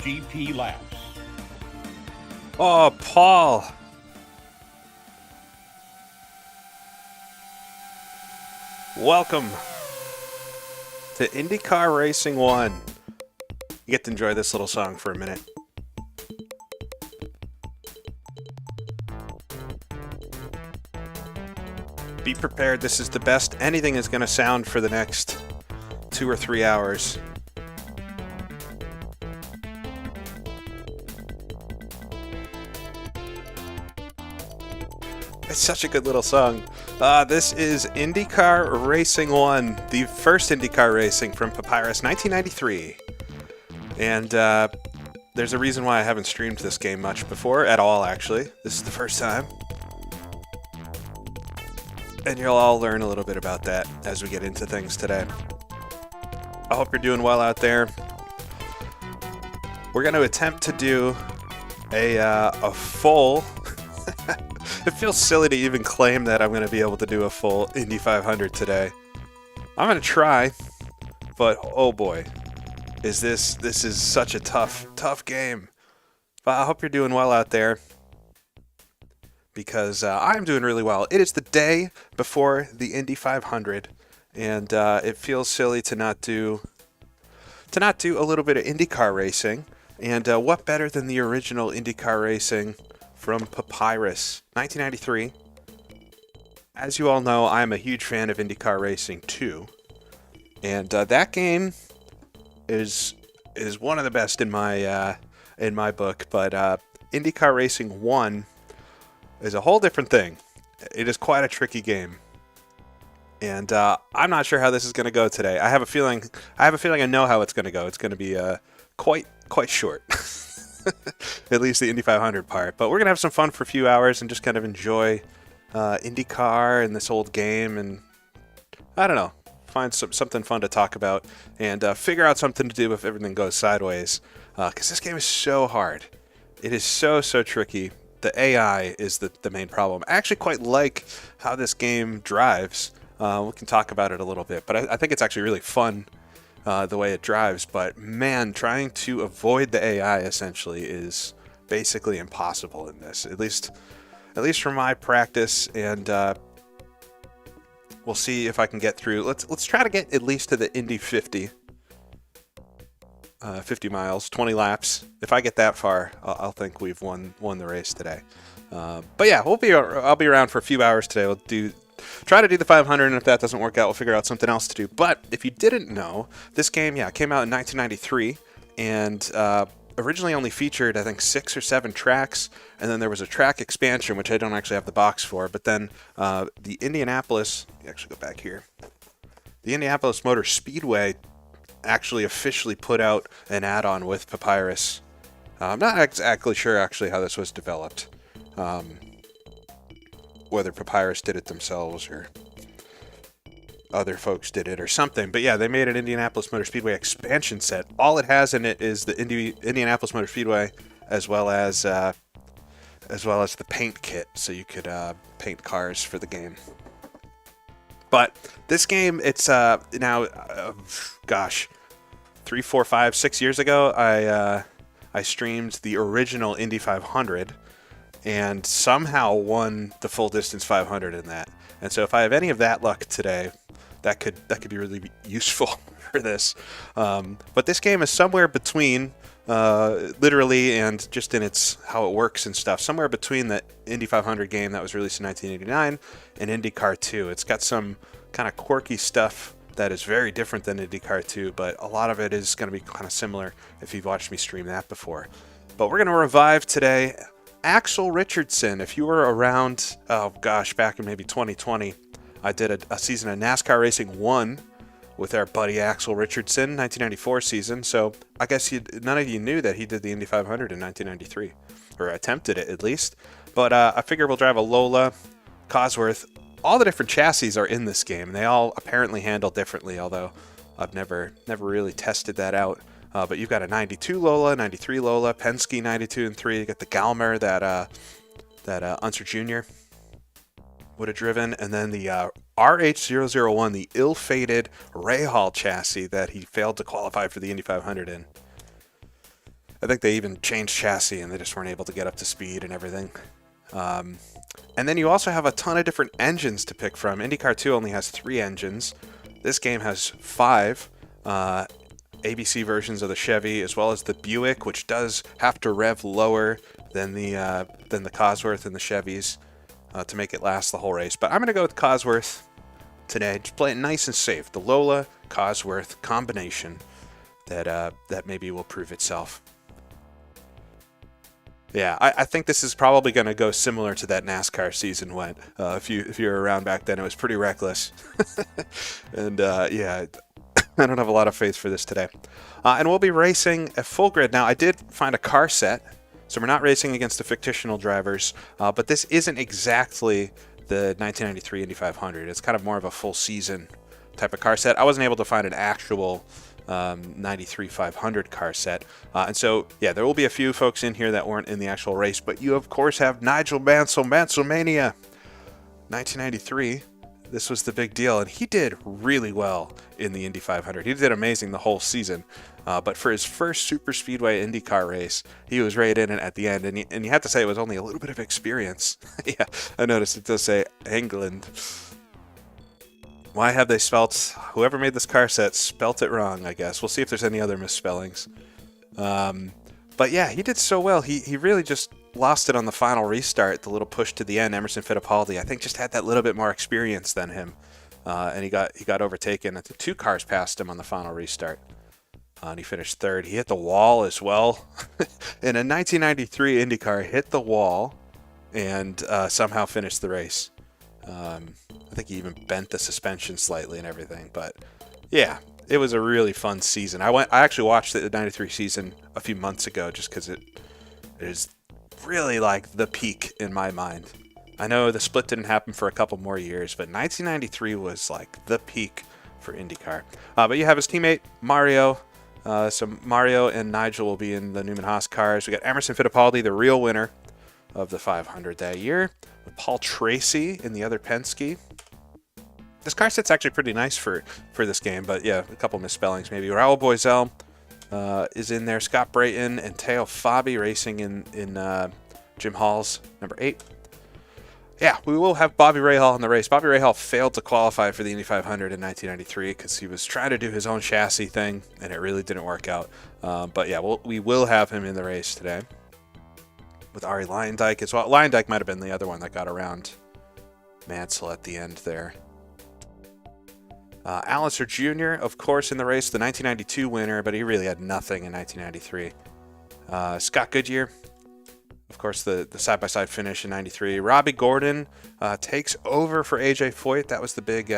GP laps. Oh, Paul. Welcome to IndyCar Racing 1. You get to enjoy this little song for a minute. Be prepared, this is the best anything is going to sound for the next 2 or 3 hours. It's such a good little song. This is IndyCar Racing 1, the first IndyCar racing from Papyrus 1993. And there's a reason why I haven't streamed this game much before, at all actually. This is the first time. And you'll all learn a little bit about that as we get into things today. I hope you're doing well out there. We're going to attempt to do a full... It feels silly to even claim that I'm going to be able to do a full Indy 500 today. I'm going to try, but oh boy, this is such a tough game. But I hope you're doing well out there, because I'm doing really well. It is the day before the Indy 500, and it feels silly to not do a little bit of IndyCar racing. And what better than the original IndyCar racing from Papyrus 1993. As you all know, I'm a huge fan of IndyCar Racing 2, and that game is one of the best in my book. But IndyCar Racing 1 is a whole different thing. It is quite a tricky game, and I'm not sure how this is going to go today. I have a feeling I know how it's going to go. It's going to be quite short. At least the Indy 500 part. But we're going to have some fun for a few hours and just kind of enjoy IndyCar and this old game, and I don't know, find something fun to talk about and figure out something to do if everything goes sideways. Because this game is so hard. It is so tricky. The AI is the main problem. I actually quite like how this game drives. We can talk about it a little bit, but I think it's actually really fun the way it drives. But man, trying to avoid the AI essentially is basically impossible in this. At least from my practice, and we'll see if I can get through. Let's try to get at least to the Indy 50. 50 miles, 20 laps. If I get that far, I'll think we've won the race today. But yeah, I'll be around for a few hours today. We'll try to do the 500, and if that doesn't work out, we'll figure out something else to do. But if you didn't know, this game, came out in 1993, and originally only featured, I think, 6 or 7 tracks, and then there was a track expansion, which I don't actually have the box for. But then the Indianapolis, actually go back here, the Indianapolis Motor Speedway actually officially put out an add-on with Papyrus. I'm not exactly sure actually how this was developed. Whether Papyrus did it themselves or other folks did it or something. But yeah, they made an Indianapolis Motor Speedway expansion set. All it has in it is the Indianapolis Motor Speedway, as well as the paint kit, so you could paint cars for the game. But this game, it's now, 3, 4, 5, 6 years ago, I streamed the original Indy 500. And somehow won the full distance 500 in that. And so if I have any of that luck today, that could be really useful for this. But this game is somewhere between, literally and just in its how it works and stuff, somewhere between the Indy 500 game that was released in 1989 and IndyCar 2. It's got some kind of quirky stuff that is very different than IndyCar 2, but a lot of it is going to be kind of similar if you've watched me stream that before. But we're going to revive today Axel Richardson. If you were around, back in maybe 2020, I did a season of NASCAR Racing 1 with our buddy Axel Richardson, 1994 season. So I guess none of you knew that he did the Indy 500 in 1993, or attempted it at least. But I figure we'll drive a Lola, Cosworth. All the different chassis are in this game. They all apparently handle differently, although I've never really tested that out. But you've got a 92 Lola, 93 Lola, Penske 92 and 3. You got the Galmer that Unser Jr. would have driven, and then the RH001, the ill-fated Rahal chassis that he failed to qualify for the Indy 500 in. I think they even changed chassis and they just weren't able to get up to speed and everything. And then you also have a ton of different engines to pick from. IndyCar 2 only has 3 engines. This game has 5 ABC versions of the Chevy, as well as the Buick, which does have to rev lower than the Cosworth and the Chevys to make it last the whole race. But I'm going to go with Cosworth today. Just play it nice and safe. The Lola Cosworth combination that maybe will prove itself. Yeah, I think this is probably going to go similar to that NASCAR season went. If you were around back then, it was pretty reckless. And yeah, I don't have a lot of faith for this today. And we'll be racing a full grid. Now, I did find a car set, so we're not racing against the fictional drivers, but this isn't exactly the 1993 Indy 500. It's kind of more of a full season type of car set. I wasn't able to find an actual 93 500 car set. And so, yeah, there will be a few folks in here that weren't in the actual race, but you, of course, have Nigel Mansell, Mansellmania. 1993, this was the big deal, and he did really well in the Indy 500. He did amazing the whole season, but for his first super speedway IndyCar race, he was right in it at the end, and you have to say it was only a little bit of experience. Yeah, I noticed it does say England. Why have they spelt, whoever made this car set spelt it wrong, I guess. We'll see if there's any other misspellings. But yeah, he did so well. He really just lost it on the final restart, the little push to the end. Emerson Fittipaldi, I think, just had that little bit more experience than him. And he got overtaken. I think 2 cars passed him on the final restart. And he finished 3rd. He hit the wall as well. In a 1993 IndyCar, hit the wall and somehow finished the race. I think he even bent the suspension slightly and everything. But yeah, it was a really fun season. I actually watched the 93 season a few months ago just because it is really like the peak in my mind. I know the split didn't happen for a couple more years, but 1993 was like the peak for IndyCar. But you have his teammate Mario. So Mario and Nigel will be in the Newman Haas cars. We got Emerson Fittipaldi, the real winner of the 500 that year, with Paul Tracy in the other Penske. This car set's actually pretty nice for this game, but yeah, a couple misspellings maybe. Raul Boesel is in there. Scott Brayton and Teo Fabi racing in Jim Hall's number 8. Yeah, we will have Bobby Rahal in the race. Bobby Rahal failed to qualify for the Indy 500 in 1993 because he was trying to do his own chassis thing, and it really didn't work out. But yeah, we will have him in the race today with Arie Luyendyk as well. Luyendyk might have been the other one that got around Mansell at the end there. Allister Jr., of course, in the race, the 1992 winner, but he really had nothing in 1993. Scott Goodyear, of course, the side-by-side finish in 93. Robbie Gordon takes over for AJ Foyt. That was the big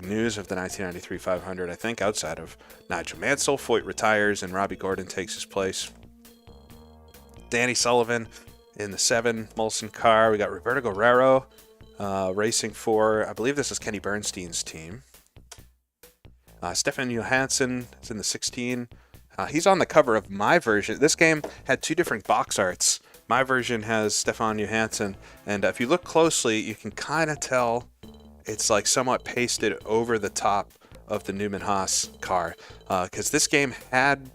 news of the 1993 500, I think, outside of Nigel Mansell. Foyt retires, and Robbie Gordon takes his place. Danny Sullivan in the 7 Molson car. We got Roberto Guerrero racing for, I believe this is Kenny Bernstein's team. Stefan Johansson is in the 16. He's on the cover of my version. This game had 2 different box arts. My version has Stefan Johansson, and if you look closely, you can kind of tell it's like somewhat pasted over the top of the Newman Haas car, because this game had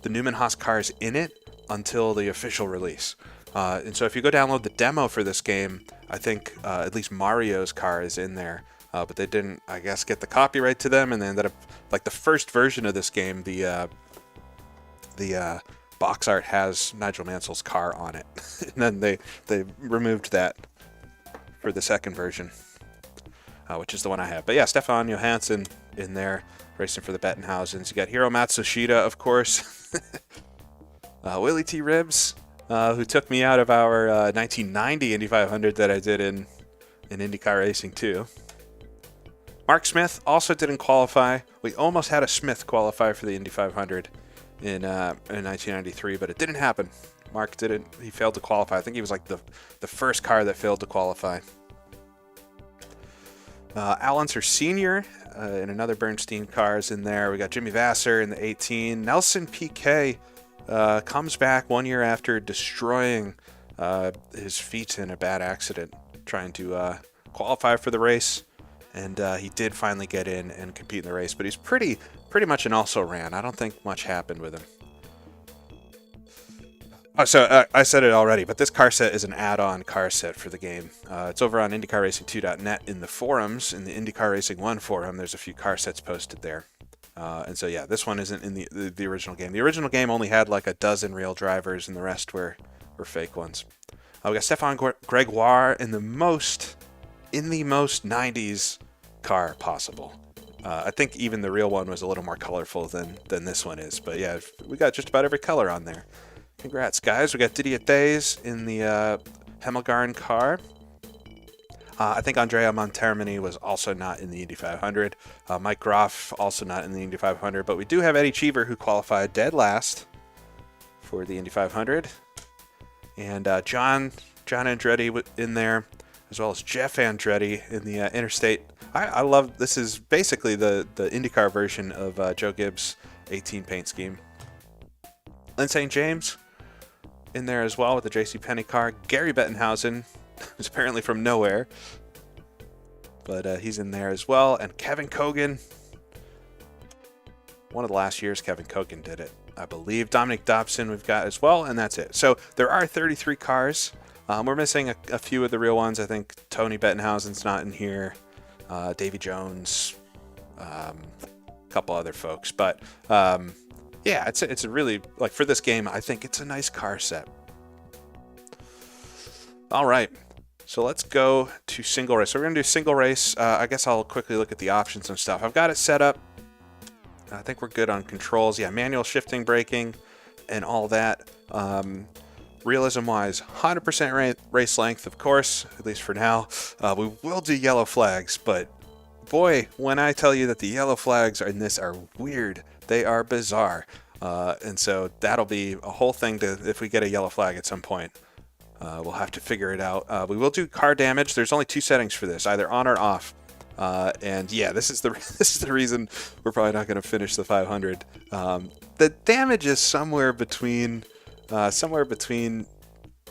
the Newman Haas cars in it until the official release. And so if you go download the demo for this game, I think at least Mario's car is in there, but they didn't, I guess, get the copyright to them, and they ended up, like the first version of this game, the box art has Nigel Mansell's car on it. And then they removed that for the second version, which is the one I have. But yeah, Stefan Johansson in there racing for the Bettenhausens. You got Hiro Matsushita, of course. Willie T. Ribbs, who took me out of our 1990 Indy 500 that I did in IndyCar Racing too. Mark Smith also didn't qualify. We almost had a Smith qualify for the Indy 500 in 1993, but it didn't happen. Mark didn't. He failed to qualify. I think he was like the first car that failed to qualify. Al Unser Sr. In another Bernstein cars in there. We got Jimmy Vasser in the 18. Nelson Piquet comes back 1 year after destroying his feet in a bad accident, trying to qualify for the race. and he did finally get in and compete in the race. But he's pretty much an also-ran. I don't think much happened with him. Oh, so I said it already, but this car set is an add-on car set for the game. It's over on IndyCarRacing2.net in the forums, in the IndyCar Racing 1 forum. There's a few car sets posted there. And so, yeah, this one isn't in the original game. The original game only had like a dozen real drivers, and the rest were fake ones. We got Stefan Gregoire in the most 90s car possible. I think even the real one was a little more colorful than this one is. But yeah, we got just about every color on there. Congrats, guys. We got Didier Thays in the Hemmelgarn car. I think Andrea Montermini was also not in the Indy 500. Mike Groff also not in the Indy 500. But we do have Eddie Cheever, who qualified dead last for the Indy 500. And John Andretti in there, as well as Jeff Andretti in the Interstate. I love, this is basically the IndyCar version of Joe Gibbs' 18 paint scheme. Lynn St. James in there as well with the JCPenney car. Gary Bettenhausen, who's apparently from nowhere, but he's in there as well. And Kevin Kogan. One of the last years Kevin Kogan did it, I believe. Dominic Dobson we've got as well, and that's it. So there are 33 cars. We're missing a few of the real ones. I think Tony Bettenhausen's not in here. Davy Jones, a couple other folks. But yeah, it's a really, like, for this game, I think it's a nice car set. All right, so let's go to single race. So we're going to do single race. I guess I'll quickly look at the options and stuff. I've got it set up. I think we're good on controls. Yeah, manual shifting, braking, and all that. Realism-wise, 100% race length, of course, at least for now. We will do yellow flags, but boy, when I tell you that the yellow flags in this are weird, they are bizarre. And so that'll be a whole thing if we get a yellow flag at some point. We'll have to figure it out. We will do car damage. There's only two settings for this, either on or off. And yeah, this is the reason we're probably not going to finish the 500. The damage is somewhere between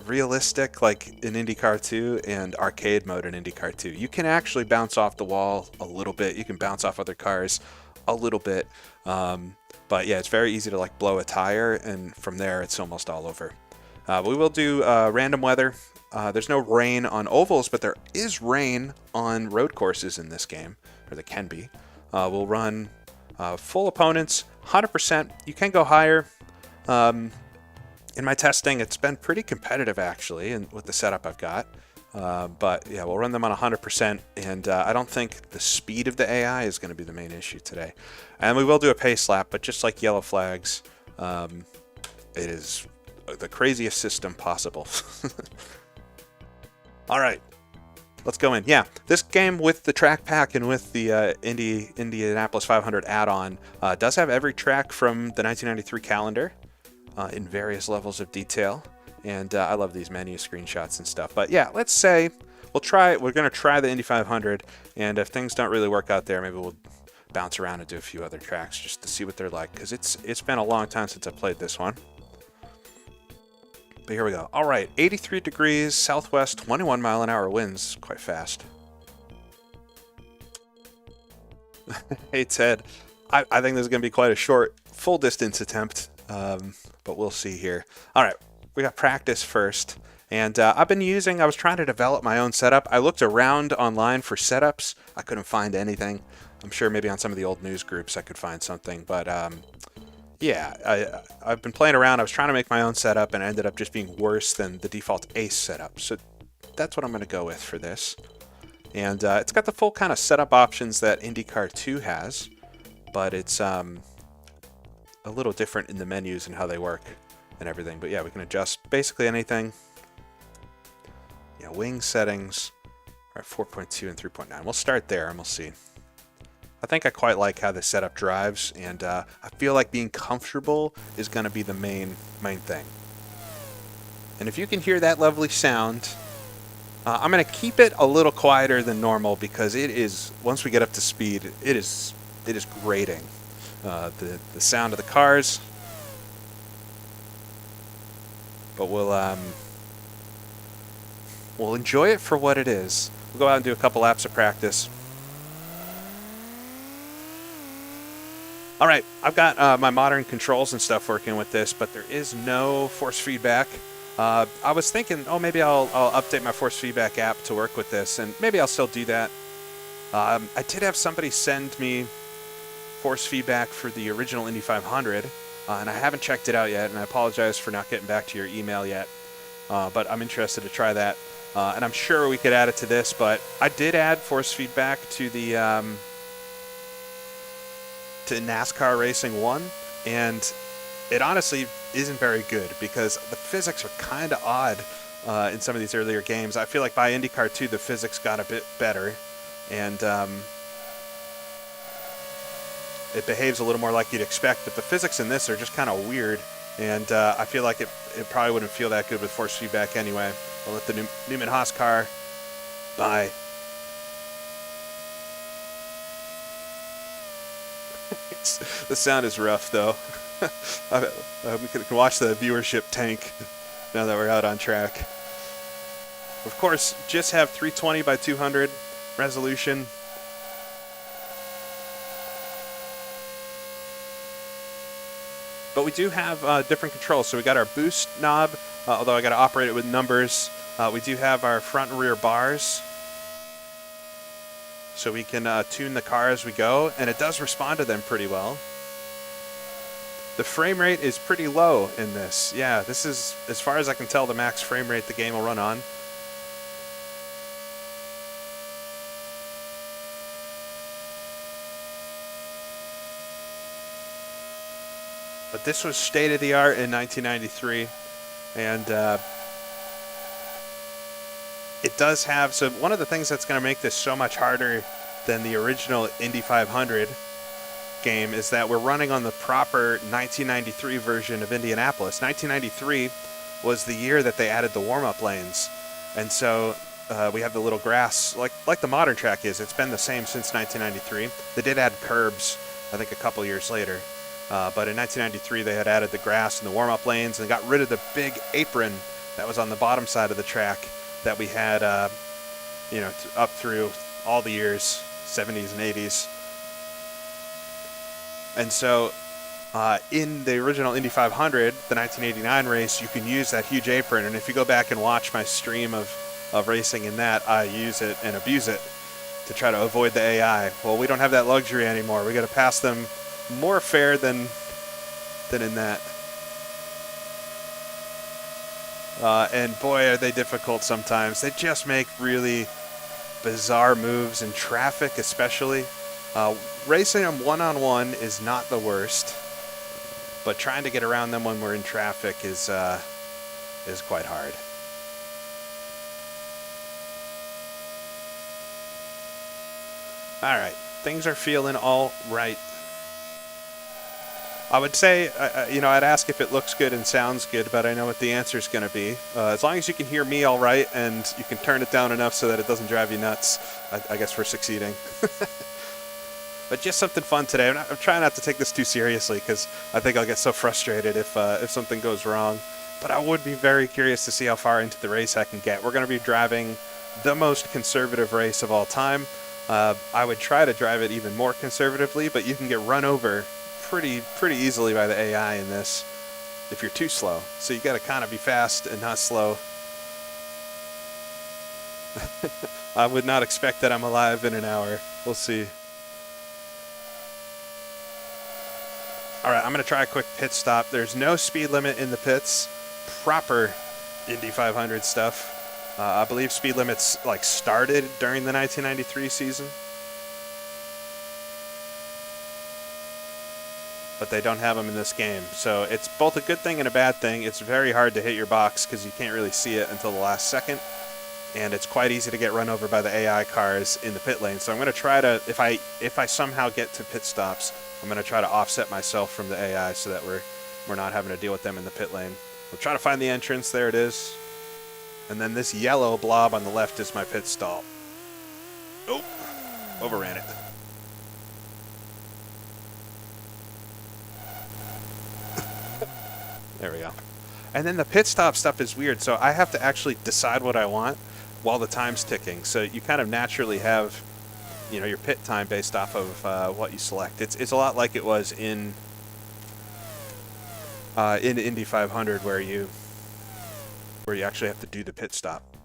realistic, like in IndyCar 2, and arcade mode in IndyCar 2. You can actually bounce off the wall a little bit. You can bounce off other cars a little bit. But yeah, it's very easy to like blow a tire, and from there it's almost all over. We will do random weather. There's no rain on ovals, but there is rain on road courses in this game, or there can be. We'll run full opponents, 100%. You can go higher. In my testing, it's been pretty competitive, actually, and with the setup I've got. But yeah, we'll run them on 100%, and I don't think the speed of the AI is going to be the main issue today. And we will do a pace lap, but just like yellow flags, it is the craziest system possible. All right, let's go in. Yeah, this game with the track pack and with the Indianapolis 500 add-on does have every track from the 1993 calendar in various levels of detail. And I love these menu screenshots and stuff. But yeah, let's say we're going to try the Indy 500, and if things don't really work out there, maybe we'll bounce around and do a few other tracks just to see what they're like, because it's been a long time since I played this one. But here we go. All right, 83 degrees, southwest, 21 mile an hour winds, quite fast. Hey, Ted. I think this is going to be quite a short, full distance attempt, but we'll see here. All right, we got practice first. And I was trying to develop my own setup. I looked around online for setups. I couldn't find anything. I'm sure maybe on some of the old news groups I could find something, but yeah, I've been playing around. I was trying to make my own setup, and it ended up just being worse than the default Ace setup. So that's what I'm going to go with for this. And it's got the full kind of setup options that IndyCar 2 has, but it's a little different in the menus and how they work and everything. But yeah, we can adjust basically anything. Yeah, wing settings are at 4.2 and 3.9. We'll start there and we'll see. I think I quite like how the setup drives, and I feel like being comfortable is going to be the main thing. And if you can hear that lovely sound, I'm going to keep it a little quieter than normal because it is, once we get up to speed, it is grating. The sound of the cars. But we'll enjoy it for what it is. We'll go out and do a couple laps of practice. All right, I've got my modern controls and stuff working with this, but there is no force feedback. I was thinking, oh, maybe I'll update my force feedback app to work with this, and maybe I'll still do that. I did have somebody send me force feedback for the original Indy 500, and I haven't checked it out yet, and I apologize for not getting back to your email yet, but I'm interested to try that. And I'm sure we could add it to this, but I did add force feedback to the to NASCAR Racing 1, and it honestly isn't very good because the physics are kind of odd in some of these earlier games. I feel like by IndyCar 2, the physics got a bit better, and it behaves a little more like you'd expect, but the physics in this are just kind of weird, and I feel like it probably wouldn't feel that good with force feedback anyway. I'll let the Newman-Haas car by. The sound is rough, though. We can watch the viewership tank now that we're out on track. Of course, just have 320 by 200 resolution. But we do have different controls. So we got our boost knob, although I got to operate it with numbers. We do have our front and rear bars, so we can tune the car as we go, and it does respond to them pretty well. The frame rate is pretty low in this. Yeah, this is, as far as I can tell, the max frame rate the game will run on. But this was state-of-the-art in 1993, and it does have, so one of the things that's going to make this so much harder than the original Indy 500 game is that we're running on the proper 1993 version of Indianapolis. 1993 was the year that they added the warm-up lanes, and so we have the little grass, like the modern track is. It's been the same since 1993. They did add curbs, I think, a couple years later. But in 1993, they had added the grass and the warm-up lanes and got rid of the big apron that was on the bottom side of the track that we had, up through all the years, 70s and 80s. And so in the original Indy 500, the 1989 race, you can use that huge apron. And if you go back and watch my stream of racing in that, I use it and abuse it to try to avoid the AI. Well, we don't have that luxury anymore. We got to pass them more fair than in that. And boy, are they difficult sometimes. They just make really bizarre moves in traffic, especially. Racing them one-on-one is not the worst, but trying to get around them when we're in traffic is quite hard. All right, things are feeling all right. I would say, I'd ask if it looks good and sounds good, but I know what the answer is going to be. As long as you can hear me all right and you can turn it down enough so that it doesn't drive you nuts, I guess we're succeeding. But just something fun today. I'm trying not to take this too seriously because I think I'll get so frustrated if something goes wrong. But I would be very curious to see how far into the race I can get. We're going to be driving the most conservative race of all time. I would try to drive it even more conservatively, but you can get run over pretty easily by the AI in this if you're too slow. So you got to kind of be fast and not slow. I would not expect that I'm alive in an hour. We'll see. All right, I'm going to try a quick pit stop. There's no speed limit in the pits. Proper Indy 500 stuff. I believe speed limits started during the 1993 season. But they don't have them in this game. So it's both a good thing and a bad thing. It's very hard to hit your box because you can't really see it until the last second. And it's quite easy to get run over by the AI cars in the pit lane. So I'm going to try to, if I somehow get to pit stops, I'm going to try to offset myself from the AI so that we're not having to deal with them in the pit lane. We'll try to find the entrance. There it is. And then this yellow blob on the left is my pit stall. Oh, overran it. There we go. And then the pit stop stuff is weird. So I have to actually decide what I want while the time's ticking. So you kind of naturally have your pit time based off of what you select. It's a lot like it was in Indy 500 where you actually have to do the pit stop.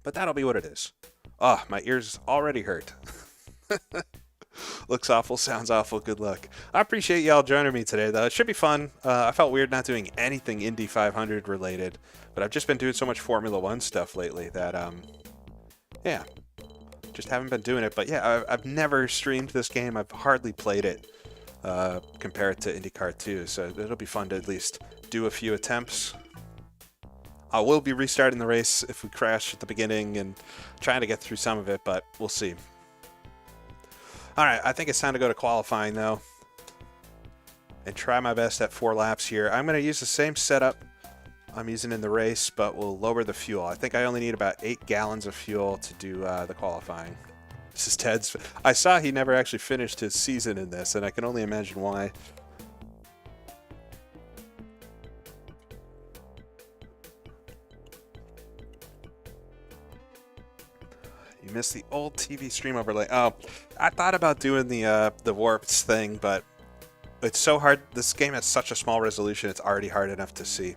But that'll be what it is. Oh, my ears already hurt. Looks awful, sounds awful, good luck. I appreciate y'all joining me today, though. It should be fun. I felt weird not doing anything Indy 500 related, but I've just been doing so much Formula 1 stuff lately that, yeah, just haven't been doing it. But yeah, I've never streamed this game. I've hardly played it compared to IndyCar 2, so it'll be fun to at least do a few attempts. I will be restarting the race if we crash at the beginning and trying to get through some of it, but we'll see. All right, I think it's time to go to qualifying, though, and try my best at 4 laps here. I'm going to use the same setup I'm using in the race, but we'll lower the fuel. I think I only need about 8 gallons of fuel to do the qualifying. This is Ted's. I saw he never actually finished his season in this, and I can only imagine why. You missed the old TV stream overlay. Oh, I thought about doing the warps thing, but it's so hard. This game has such a small resolution, it's already hard enough to see.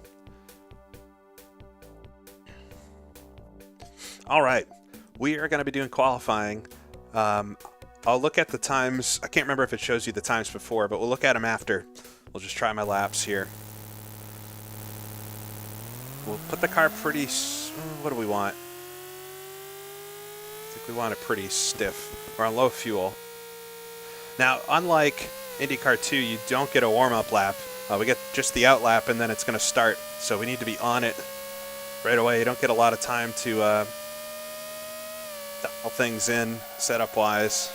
All right, we are going to be doing qualifying. I'll look at the times. I can't remember if it shows you the times before, but we'll look at them after. We'll just try my laps here. We'll put the car pretty... What do we want? I think we want it pretty stiff. We're on low fuel. Now, unlike IndyCar 2, you don't get a warm-up lap. We get just the out lap, and then it's going to start. So we need to be on it right away. You don't get a lot of time to dial things in setup-wise.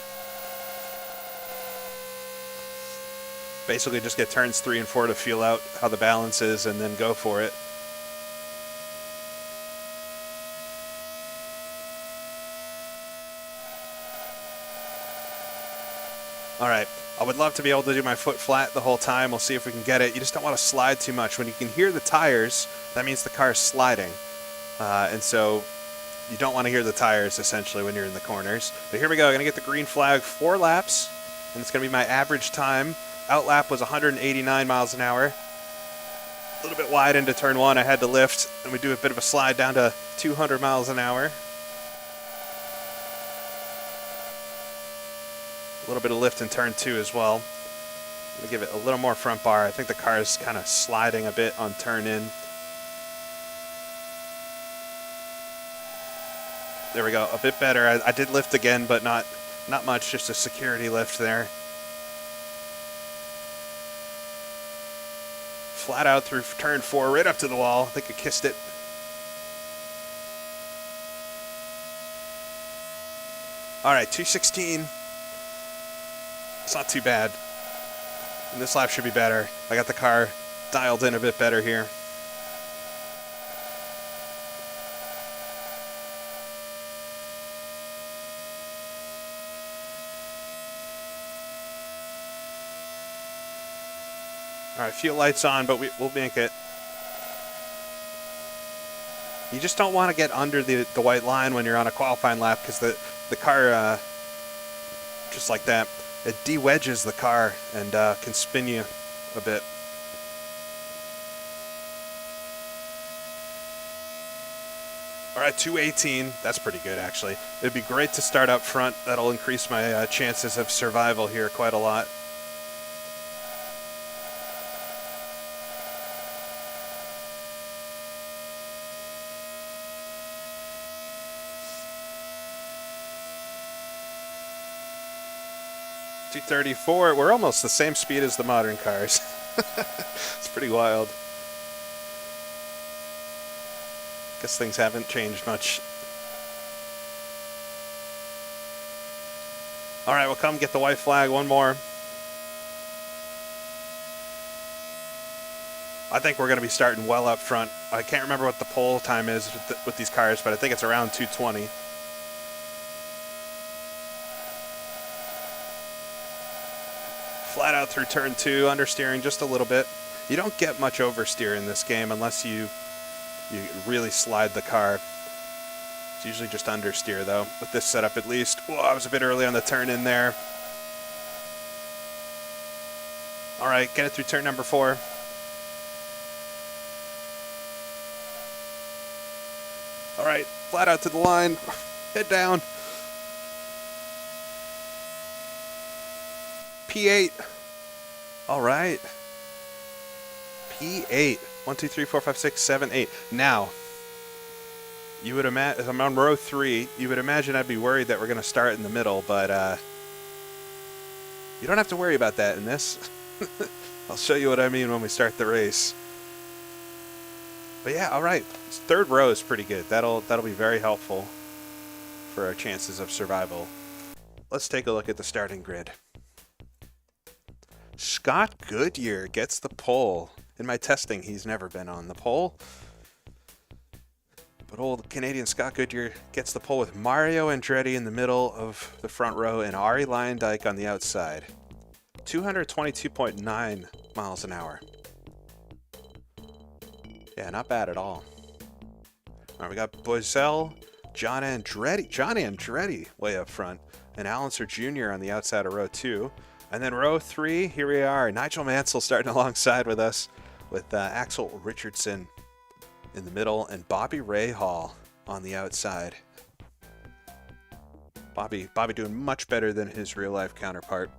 Basically, just get turns 3 and 4 to feel out how the balance is, and then go for it. All right, I would love to be able to do my foot flat the whole time. We'll see if we can get it. You just don't want to slide too much. When you can hear the tires, that means the car is sliding. And so you don't want to hear the tires, essentially, when you're in the corners. But here we go. I'm going to get the green flag, 4 laps, and it's going to be my average time. Out lap was 189 miles an hour. A little bit wide into turn 1. I had to lift, and we do a bit of a slide down to 200 miles an hour. A little bit of lift in turn 2 as well. I'm going to give it a little more front bar. I think the car is kind of sliding a bit on turn in. There we go, a bit better. I did lift again, but not much, just a security lift there. Flat out through turn 4, right up to the wall. I think I kissed it. All right, 216. It's not too bad. And this lap should be better. I got the car dialed in a bit better here. All right, fuel lights on, but we'll make it. You just don't want to get under the white line when you're on a qualifying lap, because the car, just like that, it de-wedges the car and can spin you a bit. All right, 218. That's pretty good, actually. It'd be great to start up front. That'll increase my chances of survival here quite a lot. .234. We're almost the same speed as the modern cars. It's pretty wild. Guess things haven't changed much. All right, we'll come get the white flag. One more. I think we're going to be starting well up front. I can't remember what the pole time is with these cars, but I think it's around 220. Flat out through turn 2, understeering just a little bit. You don't get much oversteer in this game unless you really slide the car. It's usually just understeer, though, with this setup at least. Whoa, I was a bit early on the turn in there. All right, get it through turn number 4. All right, flat out to the line. Head down. P8. All right. P8. 1, 2, 3, 4, 5, 6, 7, 8. Now, you would imagine, I'm on row 3, you would imagine I'd be worried that we're going to start in the middle, but you don't have to worry about that in this. I'll show you what I mean when we start the race. But yeah, all right. Third row is pretty good. That'll be very helpful for our chances of survival. Let's take a look at the starting grid. Scott Goodyear gets the pole. In my testing, he's never been on the pole. But old Canadian Scott Goodyear gets the pole with Mario Andretti in the middle of the front row and Arie Luyendyk on the outside. 222.9 miles an hour. Yeah, not bad at all. All right, we got Boiselle, John Andretti way up front, and Allenser Jr. on the outside of row 2. And then row 3, here we are. Nigel Mansell starting alongside with us with Axel Richardson in the middle and Bobby Rahal on the outside. Bobby doing much better than his real-life counterpart.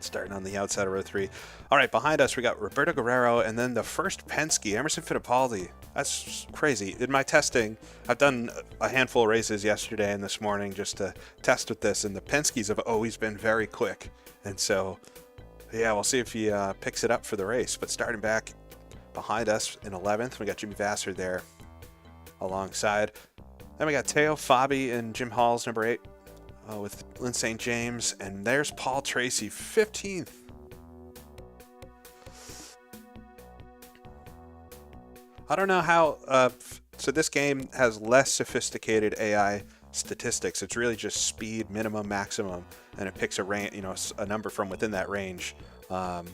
Starting on the outside of row 3. All right, behind us we got Roberto Guerrero and then the first Penske, Emerson Fittipaldi. That's crazy. In my testing, I've done a handful of races yesterday and this morning just to test with this, and the Penskes have always been very quick. And so, yeah, we'll see if he picks it up for the race. But starting back behind us in 11th, we got Jimmy Vasser there alongside. Then we got Teo Fabi and Jim Halls, number 8. With Lynn St. James, and there's Paul Tracy, 15th. I don't know how, so this game has less sophisticated AI statistics. It's really just speed, minimum, maximum, and it picks a number from within that range. And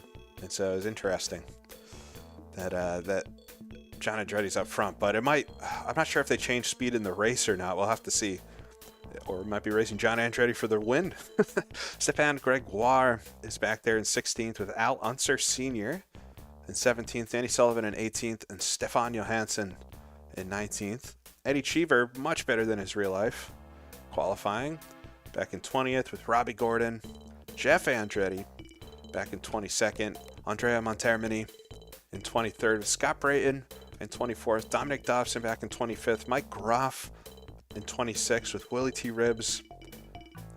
so it's interesting that John Andretti's up front, but I'm not sure if they change speed in the race or not. We'll have to see. Or might be racing John Andretti for the win. Stepan Gregoire is back there in 16th with Al Unser Sr. in 17th, Danny Sullivan in 18th, and Stefan Johansson in 19th. Eddie Cheever, much better than his real life, qualifying. Back in 20th with Robbie Gordon. Jeff Andretti back in 22nd. Andrea Montermini in 23rd with Scott Brayton in 24th. Dominic Dobson back in 25th. Mike Groff in 26th with Willie T. Ribbs,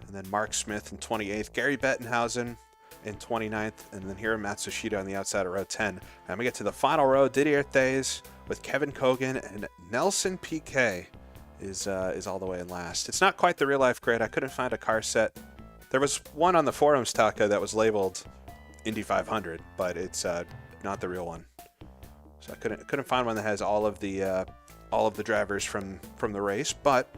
and then Mark Smith in 28th, Gary Bettenhausen in 29th, and then Hiro Matsushita on the outside of row 10. And we get to the final row, Didier Thays with Kevin Kogan, and Nelson Piquet is all the way in last. It's not quite the real life grid. I couldn't find a car set. There was one on the forums, Taka, that was labeled Indy 500, but it's not the real one. So I couldn't find one that has all of the drivers from the race, but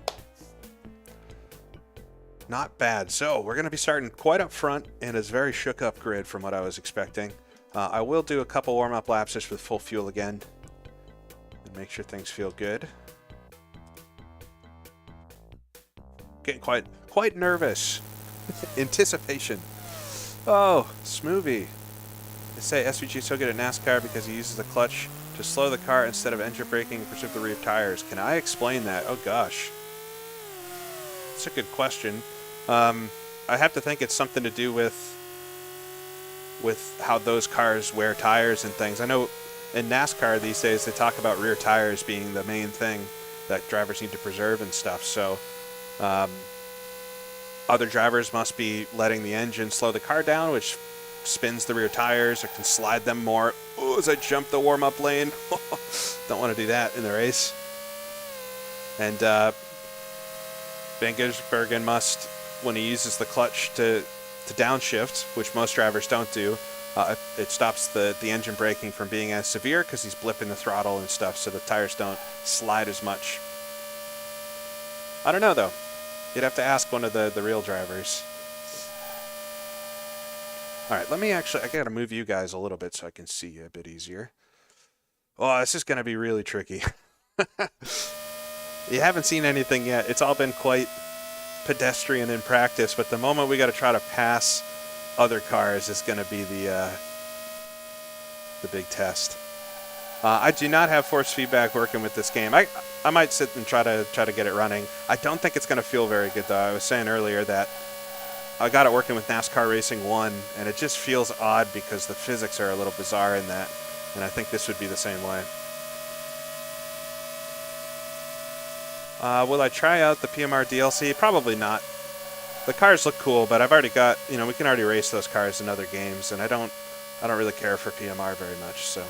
not bad. So we're going to be starting quite up front in a very shook up grid from what I was expecting. I will do a couple warm-up laps just with full fuel again and make sure things feel good. Getting quite nervous. Anticipation. Oh, Smoothie. They say SVG is so good at NASCAR because he uses the clutch to slow the car instead of engine braking and pursue the rear tires. Can I explain that? Oh gosh. That's a good question. I have to think it's something to do with how those cars wear tires and things. I know in NASCAR these days they talk about rear tires being the main thing that drivers need to preserve and stuff. So other drivers must be letting the engine slow the car down, which spins the rear tires or can slide them more. Oh, as I jump the warm-up lane. Don't want to do that in the race. And Van Gisbergen must, when he uses the clutch to downshift, which most drivers don't do, it stops the engine braking from being as severe because he's blipping the throttle and stuff so the tires don't slide as much. I don't know, though. You'd have to ask one of the real drivers. All right, I got to move you guys a little bit so I can see you a bit easier. Oh, this is going to be really tricky. You haven't seen anything yet. It's all been quite pedestrian in practice, but the moment we got to try to pass other cars is going to be the big test. I do not have force feedback working with this game. I might sit and try to get it running. I don't think it's going to feel very good though. I was saying earlier that I got it working with NASCAR Racing 1, and it just feels odd because the physics are a little bizarre in that, and I think this would be the same way. Will I try out the PMR DLC? Probably not. The cars look cool, but I've already got, we can already race those cars in other games, and I don't really care for PMR very much, so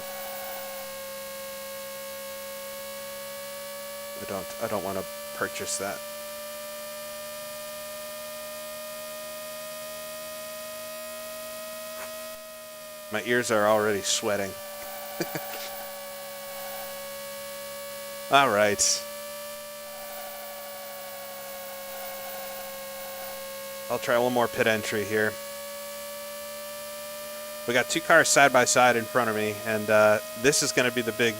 I don't want to purchase that. My ears are already sweating. All right. I'll try one more pit entry here. We got two cars side by side in front of me, and this is going to be the big...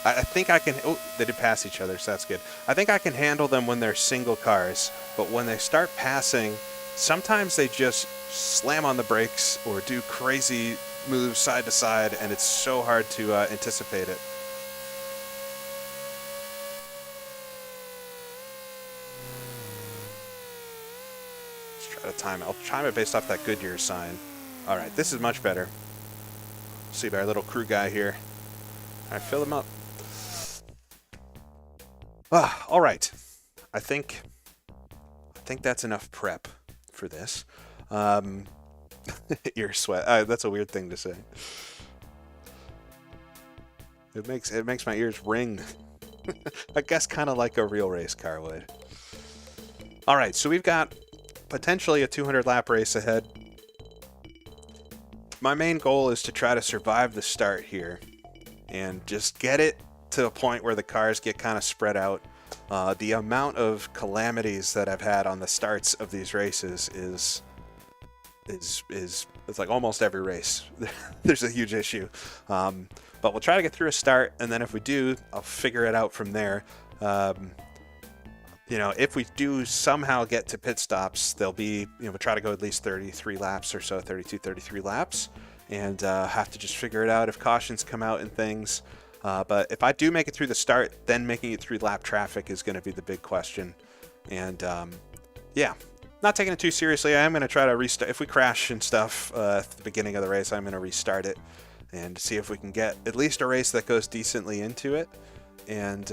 I think I can... Oh, they did pass each other, so that's good. I think I can handle them when they're single cars, but when they start passing, sometimes they just slam on the brakes or do crazy moves side to side, and it's so hard to anticipate it. I'll time it based off that Goodyear sign. All right, this is much better. See by our little crew guy here. All right, fill him up. All right. I think that's enough prep for this. Ear sweat. That's a weird thing to say. It makes my ears ring. I guess kind of like a real race car would. All right, so we've got potentially a 200 lap race ahead. My main goal is to try to survive the start here and just get it to a point where the cars get kind of spread out. The amount of calamities that I've had on the starts of these races is it's like almost every race. There's a huge issue. But we'll try to get through a start, and then if we do, I'll figure it out from there. If we do somehow get to pit stops, they'll be, we'll try to go at least 33 laps or so, 32, 33 laps, and have to just figure it out if cautions come out and things. But if I do make it through the start, then making it through lap traffic is going to be the big question. And yeah, not taking it too seriously. I am going to try to restart. If we crash and stuff at the beginning of the race, I'm going to restart it and see if we can get at least a race that goes decently into it. And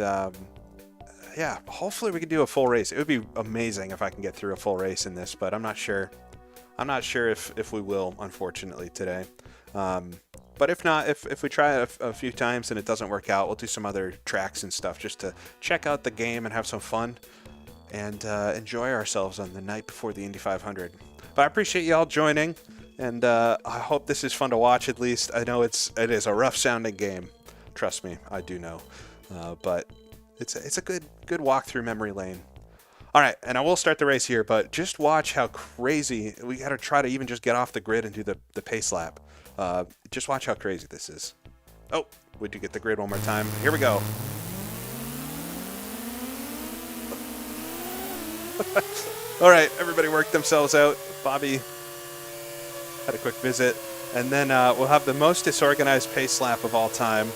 yeah, hopefully we can do a full race. It would be amazing if I can get through a full race in this, but I'm not sure. I'm not sure if we will, unfortunately, today. But if not, if we try it a few times and it doesn't work out, we'll do some other tracks and stuff just to check out the game and have some fun and enjoy ourselves on the night before the Indy 500. But I appreciate y'all joining, and I hope this is fun to watch at least. I know it is a rough-sounding game. Trust me, I do know. But it's a good walk through memory lane. All right, and I will start the race here, but just watch how crazy we got to try to even just get off the grid and do the pace lap. Just watch how crazy this is. Oh, we do get the grid one more time. Here we go. All right, everybody worked themselves out. Bobby had a quick visit, and then we'll have the most disorganized pace lap of all time.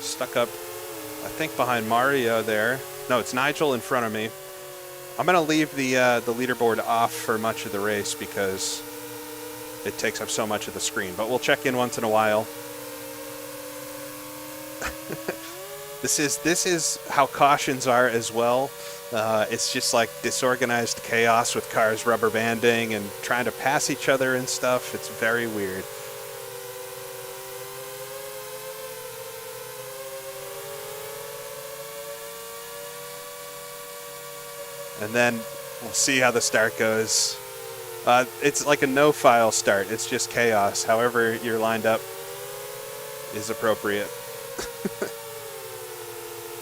Stuck up, I think, behind Mario there. No, it's Nigel in front of me. I'm going to leave the leaderboard off for much of the race because it takes up so much of the screen, but we'll check in once in a while. This is how cautions are as well. It's just like disorganized chaos with cars rubber banding and trying to pass each other and stuff. It's very weird. And then we'll see how the start goes. It's like a no-file start. It's just chaos. However you're lined up is appropriate.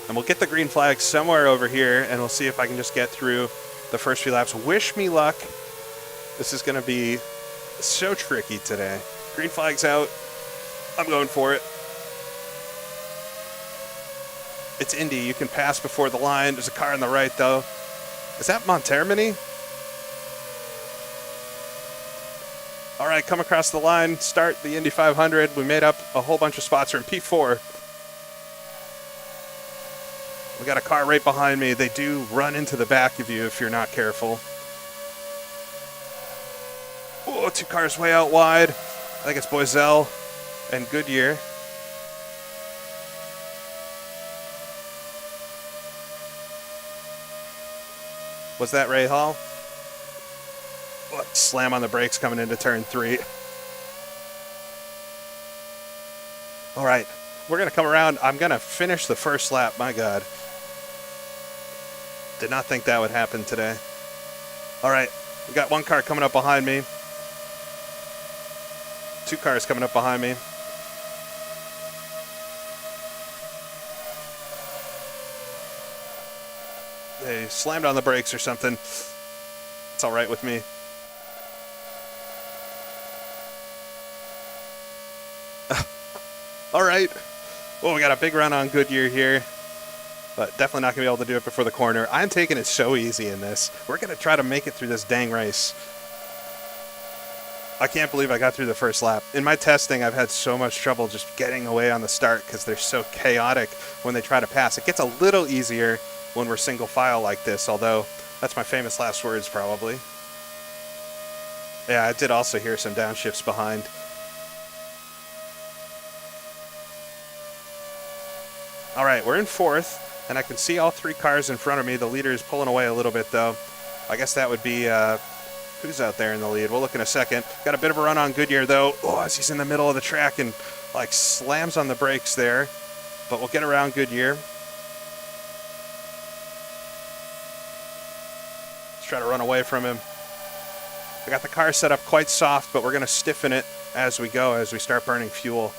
And we'll get the green flag somewhere over here, and we'll see if I can just get through the first few laps. Wish me luck. This is going to be so tricky today. Green flag's out. I'm going for it. It's Indy. You can pass before the line. There's a car on the right, though. Is that Montermini? All right, come across the line. Start the Indy 500. We made up a whole bunch of spots. We're in P4. We got a car right behind me. They do run into the back of you if you're not careful. Oh, 2 cars way out wide. I think it's Boiselle and Goodyear. Was that Ray Hall? Oh, slam on the brakes coming into turn 3. All right, we're going to come around. I'm going to finish the first lap. My God. Did not think that would happen today. All right, we got 1 car coming up behind me. 2 cars coming up behind me. They slammed on the brakes or something. It's all right with me. All right. Well, we got a big run on Goodyear here, but definitely not going to be able to do it before the corner. I'm taking it so easy in this. We're going to try to make it through this dang race. I can't believe I got through the first lap. In my testing, I've had so much trouble just getting away on the start because they're so chaotic when they try to pass. It gets a little easier when we're single file like this, although that's my famous last words probably. Yeah, I did also hear some downshifts behind. All right, we're in 4th, and I can see all 3 cars in front of me. The leader is pulling away a little bit, though. I guess that would be, who's out there in the lead? We'll look in a second. Got a bit of a run on Goodyear, though. Oh, as he's in the middle of the track and, like, slams on the brakes there. But we'll get around Goodyear. Let's try to run away from him. We got the car set up quite soft, but we're going to stiffen it as we go, as we start burning fuel.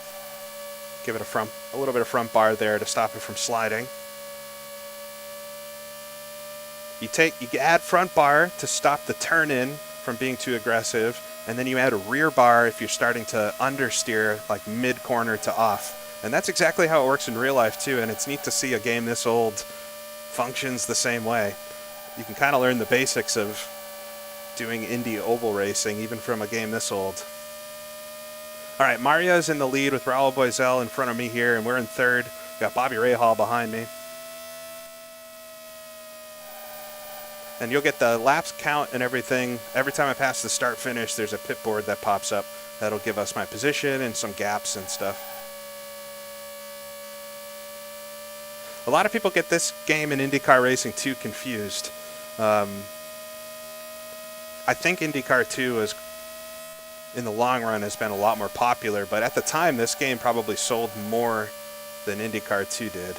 Give it a little bit of front bar there to stop it from sliding. You add front bar to stop the turn in from being too aggressive, and then you add a rear bar if you're starting to understeer, like mid corner to off. And that's exactly how it works in real life too, and it's neat to see a game this old functions the same way. You can kind of learn the basics of doing Indy oval racing even from a game this old. All right, Maria's in the lead with Raul Boiselle in front of me here, and we're in 3rd. We got Bobby Rahal behind me. And you'll get the laps count and everything. Every time I pass the start finish, there's a pit board that pops up. That'll give us my position and some gaps and stuff. A lot of people get this game in IndyCar Racing 2 confused. I think IndyCar 2 is, in the long run, has been a lot more popular, but at the time this game probably sold more than IndyCar 2 did.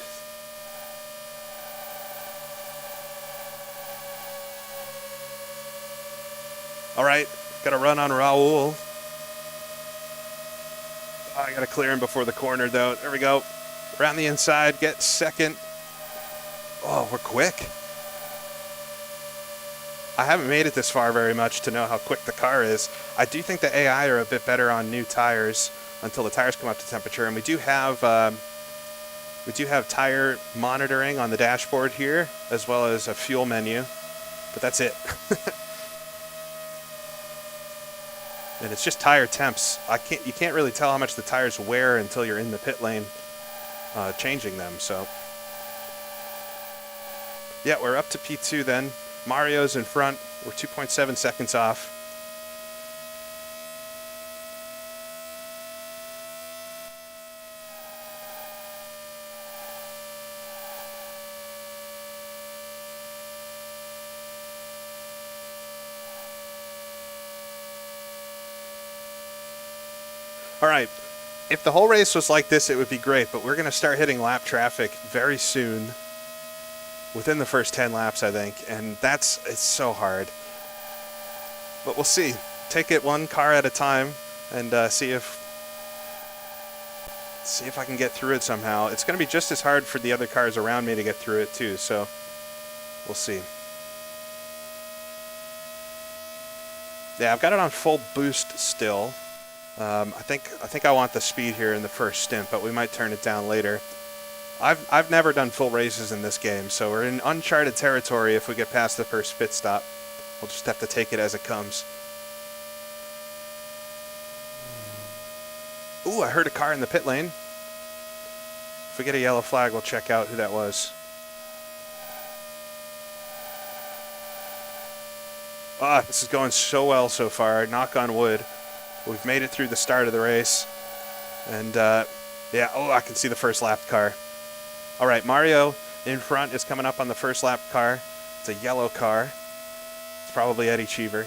All right, got a run on Raul. I got to clear him before the corner, though. There we go. Around the inside, get 2nd. Oh, we're quick. I haven't made it this far very much to know how quick the car is. I do think the AI are a bit better on new tires until the tires come up to temperature, and we do have tire monitoring on the dashboard here, as well as a fuel menu, but that's it. And it's just tire temps. You can't really tell how much the tires wear until you're in the pit lane changing them. So yeah, we're up to P2 then. Mario's in front. We're 2.7 seconds off. All right, if the whole race was like this, it would be great, but we're going to start hitting lap traffic very soon, within the first 10 laps, I think, and it's so hard. But we'll see. Take it one car at a time and see if I can get through it somehow. It's going to be just as hard for the other cars around me to get through it too, so we'll see. Yeah, I've got it on full boost still. I think I want the speed here in the first stint, but we might turn it down later. I've never done full races in this game, so we're in uncharted territory if we get past the first pit stop. We'll just have to take it as it comes. Ooh, I heard a car in the pit lane. If we get a yellow flag, we'll check out who that was. This is going so well so far. Knock on wood. We've made it through the start of the race. And, yeah, I can see the first lap car. All right, Mario in front is coming up on the first lap car. It's a yellow car. It's probably Eddie Cheever.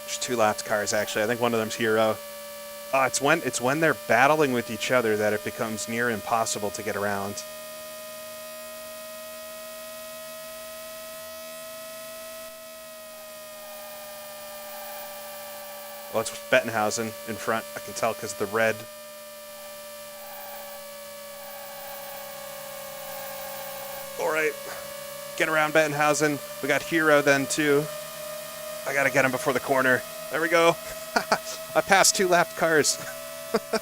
There's 2 lapped cars, actually. I think one of them's Hero. It's when they're battling with each other that it becomes near impossible to get around. Well, it's Bettenhausen in front. I can tell because the red. All right. Get around Bettenhausen. We got Hero then, too. I got to get him before the corner. There we go. I passed 2 lapped cars. I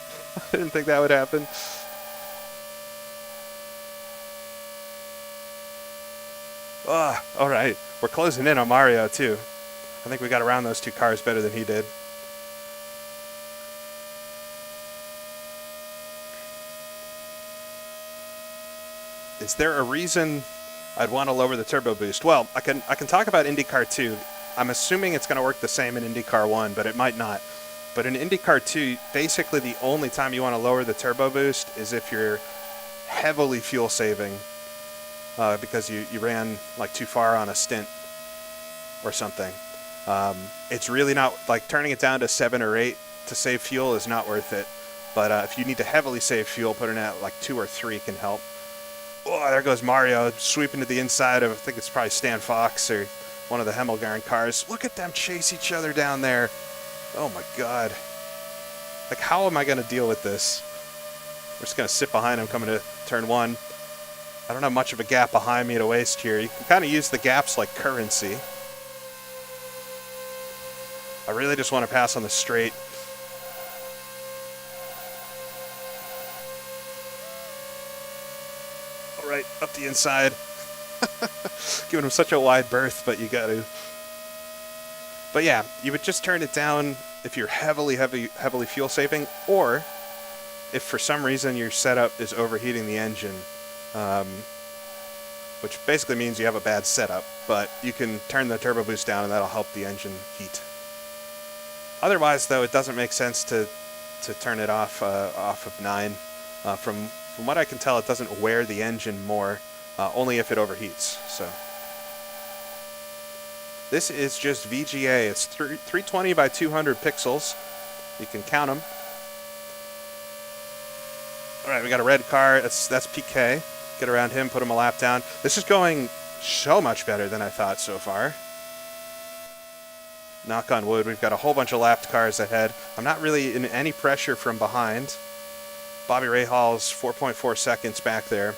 didn't think that would happen. All right. We're closing in on Mario, too. I think we got around those 2 cars better than he did. Is there a reason I'd want to lower the turbo boost? Well, I can talk about IndyCar 2. I'm assuming it's going to work the same in IndyCar 1, but it might not. But in IndyCar 2, basically the only time you want to lower the turbo boost is if you're heavily fuel saving because you ran like too far on a stint or something. It's really not, like turning it down to 7 or 8 to save fuel is not worth it. But if you need to heavily save fuel, putting it at like 2 or 3 can help. Oh, there goes Mario sweeping to the inside of, I think it's probably Stan Fox or one of the Hemmelgarn cars. Look at them chase each other down there. Oh my God. Like, how am I going to deal with this? We're just going to sit behind him coming to turn 1. I don't have much of a gap behind me to waste here. You can kind of use the gaps like currency. I really just want to pass on the straight. All right, up the inside. Giving him such a wide berth, but you got to. But yeah, you would just turn it down if you're heavily fuel saving, or if for some reason your setup is overheating the engine, which basically means you have a bad setup, but you can turn the turbo boost down and that'll help the engine heat. Otherwise, though, it doesn't make sense to turn it off of 9. From what I can tell, it doesn't wear the engine more, only if it overheats. So this is just VGA. It's 320 by 200 pixels. You can count them. All right, we got a red car. That's PK. Get around him, put him a lap down. This is going so much better than I thought so far. Knock on wood, we've got a whole bunch of lapped cars ahead. I'm not really in any pressure from behind. Bobby Rahal's 4.4 seconds back there.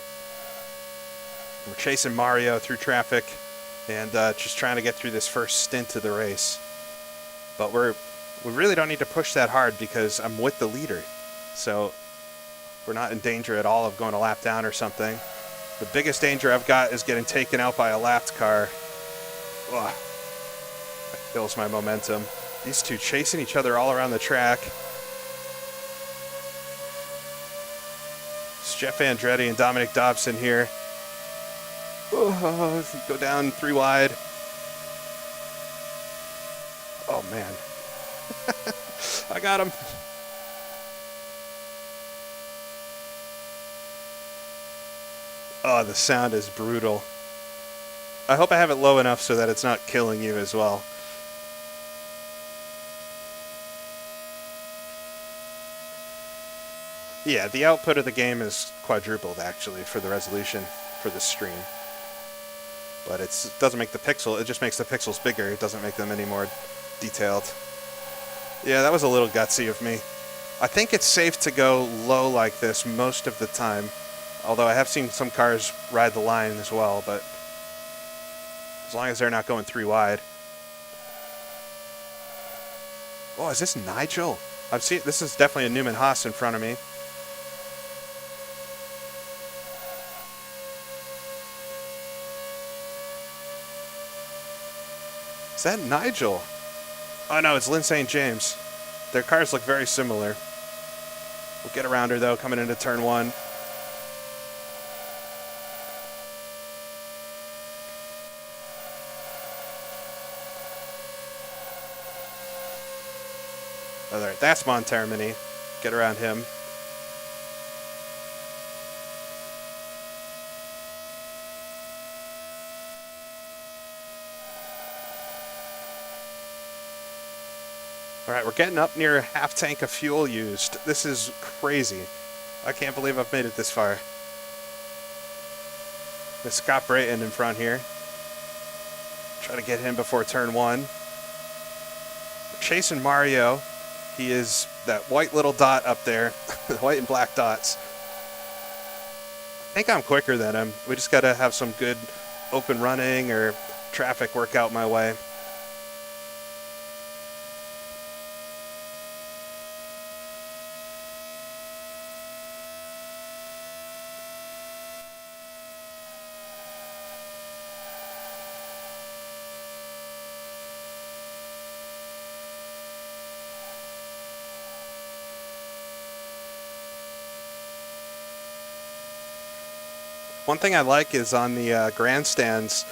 We're chasing Mario through traffic and just trying to get through this first stint of the race. But we really don't need to push that hard because I'm with the leader. So we're not in danger at all of going a lap down or something. The biggest danger I've got is getting taken out by a lapped car. Ugh. That kills my momentum. These two chasing each other all around the track. It's Jeff Andretti and Dominic Dobson here. Oh, go down 3 wide. Oh, man. I got him. Oh, the sound is brutal. I hope I have it low enough so that it's not killing you as well. Yeah, the output of the game is quadrupled, actually, for the resolution for the stream. But it doesn't make the pixel, it just makes the pixels bigger. It doesn't make them any more detailed. Yeah, that was a little gutsy of me. I think it's safe to go low like this most of the time. Although I have seen some cars ride the line as well, but as long as they're not going 3 wide. Oh, is this Nigel? I've seen, this is definitely a Newman Haas in front of me. Is that Nigel? Oh no, it's Lynn St. James. Their cars look very similar. We'll get around her though, coming into turn one. All right, that's Montermini. Get around him. All right, we're getting up near a half tank of fuel used. This is crazy. I can't believe I've made it this far. There's Scott Brayton in front here. Try to get him before turn one. We're chasing Mario. He is that white little dot up there. The white and black dots. I think I'm quicker than him. We just got to have some good open running or traffic work out my way. One thing I like is on the grandstands,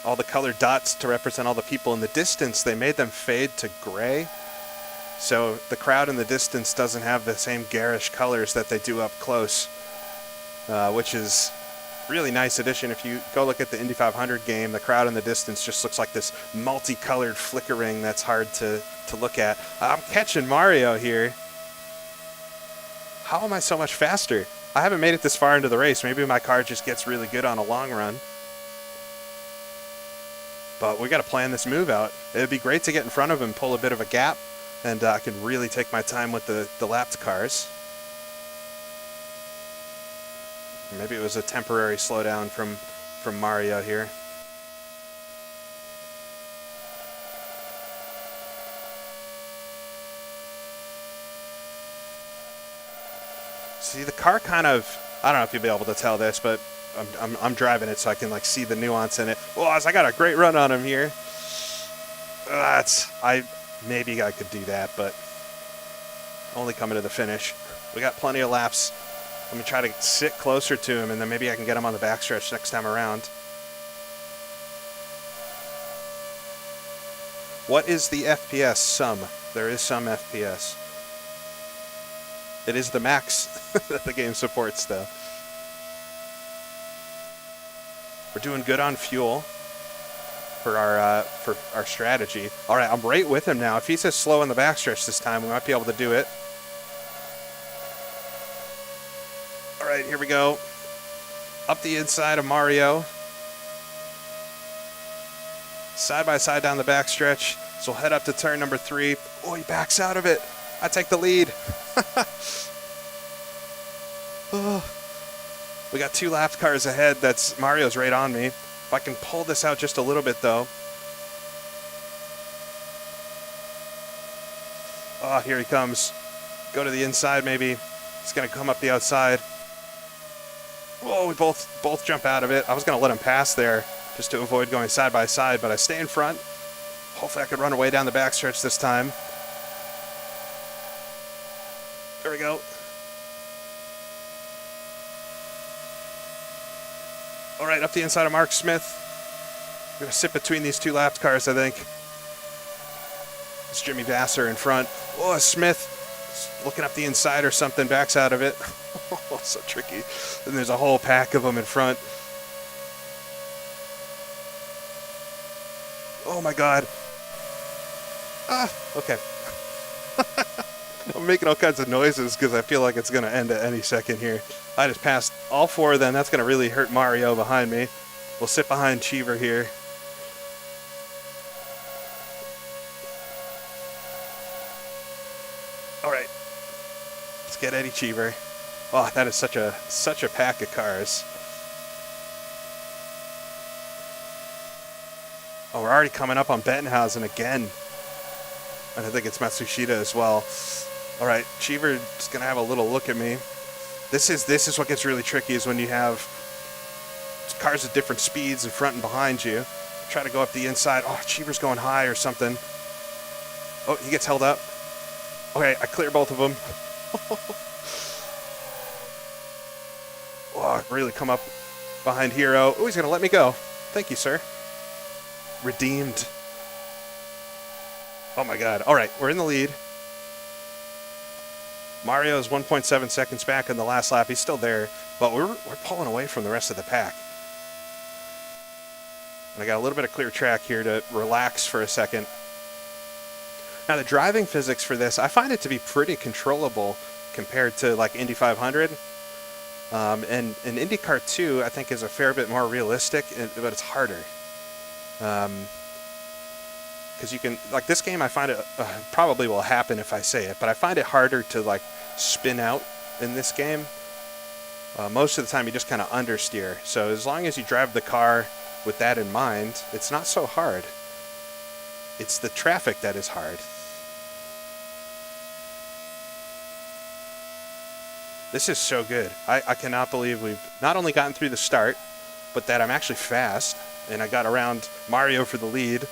all the colored dots to represent all the people in the distance, they made them fade to gray. So the crowd in the distance doesn't have the same garish colors that they do up close, which is really nice addition. If you go look at the Indy 500 game, the crowd in the distance just looks like this multicolored flickering that's hard to look at. I'm catching Mario here. How am I so much faster? I haven't made it this far into the race. Maybe my car just gets really good on a long run. But we got to plan this move out. It would be great to get in front of him, pull a bit of a gap, and I can really take my time with the lapped cars. Maybe it was a temporary slowdown from Mario here. See, the car kind of, I don't know if you'll be able to tell this, but I'm driving it so I can like see the nuance in it. Well, I got a great run on him here. Maybe I could do that, but only coming to the finish. We got plenty of laps. Let me try to sit closer to him, and then maybe I can get him on the backstretch next time around. What is the FPS? Some. There is some FPS. It is the max that the game supports, though. We're doing good on fuel for our strategy. All right, I'm right with him now. If he says slow in the backstretch this time, we might be able to do it. All right, here we go. Up the inside of Mario. Side by side down the backstretch. So we'll head up to turn number 3. Oh, he backs out of it. I take the lead. Oh. We got 2 lapped cars ahead. That's Mario's right on me. If I can pull this out just a little bit, though. Oh, here he comes. Go to the inside, maybe. He's going to come up the outside. Oh, we both jump out of it. I was going to let him pass there just to avoid going side by side, but I stay in front. Hopefully I could run away down the backstretch this time. There we go. All right, up the inside of Mark Smith. I'm going to sit between these 2 lapped cars, I think. It's Jimmy Vasser in front. Oh, Smith looking up the inside or something, backs out of it. Oh, so tricky. And there's a whole pack of them in front. Oh, my God. Ah, okay. I'm making all kinds of noises because I feel like it's going to end at any second here. I just passed all 4 of them. That's going to really hurt Mario behind me. We'll sit behind Cheever here. All right. Let's get Eddie Cheever. Oh, that is such a pack of cars. Oh, we're already coming up on Bettenhausen again. And I think it's Matsushita as well. All right, Cheever's going to have a little look at me. This is what gets really tricky is when you have cars at different speeds in front and behind you. Try to go up the inside. Oh, Cheever's going high or something. Oh, he gets held up. Okay, I clear both of them. Oh, really come up behind Hero. Oh, he's going to let me go. Thank you, sir. Redeemed. Oh, my God. All right, we're in the lead. Mario is 1.7 seconds back in the last lap. He's still there, but we're pulling away from the rest of the pack. And I got a little bit of clear track here to relax for a second. Now, the driving physics for this, I find it to be pretty controllable compared to, like, Indy 500. And IndyCar 2, I think, is a fair bit more realistic, but it's harder. Because you can, like, this game, I find it probably will happen if I say it, but I find it harder to, like, spin out in this game. Most of the time, you just kind of understeer. So as long as you drive the car with that in mind, it's not so hard. It's the traffic that is hard. This is so good. I cannot believe we've not only gotten through the start, but that I'm actually fast, and I got around Mario for the lead.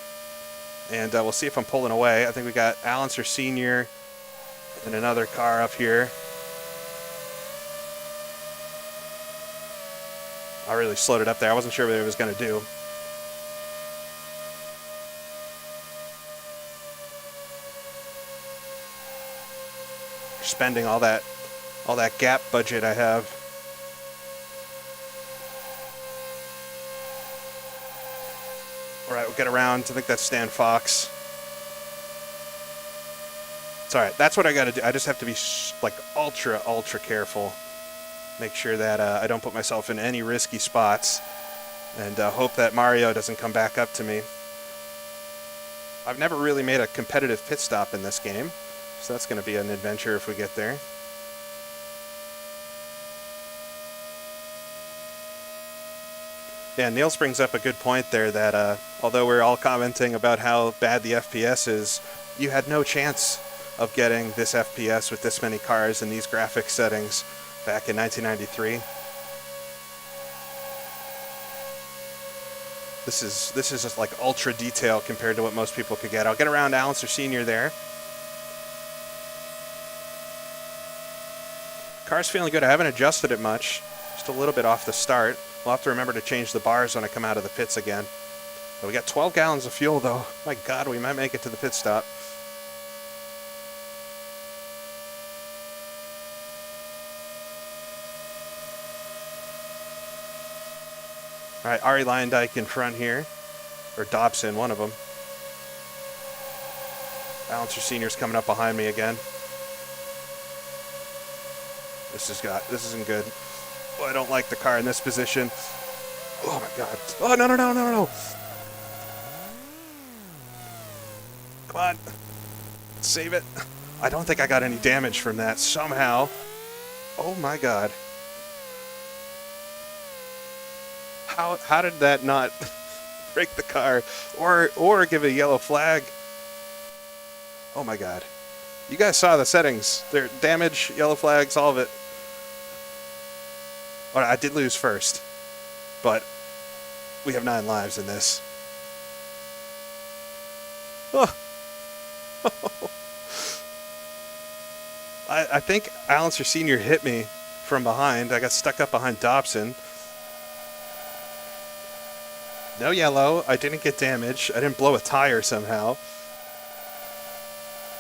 And we'll see if I'm pulling away. I think we got Allenser Sr. and another car up here. I really slowed it up there. I wasn't sure what it was going to do. Spending all that gap budget I have. All right, we'll get around. I think that's Stan Fox. It's all right. That's what I got to do. I just have to be like ultra careful. Make sure that I don't put myself in any risky spots, and hope that Mario doesn't come back up to me. I've never really made a competitive pit stop in this game, so that's going to be an adventure if we get there. Yeah, Niels brings up a good point there that although we're all commenting about how bad the FPS is, you had no chance of getting this FPS with this many cars and these graphics settings back in 1993. This is just like ultra detail compared to what most people could get. I'll get around Allenser Sr. there. Car's feeling good. I haven't adjusted it much. Just a little bit off the start. We'll have to remember to change the bars when I come out of the pits again. But we got 12 gallons of fuel, though. My God, we might make it to the pit stop. All right, Ari Leyendyke in front here. Or Dobson, one of them. Allenser Sr.'s coming up behind me again. This isn't good. Oh, I don't like the car in this position. Oh my God. Oh, no. Come on. Save it. I don't think I got any damage from that somehow. Oh my God. How did that not break the car or give a yellow flag? Oh my God. You guys saw the settings. They're damage, yellow flags, all of it. All right, I did lose first, but we have 9 lives in this. Oh. I think Allenser Sr. hit me from behind. I got stuck up behind Dobson. No yellow. I didn't get damage. I didn't blow a tire somehow.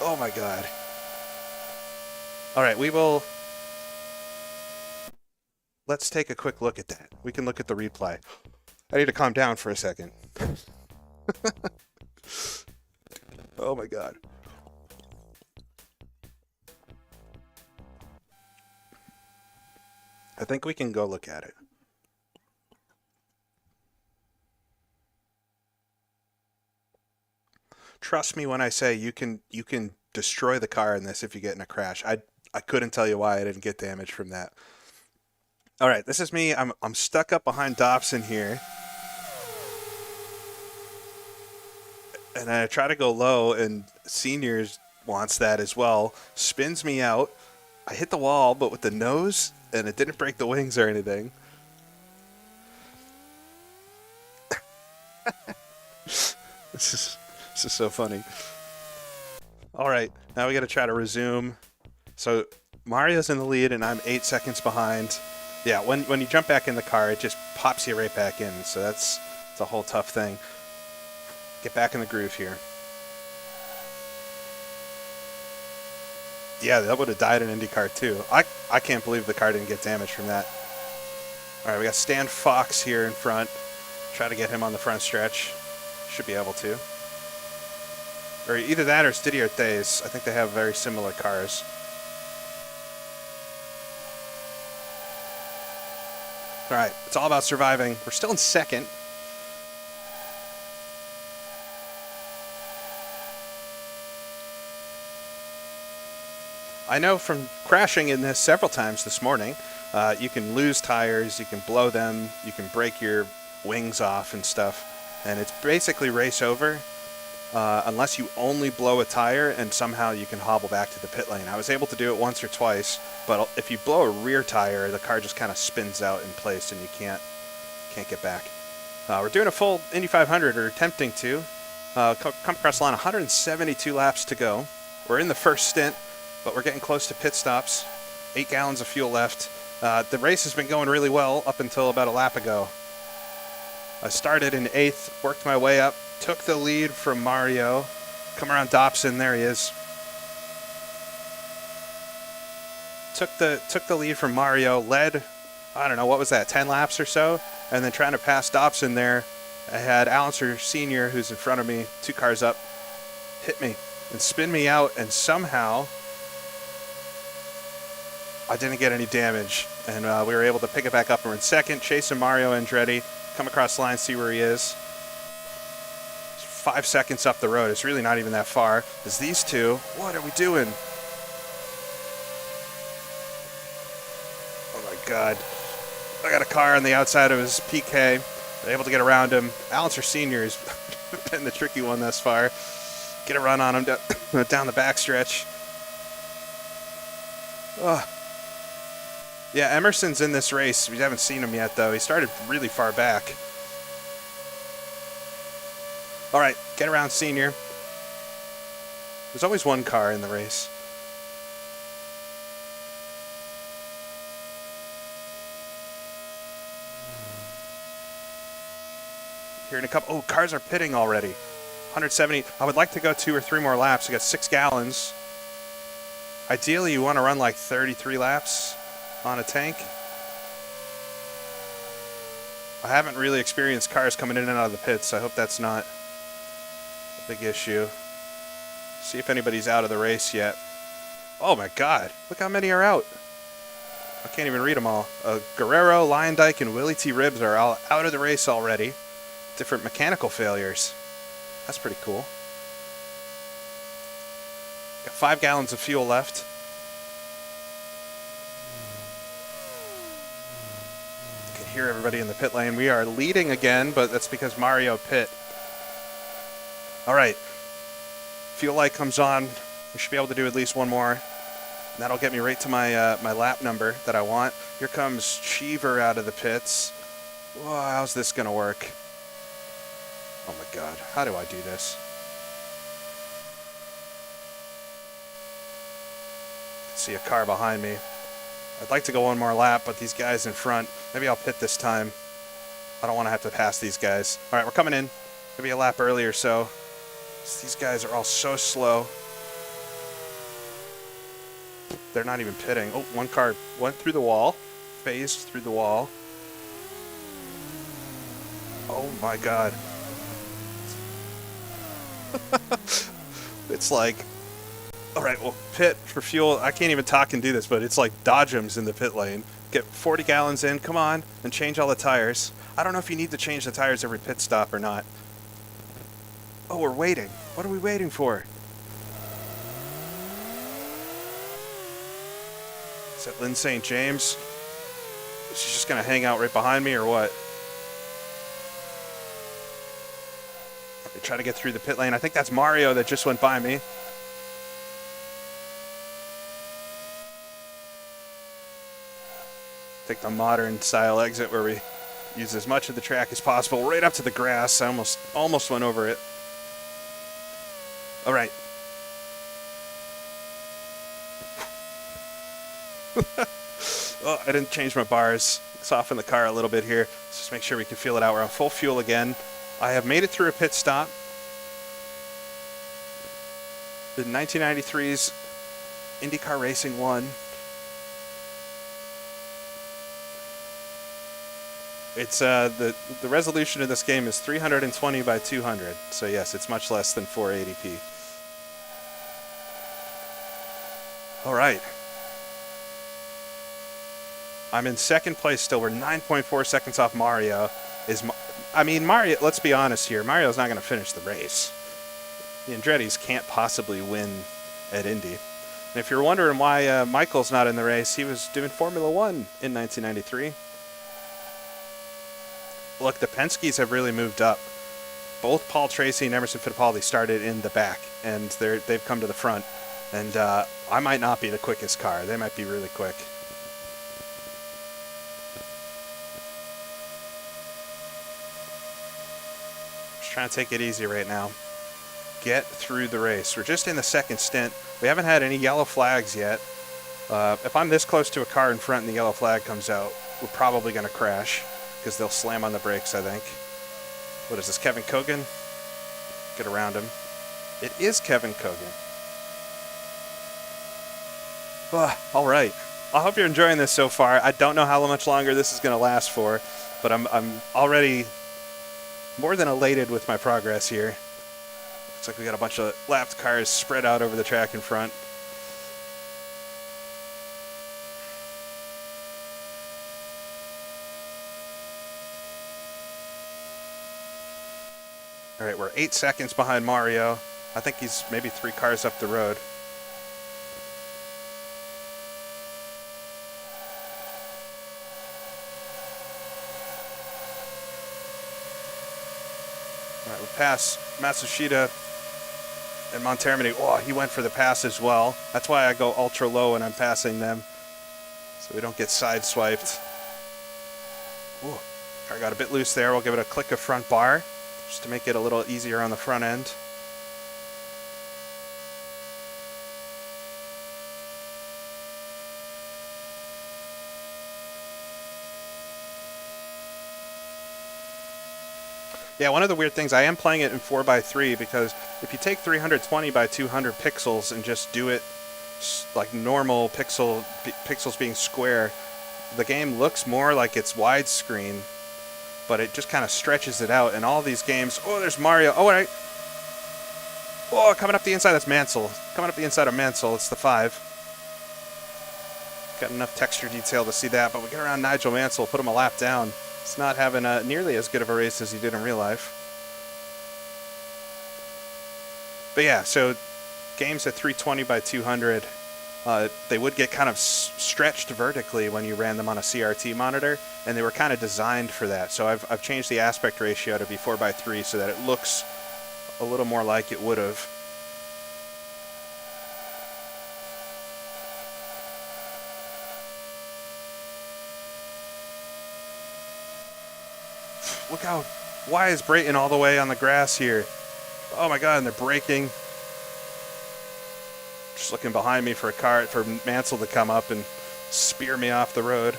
Oh my God. All right, let's take a quick look at that. We can look at the replay. I need to calm down for a second. Oh my God. I think we can go look at it. Trust me when I say you can destroy the car in this if you get in a crash. I couldn't tell you why I didn't get damage from that. All right, this is me. I'm stuck up behind Dobson here. And I try to go low, and Senior wants that as well. Spins me out. I hit the wall, but with the nose, and it didn't break the wings or anything. This is so funny. All right, now we got to try to resume. So Mario's in the lead, and I'm 8 seconds behind. Yeah, when you jump back in the car, it just pops you right back in. So it's a whole tough thing. Get back in the groove here. Yeah, that would have died in IndyCar too. I can't believe the car didn't get damaged from that. All right, we got Stan Fox here in front. Try to get him on the front stretch. Should be able to. Or either that or Didier Theys. I think they have very similar cars. All right, it's all about surviving. We're still in second. I know from crashing in this several times this morning, you can lose tires, you can blow them, you can break your wings off and stuff, and it's basically race over unless you only blow a tire and somehow you can hobble back to the pit lane. I was able to do it once or twice, but if you blow a rear tire, the car just kind of spins out in place and you can't get back. We're doing a full Indy 500, or attempting to. Come across the line, 172 laps to go. We're in the first stint, but we're getting close to pit stops. 8 gallons of fuel left. The race has been going really well up until about a lap ago. I started in 8th, worked my way up, took the lead from Mario. Come around Dobson, there he is. Took the lead from Mario, led, I don't know, what was that, 10 laps or so? And then trying to pass Dobson there, I had Allenser Sr., who's in front of me, 2 cars up, hit me and spin me out, and somehow I didn't get any damage, and we were able to pick it back up. We're in second, chasing Mario Andretti. Come across the line, see where he is. 5 seconds up the road. It's really not even that far. There's these two. What are we doing? Oh my God. I got a car on the outside of his PK. I'm able to get around him. Allenser Sr. has been the tricky one thus far. Get a run on him down the backstretch. Ugh. Yeah, Emerson's in this race. We haven't seen him yet, though. He started really far back. All right, get around Senior. There's always one car in the race. Here in a couple. Oh, cars are pitting already. 170. I would like to go 2 or 3 more laps. We got 6 gallons. Ideally, you want to run like 33 laps on a tank. I haven't really experienced cars coming in and out of the pits. I hope that's not a big issue. See if anybody's out of the race yet. Oh my God, look how many are out. I can't even read them all. Guerrero, Lyondike, and Willie T. Ribbs are all out of the race already. Different mechanical failures. That's pretty cool. Got 5 gallons of fuel left. Hear everybody in the pit lane. We are leading again, but that's because Mario pit. All right. Fuel light comes on. We should be able to do at least one more. And that'll get me right to my my lap number that I want. Here comes Cheever out of the pits. Whoa, how's this going to work? Oh my God. How do I do this? See a car behind me. I'd like to go one more lap, but these guys in front, maybe I'll pit this time. I don't want to have to pass these guys. All right, we're coming in. Maybe a lap early or so. These guys are all so slow. They're not even pitting. Oh, one car went through the wall, phased through the wall. Oh my God. It's like, all right, well, pit for fuel. I can't even talk and do this, but it's like Dodgems in the pit lane. Get 40 gallons in, come on, and change all the tires. I don't know if you need to change the tires every pit stop or not. Oh, we're waiting. What are we waiting for? Is that Lynn St. James? She's just going to hang out right behind me or what? They try to get through the pit lane. I think that's Mario that just went by me. Take the modern style exit where we use as much of the track as possible right up to the grass. I almost went over it. All right. Oh, I didn't change my bars. Soften the car a little bit here. Let's just make sure we can feel it out. We're on full fuel again. I have made it through a pit stop. The 1993's IndyCar Racing 1. It's the resolution of this game is 320 by 200. So yes, it's much less than 480p. All right. I'm in second place still. We're 9.4 seconds off Mario. Mario, let's be honest here. Mario's not going to finish the race. The Andretti's can't possibly win at Indy. And if you're wondering why Michael's not in the race, he was doing Formula One in 1993. Look, the Penske's have really moved up. Both Paul Tracy and Emerson Fittipaldi started in the back, and they've come to the front. And I might not be the quickest car. They might be really quick. Just trying to take it easy right now. Get through the race. We're just in the second stint. We haven't had any yellow flags yet. If I'm this close to a car in front and the yellow flag comes out, we're probably going to crash because they'll slam on the brakes, I think. What is this, Kevin Kogan? Get around him. It is Kevin Kogan. All right. I hope you're enjoying this so far. I don't know how much longer this is going to last for, but I'm already more than elated with my progress here. Looks like we got a bunch of lapped cars spread out over the track in front. All right, we're 8 seconds behind Mario. I think he's maybe 3 cars up the road. All right, we pass Matsushita and Montermini. Oh, he went for the pass as well. That's why I go ultra low when I'm passing them, so we don't get sideswiped. Ooh, car got a bit loose there. We'll give it a click of front bar, just to make it a little easier on the front end. Yeah, one of the weird things, I am playing it in 4x3 because if you take 320 by 200 pixels and just do it like normal pixels being square, the game looks more like it's widescreen, but it just kind of stretches it out. And all these games, oh, there's Mario. Oh, right. Oh, coming up the inside, that's Mansell. Coming up the inside of Mansell, it's the 5. Got enough texture detail to see that, but we get around Nigel Mansell, put him a lap down. He's not having nearly as good of a race as he did in real life. But yeah, so games at 320 by 200, they would get kind of stretched vertically when you ran them on a CRT monitor, and they were kind of designed for that. So I've changed the aspect ratio to be 4x3 so that it looks a little more like it would have. Look how, why is Brayton all the way on the grass here? Oh my God, and they're braking. Just looking behind me for Mansell to come up and spear me off the road.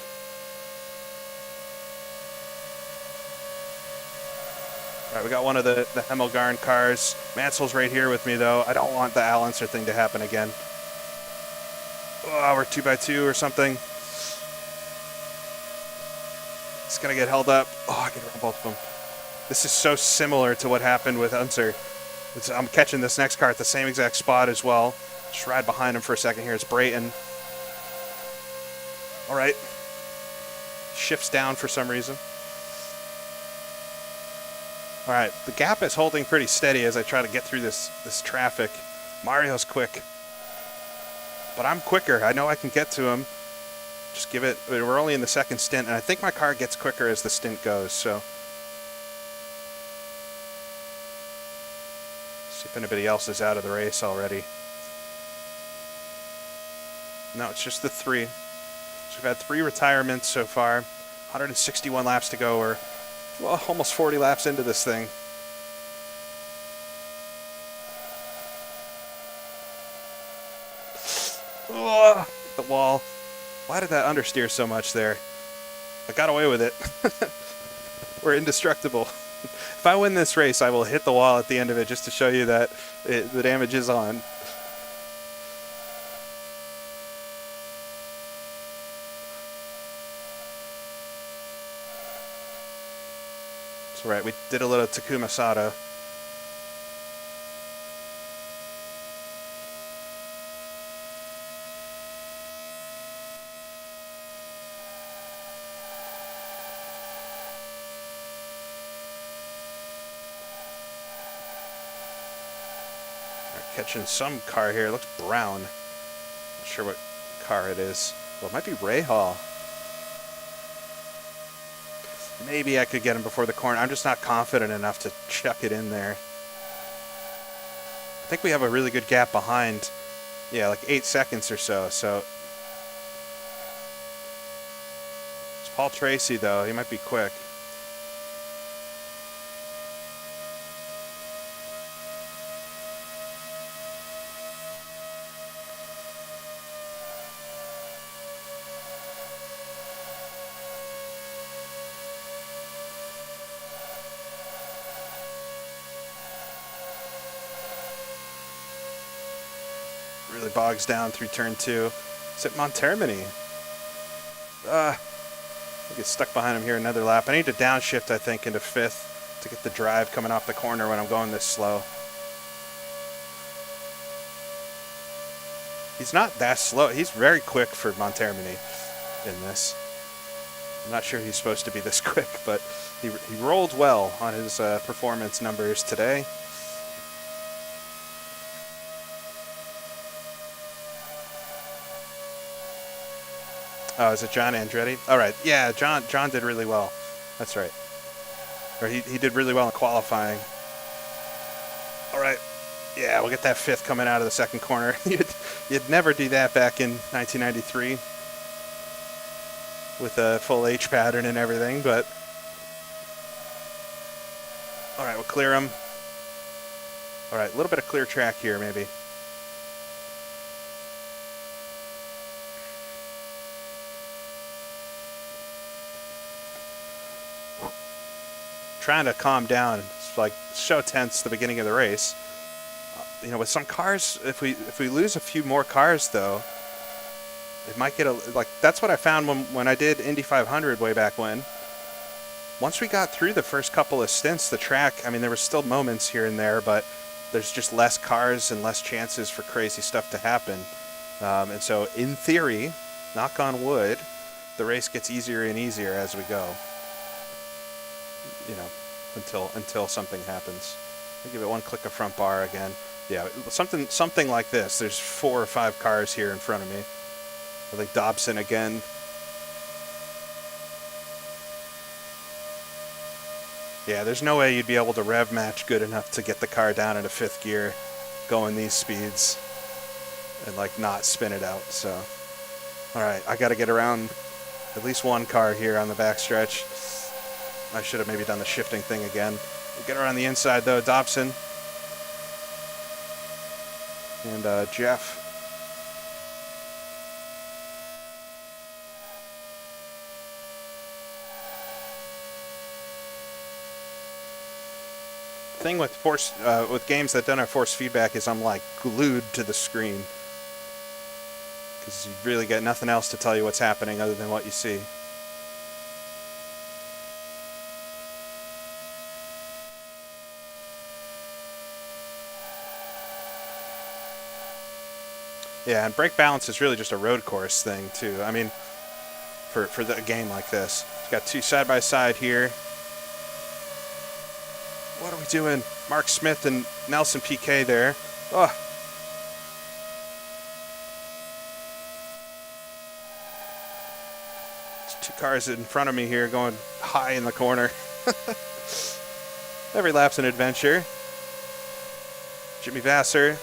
All right, we got one of the Hemmelgarn cars. Mansell's right here with me though. I don't want the Al Unser thing to happen again. Oh, we're 2x2 or something. It's going to get held up. Oh, I can run both of them. This is so similar to what happened with Unser. I'm catching this next car at the same exact spot as well. Just ride behind him for a second here. It's Brayton. All right. Shifts down for some reason. All right. The gap is holding pretty steady as I try to get through this traffic. Mario's quick. But I'm quicker. I know I can get to him. Just give it, we're only in the second stint, and I think my car gets quicker as the stint goes, so. See if anybody else is out of the race already. No, it's just the 3. So We've had 3 retirements so far. 161 laps to go. We're almost 40 laps into this thing. Oh, the wall. Why did that understeer so much there? I got away with it. We're indestructible. If I win this race, I will hit the wall at the end of it just to show you that the damage is on. That's right, we did a little Takuma Sato. Catching some car here. It looks brown. Not sure what car it is. Well, it might be Ray Hall. Maybe I could get him before the corner. I'm just not confident enough to chuck it in there. I think we have a really good gap behind. Yeah, like 8 seconds or so. So it's Paul Tracy, though. He might be quick. Really bogs down through turn 2. Is it Montermini? I get stuck behind him here another lap. I need to downshift, I think, into 5th to get the drive coming off the corner when I'm going this slow. He's not that slow. He's very quick for Montermini in this. I'm not sure he's supposed to be this quick, but he rolled well on his performance numbers today. Oh, is it John Andretti? All right. Yeah, John did really well. That's right. Or he did really well in qualifying. All right. Yeah, we'll get that 5th coming out of the second corner. You'd never do that back in 1993 with a full H pattern and everything, but all right, we'll clear him. All right, a little bit of clear track here, maybe. Trying to calm down. It's like so tense the beginning of the race. You know, with some cars, if we lose a few more cars, though, it might get like that's what I found when I did Indy 500 way back when. Once we got through the first couple of stints, the track, I mean, there were still moments here and there, but there's just less cars and less chances for crazy stuff to happen. And so, in theory, knock on wood, the race gets easier and easier as we go. You know, until something happens. I'll give it one click of front bar again. Yeah, something like this. There's 4 or 5 cars here in front of me. I think Dobson again. Yeah, there's no way you'd be able to rev match good enough to get the car down into 5th gear going these speeds and like not spin it out. So, all right, I got to get around at least one car here on the backstretch. I should have maybe done the shifting thing again. We'll get around the inside, though. Dobson and Jeff. Thing with with games that don't have force feedback is I'm like glued to the screen because you really get nothing else to tell you what's happening other than what you see. Yeah, and brake balance is really just a road course thing, too. I mean, for a game like this. We've got 2 side-by-side here. What are we doing? Mark Smith and Nelson Piquet there. Oh. There's 2 cars in front of me here going high in the corner. Every lap's an adventure. Jimmy Vasser.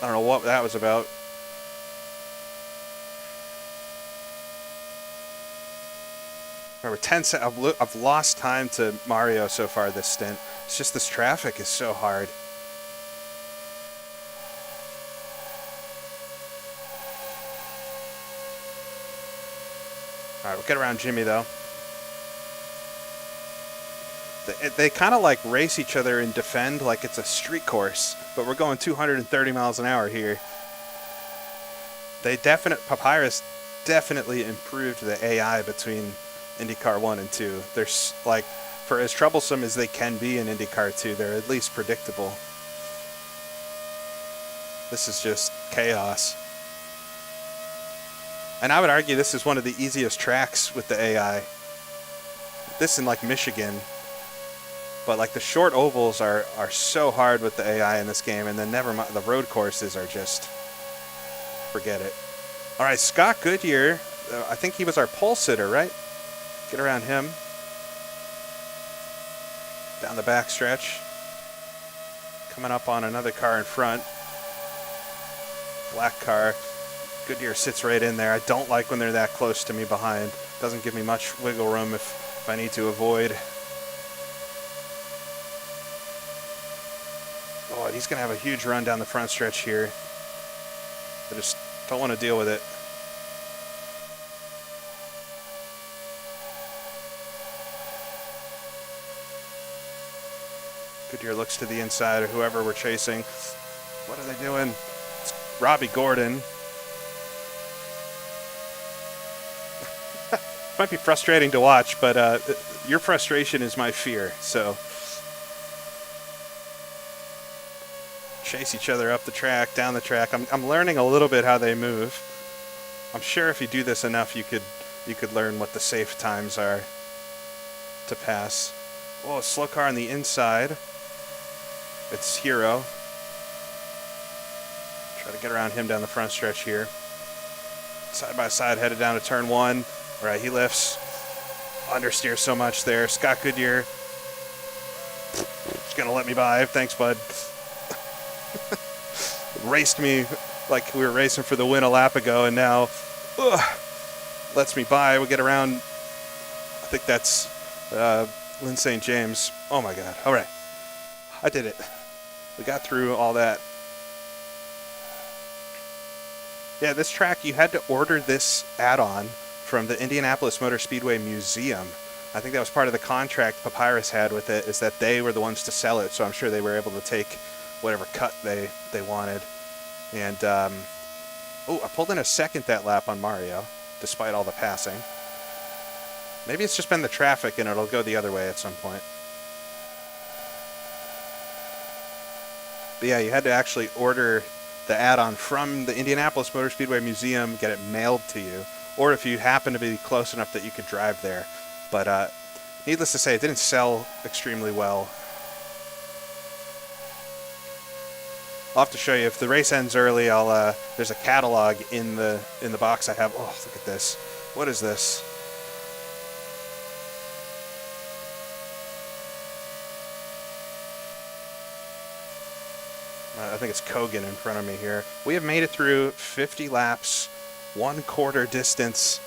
I don't know what that was about. Remember, I've lost time to Mario so far this stint. It's just this traffic is so hard. All right, we'll get around Jimmy, though. They kind of like race each other and defend like it's a street course, but we're going 230 miles an hour here. Papyrus definitely improved the AI between IndyCar 1 and 2. They're like, for as troublesome as they can be in IndyCar 2, they're at least predictable. This is just chaos. And I would argue this is one of the easiest tracks with the AI. This in like Michigan. But like the short ovals are so hard with the AI in this game, and then never mind, the road courses are just, forget it. All right, Scott Goodyear, I think he was our pole sitter, right? Get around him. Down the back stretch. Coming up on another car in front. Black car. Goodyear sits right in there. I don't like when they're that close to me behind. Doesn't give me much wiggle room if I need to avoid. Oh, he's going to have a huge run down the front stretch here. I just don't want to deal with it. Goodyear looks to the inside of whoever we're chasing. What are they doing? It's Robbie Gordon. Might be frustrating to watch, but your frustration is my fear, so... Chase each other up the track, down the track. I'm learning a little bit how they move. I'm sure if you do this enough, you could learn what the safe times are to pass. Oh, a slow car on the inside. It's Hero. Try to get around him down the front stretch here. Side by side, headed down to turn 1. All right, he lifts. Understeer so much there. Scott Goodyear. Just gonna let me by. Thanks, bud. Raced me like we were racing for the win a lap ago, and now lets me by. We get around, I think that's Lynn St. James. Oh my God. All right. I did it. We got through all that. Yeah, this track, you had to order this add-on from the Indianapolis Motor Speedway Museum. I think that was part of the contract Papyrus had with it, is that they were the ones to sell it, so I'm sure they were able to take whatever cut they wanted. And, I pulled in a second that lap on Mario, despite all the passing. Maybe it's just been the traffic and it'll go the other way at some point. But yeah, you had to actually order the add-on from the Indianapolis Motor Speedway Museum, get it mailed to you, or if you happen to be close enough that you could drive there. But needless to say, it didn't sell extremely well. I'll have to show you. If the race ends early, there's a catalog in the box I have. Oh, look at this. What is this? I think it's Kogan in front of me here. We have made it through 50 laps, 1/4 distance.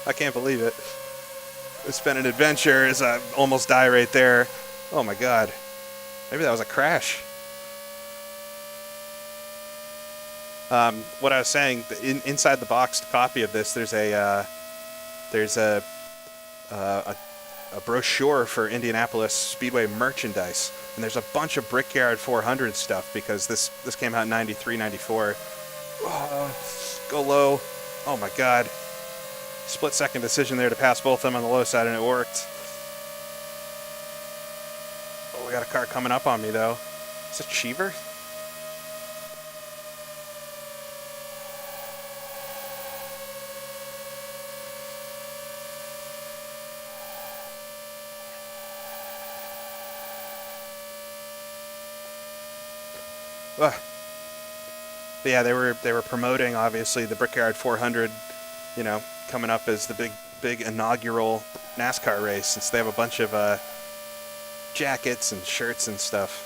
I can't believe it. It's been an adventure as I almost die right there. Oh my God. Maybe that was a crash. What I was saying, inside the boxed copy of this, there's a brochure for Indianapolis Speedway merchandise, and there's a bunch of Brickyard 400 stuff because this came out in 93, 94. Oh, go low. Oh my God. Split-second decision there to pass both of them on the low side, and it worked. Oh, we got a car coming up on me, though. Is it Cheever? But yeah, they were promoting, obviously, the Brickyard 400, coming up as the big inaugural NASCAR race, since they have a bunch of jackets and shirts and stuff.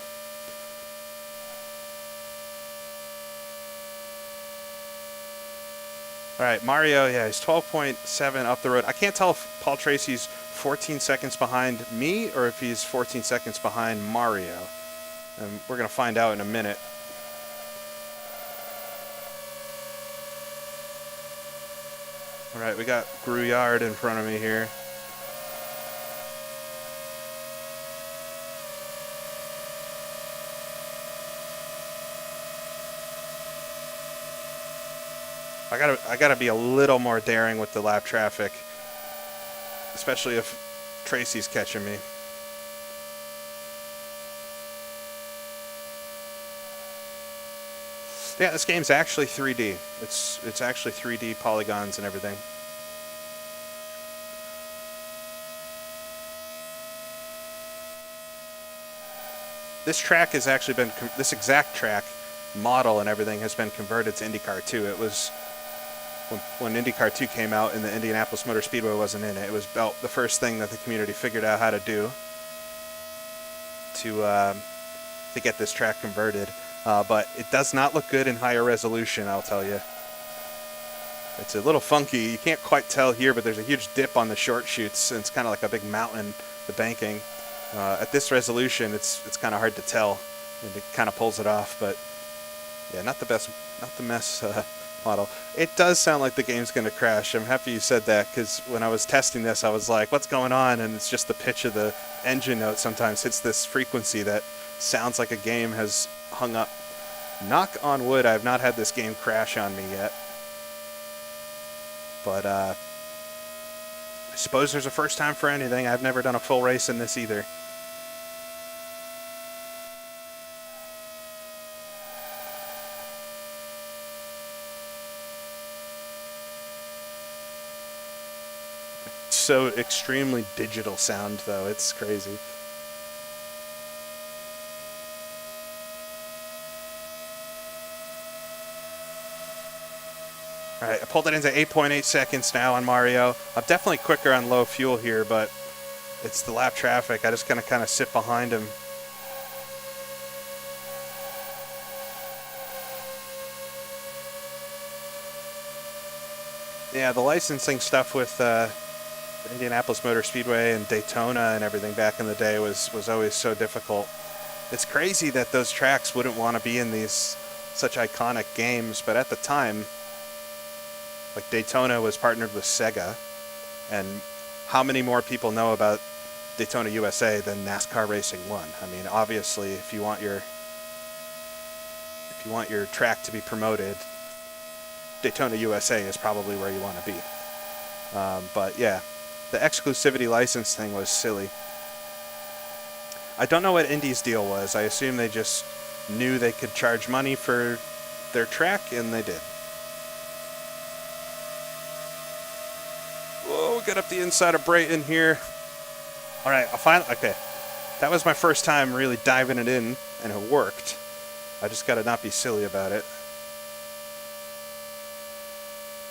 All right, Mario, yeah, he's 12.7 up the road. I can't tell if Paul Tracy's 14 seconds behind me or if he's 14 seconds behind Mario. And we're going to find out in a minute. All right, we got Gruyard in front of me here. I gotta be a little more daring with the lap traffic, especially if Tracy's catching me. Yeah, this game's actually 3D. It's actually 3D polygons and everything. This track has actually been this exact track model and everything has been converted to IndyCar 2. It was when IndyCar 2 came out and the Indianapolis Motor Speedway wasn't in it. It was about the first thing that the community figured out how to do to get this track converted. But it does not look good in higher resolution, I'll tell you. It's a little funky. You can't quite tell here, but there's a huge dip on the short chutes, and it's kind of like a big mountain, the banking. At this resolution, it's kind of hard to tell, and it kind of pulls it off. But yeah, not the best model. It does sound like the game's going to crash. I'm happy you said that, because when I was testing this, I was like, what's going on? And it's just the pitch of the engine note sometimes hits this frequency that sounds like a game has hung up. Knock on wood, I have not had this game crash on me yet. But I suppose there's a first time for anything. I've never done a full race in this either. So extremely digital sound, though. It's crazy. All right, I pulled it into 8.8 seconds now on Mario. I'm definitely quicker on low fuel here, but it's the lap traffic. I just kind of sit behind him. Yeah, the licensing stuff with Indianapolis Motor Speedway and Daytona and everything back in the day was always so difficult. It's crazy that those tracks wouldn't want to be in these such iconic games, but at the time, like Daytona was partnered with Sega, and how many more people know about Daytona USA than NASCAR Racing 1? I mean, obviously, if you want your track to be promoted, Daytona USA is probably where you want to be. But yeah, the exclusivity license thing was silly. I don't know what Indy's deal was. I assume they just knew they could charge money for their track, and they did. Whoa, we got up the inside of Brayton here. All right, okay. That was my first time really diving it in, and it worked. I just got to not be silly about it.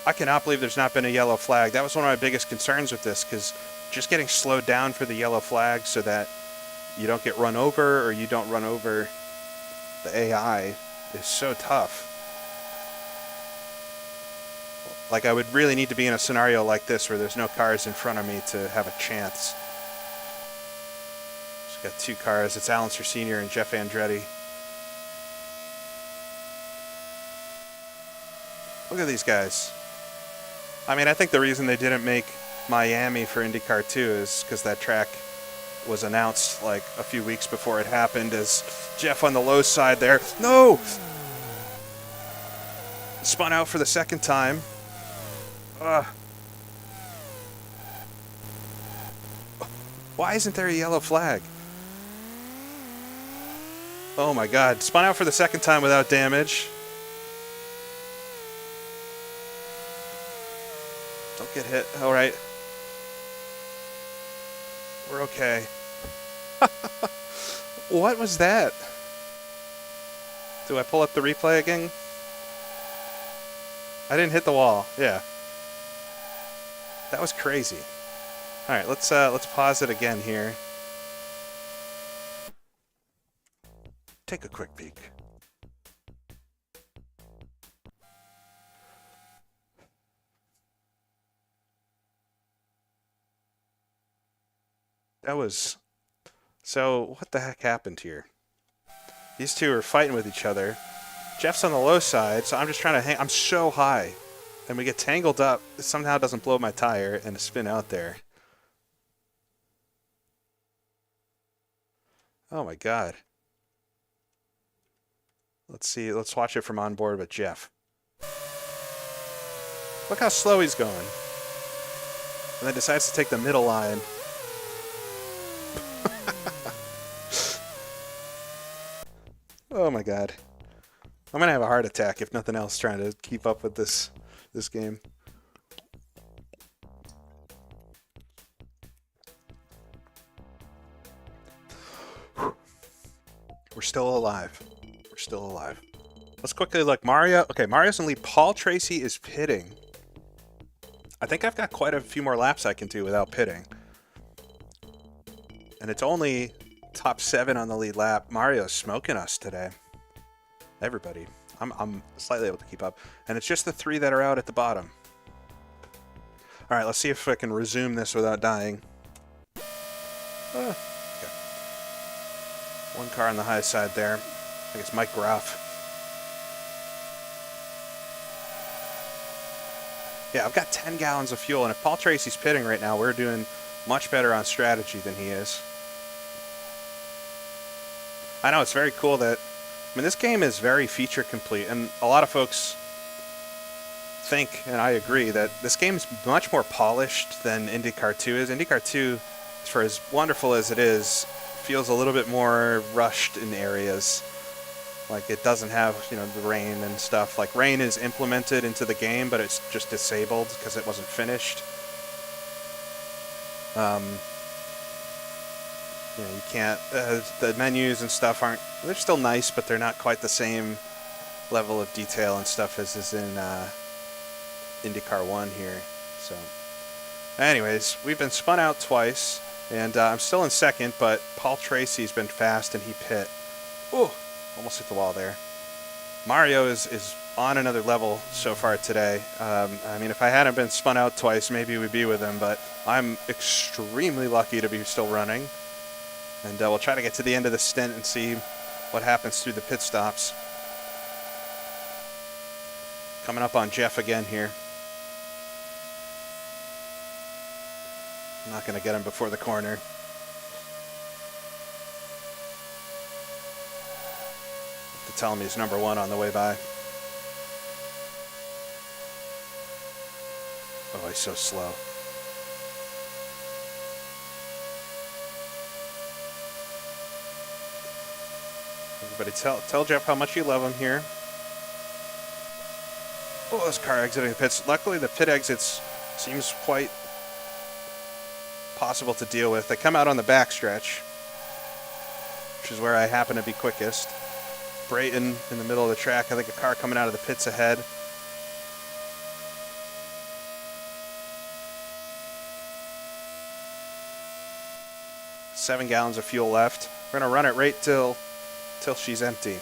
I cannot believe there's not been a yellow flag. That was one of my biggest concerns with this, because just getting slowed down for the yellow flag so that you don't get run over or you don't run over the AI is so tough. Like, I would really need to be in a scenario like this where there's no cars in front of me to have a chance. Just got two cars. It's Alan Sr. and Jeff Andretti. Look at these guys. I mean, I think the reason they didn't make Miami for IndyCar 2 is because that track was announced like a few weeks before it happened. As Jeff on the low side there. No! Spun out for the second time. Why isn't there a yellow flag? Oh my God. Spun out for the second time without damage. Don't get hit. All right. We're okay. What was that? Do I pull up the replay again? I didn't hit the wall. Yeah. That was crazy. All right, let's pause it again here. Take a quick peek. That was... So, what the heck happened here? These two are fighting with each other. Jeff's on the low side, so I'm just trying to hang... I'm so high. And we get tangled up. It somehow doesn't blow my tire and spin out there. Oh my god. Let's see. Let's watch it from on board with Jeff. Look how slow he's going. And then decides to take the middle line. Oh my god. I'm gonna have a heart attack if nothing else trying to keep up with this game. We're still alive. We're still alive. Let's quickly look. Mario. Okay, Mario's in lead. Paul Tracy is pitting. I think I've got quite a few more laps I can do without pitting. And it's only top 7 on the lead lap. Mario's smoking us today. Everybody. I'm slightly able to keep up. And it's just the 3 that are out at the bottom. Alright, let's see if I can resume this without dying. Okay. One car on the high side there. I think it's Mike Groff. Yeah, I've got 10 gallons of fuel, and if Paul Tracy's pitting right now, we're doing much better on strategy than he is. I know, it's very cool that... I mean, this game is very feature complete, and a lot of folks think, and I agree, that this game is much more polished than IndyCar 2 is. IndyCar 2, for as wonderful as it is, feels a little bit more rushed in areas. Like, it doesn't have, you know, the rain and stuff. Like, rain is implemented into the game, but it's just disabled because it wasn't finished. You know, you can't... the menus and stuff aren't... They're still nice, but they're not quite the same level of detail and stuff as is in IndyCar 1 here. So, anyways, we've been spun out twice, and I'm still in second, but Paul Tracy's been fast, and he pit. Ooh! Almost hit the wall there. Mario is on another level so far today. I mean, if I hadn't been spun out twice, maybe we'd be with him, but I'm extremely lucky to be still running. And we'll try to get to the end of the stint and see what happens through the pit stops. Coming up on Jeff again here. I'm not going to get him before the corner. Tell him he's number 1 on the way by. Oh, he's so slow. Everybody tell Jeff how much you love him here. Oh, this car exiting the pits. Luckily, the pit exits seems quite possible to deal with. They come out on the backstretch, which is where I happen to be quickest. Brayton in the middle of the track. I think a car coming out of the pits ahead. $7 gallons of fuel left. We're gonna run it right till she's empty.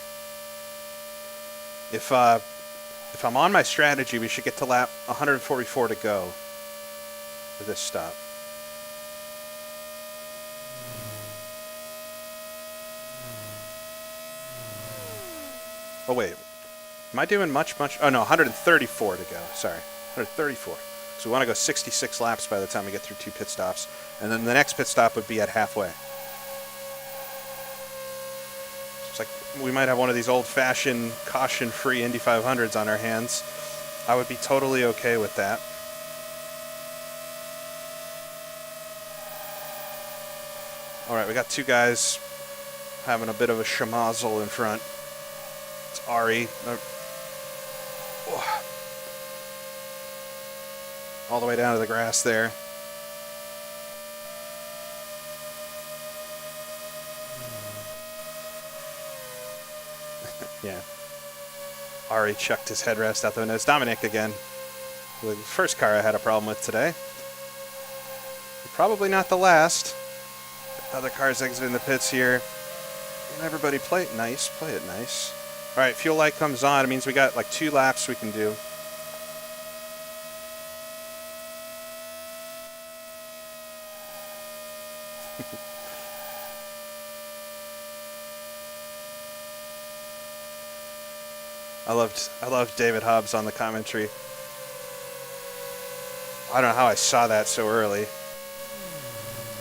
If I'm on my strategy, we should get to lap 144 to go for this stop. Oh, wait. Am I doing much? Oh, no, 134 to go. Sorry, 134. So we want to go 66 laps by the time we get through 2 pit stops. And then the next pit stop would be at halfway. It's like we might have one of these old-fashioned, caution-free Indy 500s on our hands. I would be totally okay with that. All right, we got 2 guys having a bit of a schmozzle in front. Ari. All the way down to the grass there. Yeah. Ari chucked his headrest out the window. It's Dominic again. The first car I had a problem with today. Probably not the last. Other cars exiting the pits here. And everybody play it nice. Play it nice. All right, fuel light comes on. It means we got like 2 laps we can do. I loved David Hobbs on the commentary. I don't know how I saw that so early.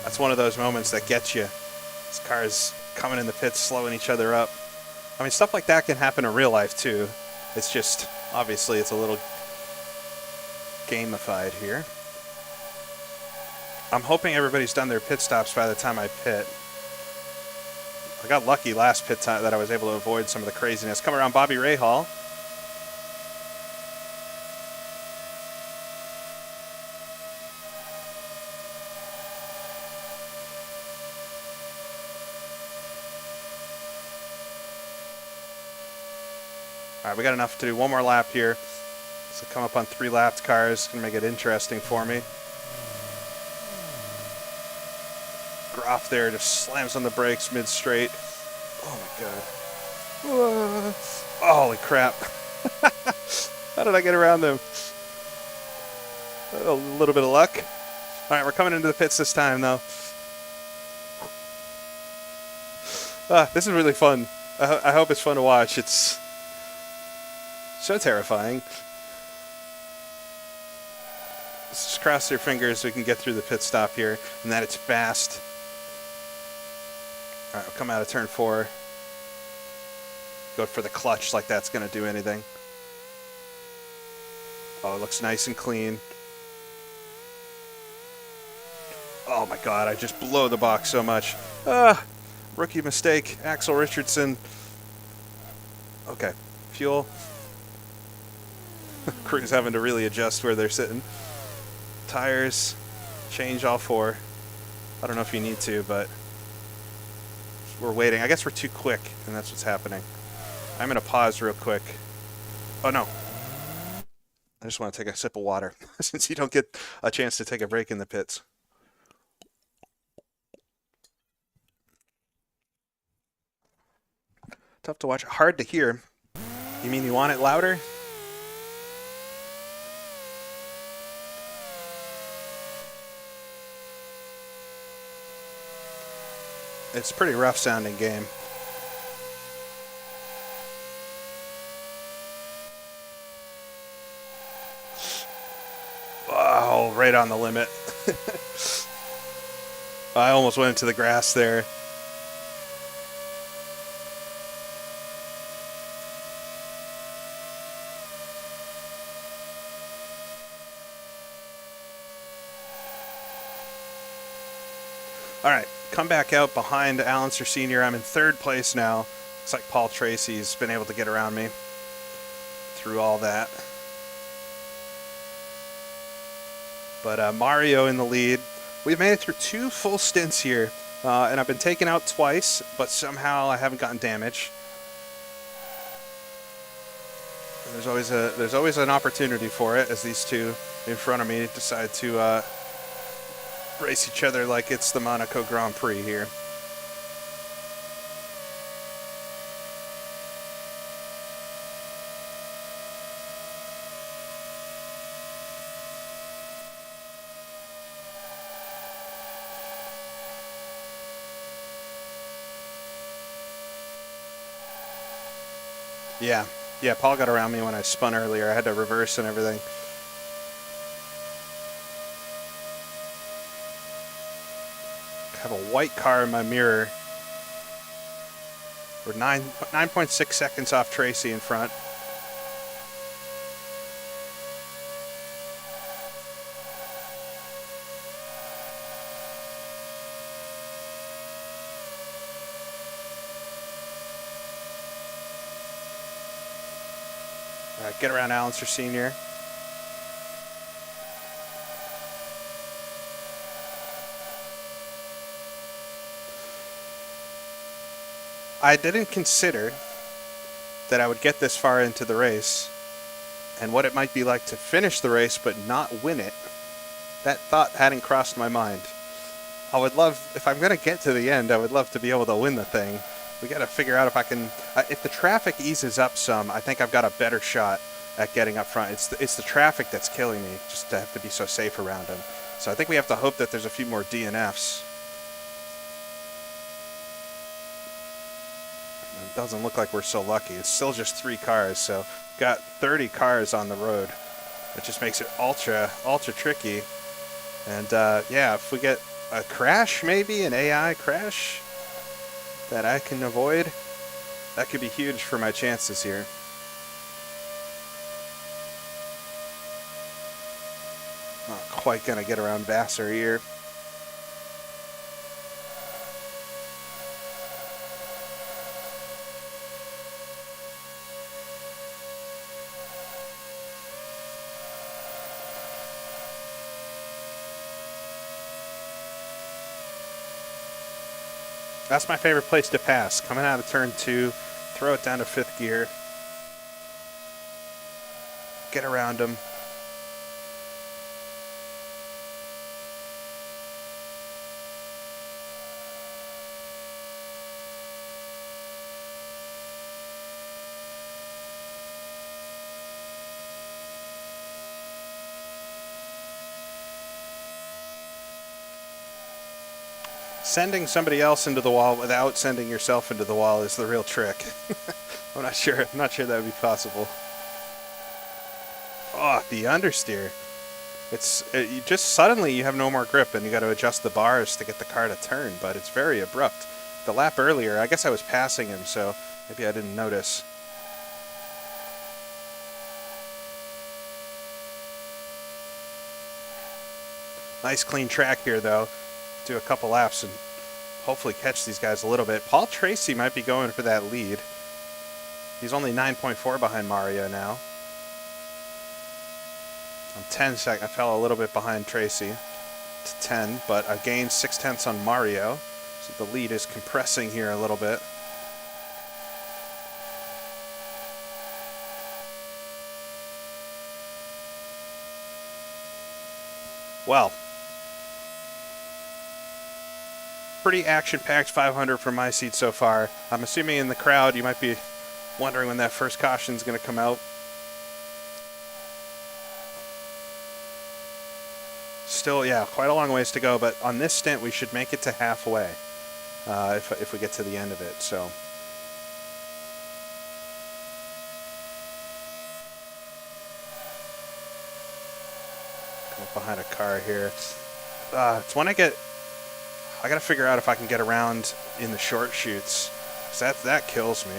That's one of those moments that gets you. These cars coming in the pits, slowing each other up. I mean, stuff like that can happen in real life too. It's just, obviously, it's a little gamified here. I'm hoping everybody's done their pit stops by the time I pit. I got lucky last pit time that I was able to avoid some of the craziness. Come around Bobby Rahal. All right, we got enough to do one more lap here. So come up on 3 lapped cars. Gonna make it interesting for me. Groff there just slams on the brakes mid-straight. Oh my god. Whoa. Holy crap. How did I get around them? A little bit of luck. All right, we're coming into the pits this time, though. This is really fun. I hope it's fun to watch. It's so terrifying. Let's just cross your fingers so we can get through the pit stop here, and that it's fast. All right, we'll come out of turn 4. Go for the clutch like that's going to do anything. Oh, it looks nice and clean. Oh my god, I just blow the box so much. Rookie mistake. Axel Richardson. Okay, fuel. Crew's having to really adjust where they're sitting. Tires. Change all 4. I don't know if you need to, but we're waiting. I guess we're too quick, and that's what's happening. I'm going to pause real quick. Oh, no. I just want to take a sip of water, since you don't get a chance to take a break in the pits. Tough to watch. Hard to hear. You mean you want it louder? It's a pretty rough sounding game. Oh, right on the limit. I almost went into the grass there. All right, come back out behind Allenser Sr. I'm in 3rd place now. Looks like Paul Tracy's been able to get around me through all that. But Mario in the lead. We've made it through 2 full stints here, and I've been taken out twice, but somehow I haven't gotten damage. There's always an opportunity for it, as these 2 in front of me decide to race each other like it's the Monaco Grand Prix here. Yeah, Paul got around me when I spun earlier. I had to reverse and everything. I have a white car in my mirror. We're 9.6 seconds off Tracy in front. All right, get around Allenser Sr. I didn't consider that I would get this far into the race and what it might be like to finish the race but not win it. That thought hadn't crossed my mind. I would love, if I'm going to get to the end, I would love to be able to win the thing. We got to figure out if I can, if the traffic eases up some, I think I've got a better shot at getting up front. It's the traffic that's killing me, just to have to be so safe around them. So I think we have to hope that there's a few more DNFs. It doesn't look like we're so lucky. It's still just 3 cars, so got 30 cars on the road. It just makes it ultra tricky. And yeah, if we get a crash, maybe an AI crash that I can avoid, that could be huge for my chances here. Not quite gonna get around Vassar here. That's my favorite place to pass. Coming out of turn 2, throw it down to 5th gear. Get around them. Sending somebody else into the wall without sending yourself into the wall is the real trick. I'm not sure that would be possible. Oh, the understeer. You just suddenly you have no more grip and you got to adjust the bars to get the car to turn, but it's very abrupt. The lap earlier, I guess I was passing him, so maybe I didn't notice. Nice clean track here though. Do a couple laps and hopefully catch these guys a little bit. Paul Tracy might be going for that lead. He's only 9.4 behind Mario now. I'm 10 seconds. I fell a little bit behind Tracy to 10, but I gained 0.6 on Mario. So the lead is compressing here a little bit. Well, pretty action-packed 500 from my seat so far. I'm assuming in the crowd you might be wondering when that first caution is going to come out. Still, yeah, quite a long ways to go, but on this stint we should make it to halfway if we get to the end of it. So come up behind a car here. It's when I gotta figure out if I can get around in the short chutes, because that kills me.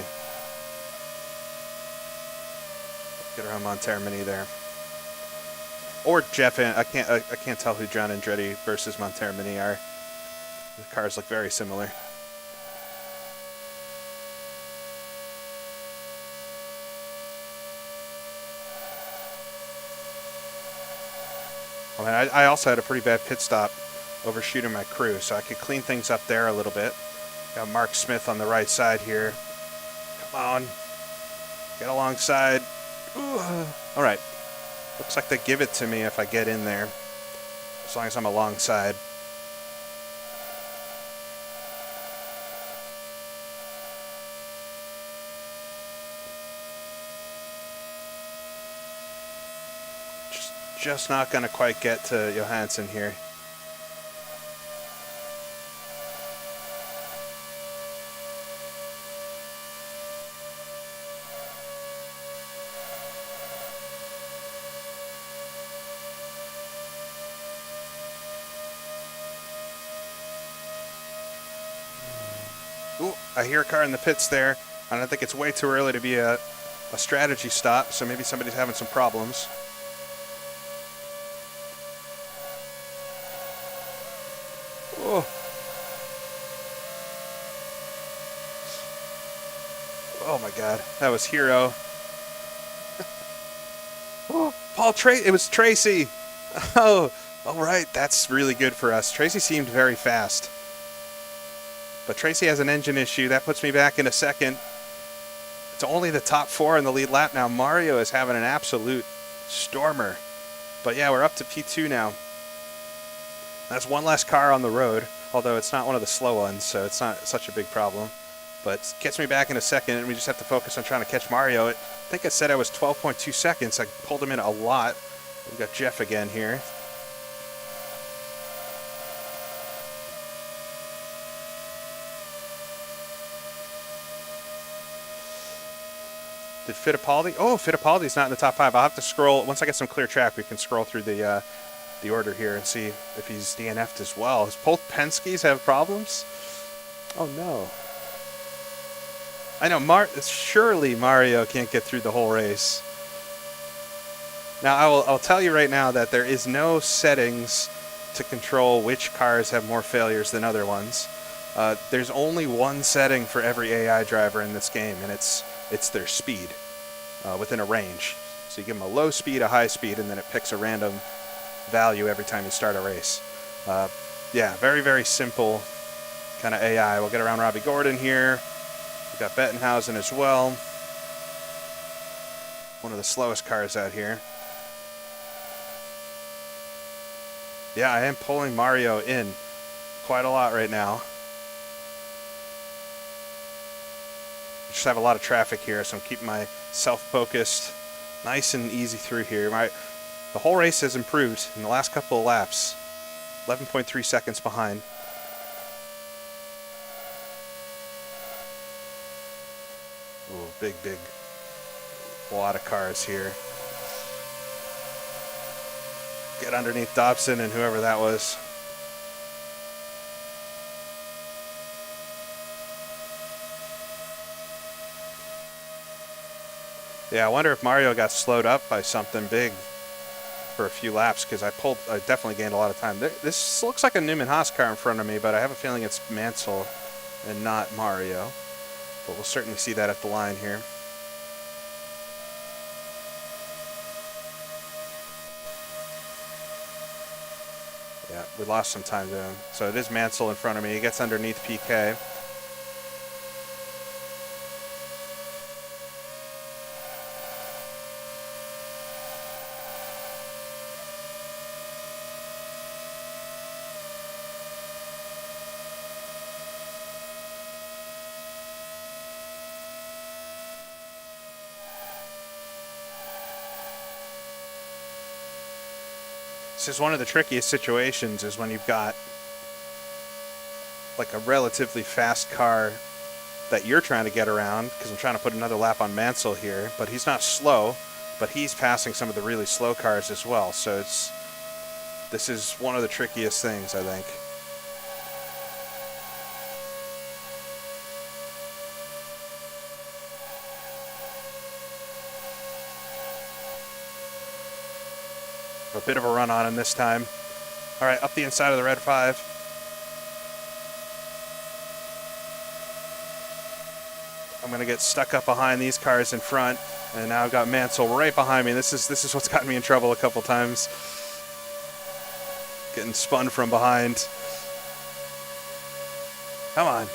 Get around Montermini there. Or Jeff, I can't tell who John Andretti versus Montermini are. The cars look very similar. I mean, I also had a pretty bad pit stop overshooting my crew, so I could clean things up there a little bit. Got Mark Smith on the right side here. Come on. Get alongside. Ooh. All right. Looks like they give it to me if I get in there, as long as I'm alongside. Just not going to quite get to Johansson here. Ooh, I hear a car in the pits there. I don't think it's way too early to be a strategy stop, so maybe somebody's having some problems. Oh. Oh my God, that was Hero. Oh, it was Tracy. Oh, all right, that's really good for us. Tracy seemed very fast. But Tracy has an engine issue. That puts me back in a second. It's only the top 4 in the lead lap now. Mario is having an absolute stormer. But yeah, we're up to P2 now. That's one less car on the road, although it's not one of the slow ones, so it's not such a big problem. But it gets me back in a second, and we just have to focus on trying to catch Mario. I think I said I was 12.2 seconds. I pulled him in a lot. We've got Jeff again here. Did Fittipaldi? Oh, Fittipaldi's not in the top 5. I'll have to scroll. Once I get some clear track, we can scroll through the order here and see if he's DNF'd as well. Does both Penske's have problems? Oh, no. I know, surely Mario can't get through the whole race. Now, I'll tell you right now that there is no settings to control which cars have more failures than other ones. There's only one setting for every AI driver in this game, and it's their speed within a range. So you give them a low speed, a high speed, and then it picks a random value every time you start a race. Yeah, very, very simple kind of AI. We'll get around Robbie Gordon here. We've got Bettenhausen as well. One of the slowest cars out here. Yeah, I am pulling Mario in quite a lot right now. Just have a lot of traffic here, so I'm keeping myself focused nice and easy through here. The whole race has improved in the last couple of laps. 11.3 seconds behind. Ooh, big lot of cars here. Get underneath Dobson and whoever that was. Yeah, I wonder if Mario got slowed up by something big for a few laps, because I definitely gained a lot of time. This looks like a Newman Haas car in front of me, but I have a feeling it's Mansell and not Mario. But we'll certainly see that at the line here. Yeah, we lost some time to him. So it is Mansell in front of me. He gets underneath PK. This is one of the trickiest situations, is when you've got like a relatively fast car that you're trying to get around, because I'm trying to put another lap on Mansell here, but he's not slow, but he's passing some of the really slow cars as well. So this is one of the trickiest things, I think. A bit of a run on him this time. All right, up the inside of the red 5. I'm going to get stuck up behind these cars in front, and now I've got Mansell right behind me. This is what's gotten me in trouble a couple times. Getting spun from behind. Come on.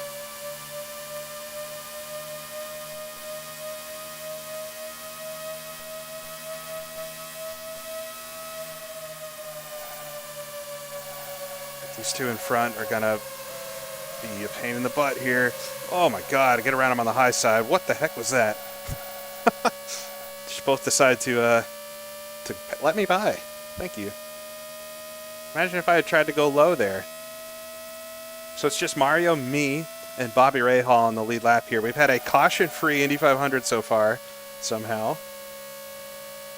These two in front are going to be a pain in the butt here. Oh my god, I get around him on the high side. What the heck was that? Just both decide to let me by. Thank you. Imagine if I had tried to go low there. So it's just Mario, me, and Bobby Rahal on the lead lap here. We've had a caution-free Indy 500 so far, somehow.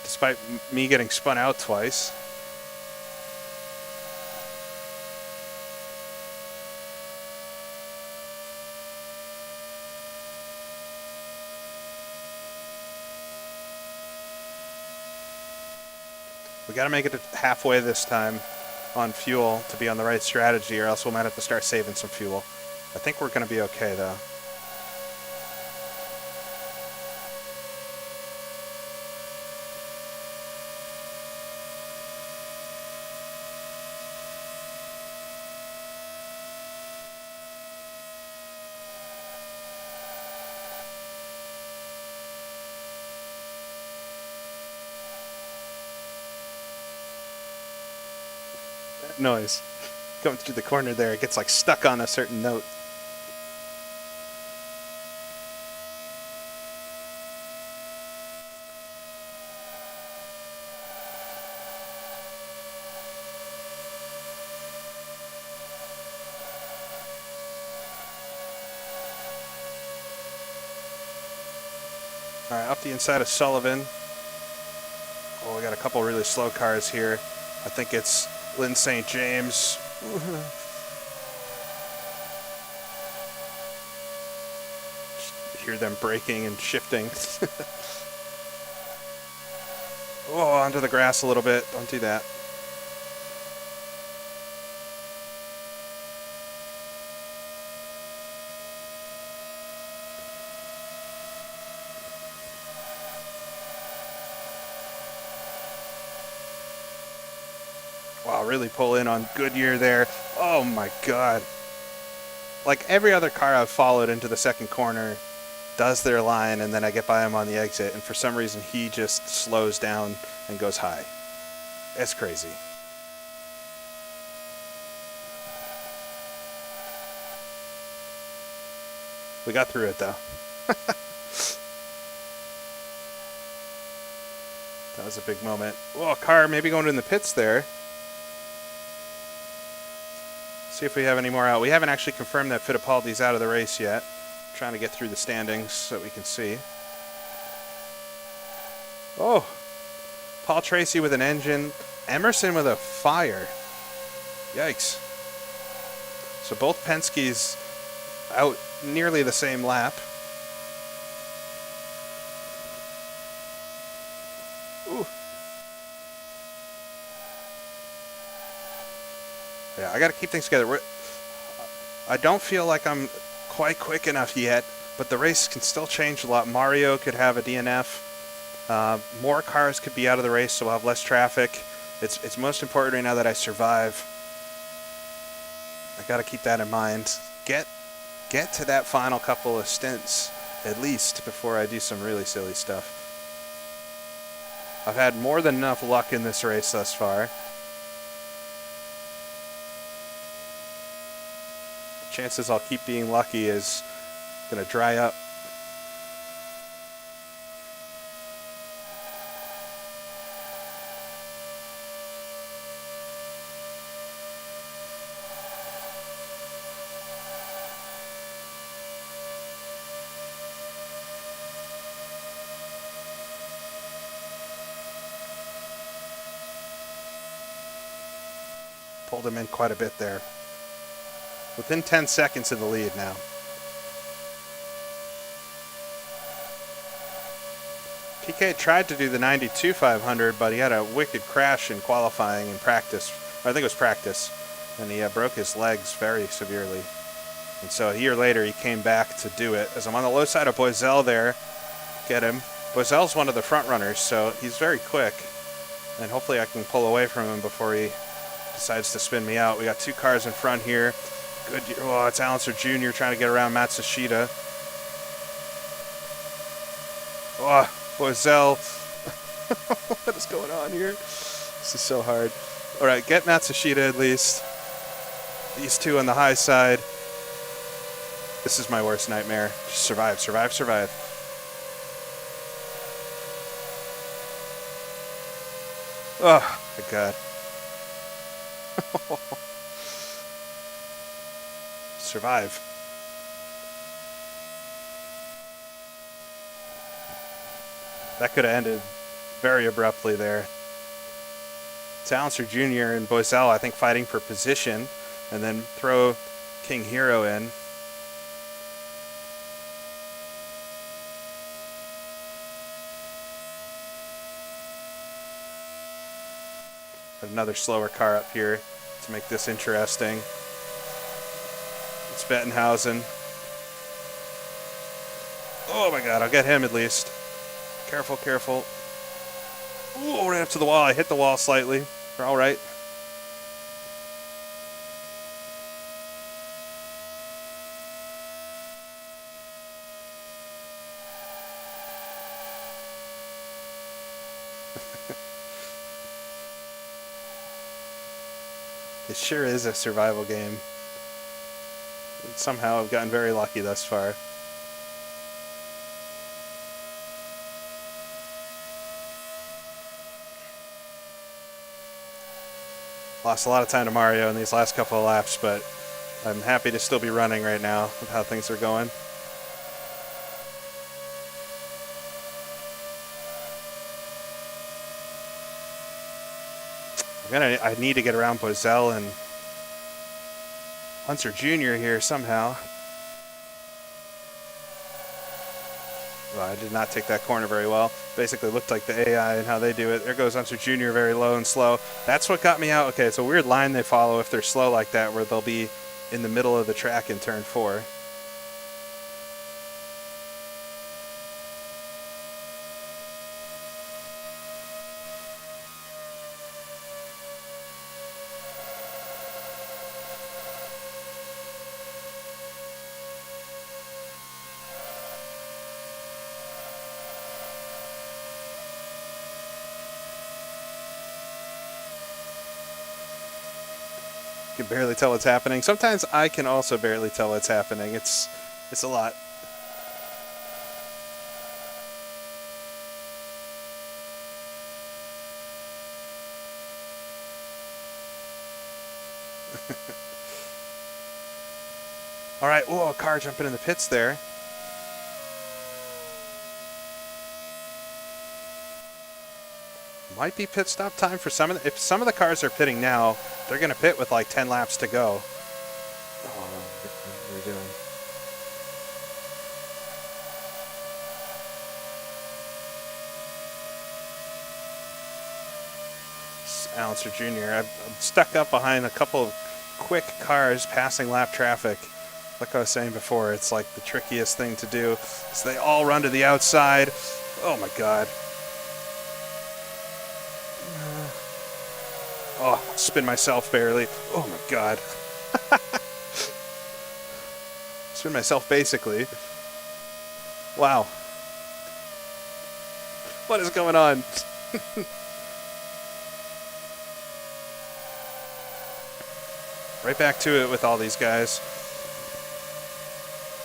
Despite me getting spun out twice. We got to make it to halfway this time on fuel to be on the right strategy, or else we might have to start saving some fuel. I think we're going to be okay, though. Noise going through the corner there, it gets like stuck on a certain note. All right, up the inside of Sullivan. Oh, we got a couple really slow cars here. I think it's Lynn St. James. Hear them braking and shifting. Oh, onto the grass a little bit. Don't do that. Wow, really pull in on Goodyear there. Oh my God. Like every other car I've followed into the second corner does their line, and then I get by him on the exit, and for some reason he just slows down and goes high. It's crazy. We got through it though. That was a big moment. Oh, car maybe going in the pits there. See if we have any more out. We haven't actually confirmed that Fittipaldi's out of the race yet. Trying to get through the standings so that we can see. Oh, Paul Tracy with an engine. Emerson with a fire. Yikes. So both Penske's out nearly the same lap. Ooh. Yeah, I got to keep things together. I don't feel like I'm quite quick enough yet, but the race can still change a lot. Mario could have a DNF. More cars could be out of the race, so we'll have less traffic. It's most important right now that I survive. I got to keep that in mind. Get to that final couple of stints, at least, before I do some really silly stuff. I've had more than enough luck in this race thus far. Chances I'll keep being lucky is going to dry up. Pulled him in quite a bit there. Within 10 seconds of the lead now. PK tried to do the 92 500, but he had a wicked crash in qualifying in practice. I think it was practice. And he broke his legs very severely. And so a year later, he came back to do it. As I'm on the low side of Boiselle there, get him. Boiselle's one of the front runners, so he's very quick. And hopefully I can pull away from him before he decides to spin me out. We got two cars in front here. Good. Oh, it's Allenser Jr. trying to get around Matsushita. Oh, Boiselle. What is going on here? This is so hard. All right, get Matsushita at least. These two on the high side. This is my worst nightmare. Just survive, survive, survive. Oh, my God. Survive. That could have ended very abruptly there. It's Allenser Jr. and Boiselle, I think, fighting for position, and then throw King Hero in. Another slower car up here to make this interesting. It's Bettenhausen. Oh my God, I'll get him at least. Careful, careful. Ooh, right up to the wall. I hit the wall slightly. We're all right. It sure is a survival game. Somehow I've gotten very lucky thus far. Lost a lot of time to Mario in these last couple of laps, but I'm happy to still be running right now with how things are going. I need to get around Bozell and Hunter Jr. here somehow. Well, I did not take that corner very well. Basically looked like the AI and how they do it. There goes Hunter Jr. very low and slow. That's what got me out. Okay, it's a weird line they follow if they're slow like that, where they'll be in the middle of the track in turn 4. Can barely tell what's happening. Sometimes I can also barely tell what's happening. It's a lot. All right. Whoa, a car jumping in the pits there. Might be pit stop time for some of the, if some of the cars are pitting now, they're going to pit with like 10 laps to go. Oh, what are we doing? Allister Jr. I'm stuck up behind a couple of quick cars passing lap traffic. Like I was saying before, it's like the trickiest thing to do. So they all run to the outside. Oh my God. Oh, spin myself barely. Oh my God. Spin myself basically. Wow. What is going on? Right back to it with all these guys.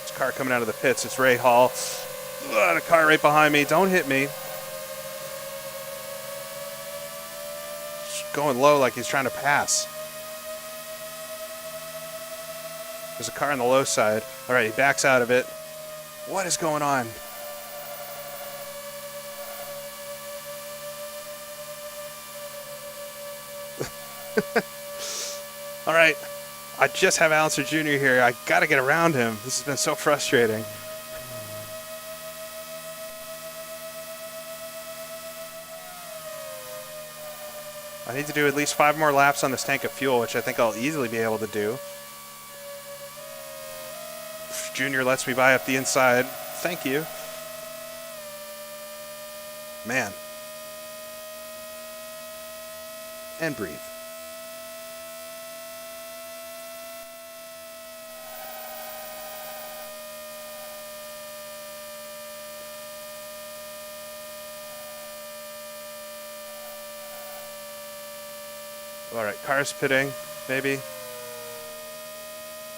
This car coming out of the pits. It's Ray Hall. Ugh, a car right behind me. Don't hit me. Going low like he's trying to pass. There's a car on the low side. All right, he backs out of it. What is going on? All right, I just have Allister Jr. here. I got to get around him. This has been so frustrating. I need to do at least 5 more laps on this tank of fuel, which I think I'll easily be able to do. Junior lets me by up the inside. Thank you. Man. And breathe. All right, cars pitting, maybe.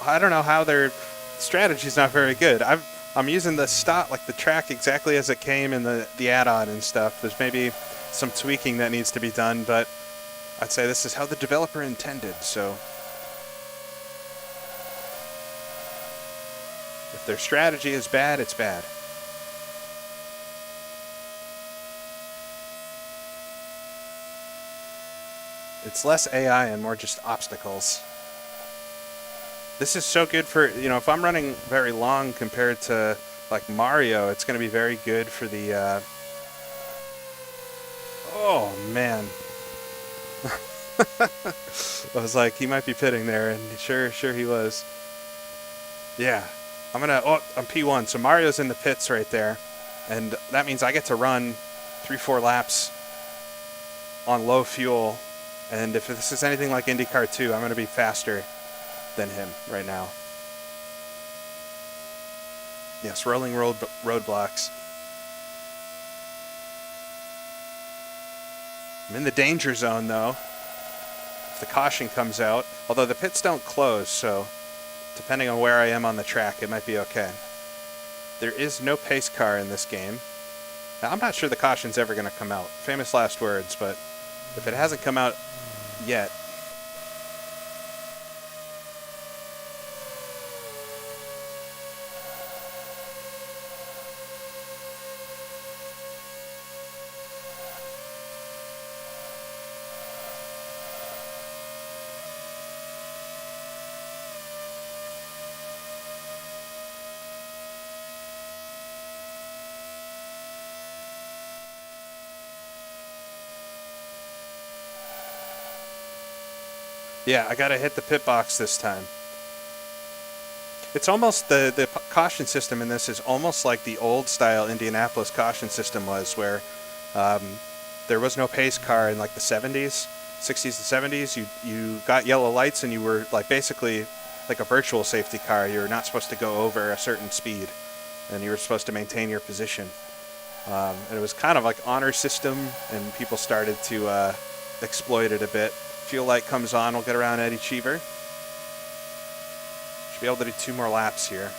I don't know how their strategy's not very good. I'm using the stop, like the track exactly as it came in the add-on and stuff. There's maybe some tweaking that needs to be done, but I'd say this is how the developer intended, so. If their strategy is bad, it's bad. It's less AI and more just obstacles. This is so good for, if I'm running very long compared to like Mario, it's going to be very good for the, oh man. I was like, he might be pitting there, and sure he was. Yeah, I'm P1, so Mario's in the pits right there, and that means I get to run 3-4 laps on low fuel. And if this is anything like IndyCar 2, I'm going to be faster than him right now. Yes, rolling roadblocks. I'm in the danger zone, though. If the caution comes out, although the pits don't close, so depending on where I am on the track, it might be okay. There is no pace car in this game. Now, I'm not sure the caution's ever going to come out. Famous last words, but if it hasn't come out yet. Yeah, I gotta hit the pit box this time. It's almost the caution system in this is almost like the old style Indianapolis caution system was, where um, there was no pace car in like the 70s, 60s and 70s. You got yellow lights and you were like basically like a virtual safety car. You were not supposed to go over a certain speed, and you were supposed to maintain your position. And it was kind of like honor system, and people started to exploit it a bit. Fuel light comes on, we'll get around Eddie Cheever. Should be able to do 2 more laps here.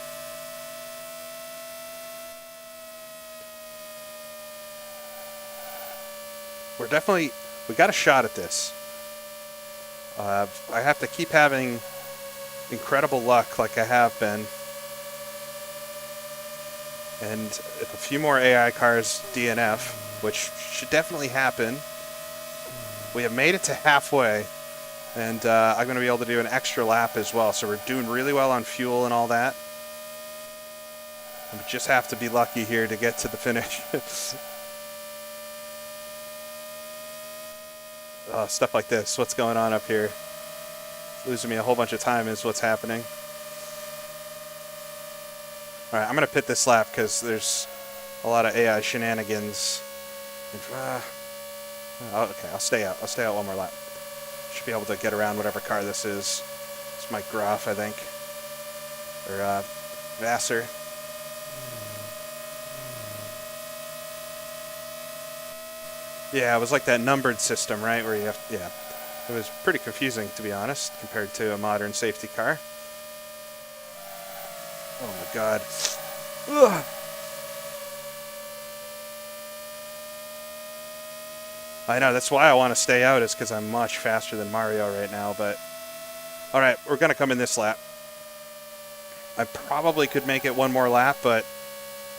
We got a shot at this. I have to keep having incredible luck like I have been. And if a few more AI cars DNF, which should definitely happen, we have made it to halfway. And I'm going to be able to do an extra lap as well. So we're doing really well on fuel and all that. And we just have to be lucky here to get to the finish. Stuff like this. What's going on up here? Losing me a whole bunch of time is what's happening. All right, I'm going to pit this lap because there's a lot of AI shenanigans. Okay, I'll stay out. I'll stay out one more lap. Should be able to get around whatever car this is. It's Mike Groff, I think. Or Vassar. Yeah, it was like that numbered system, right? Where you have, yeah. It was pretty confusing, to be honest, compared to a modern safety car. Oh my god. Ugh. I know, that's why I want to stay out, is because I'm much faster than Mario right now, but... Alright, we're going to come in this lap. I probably could make it one more lap, but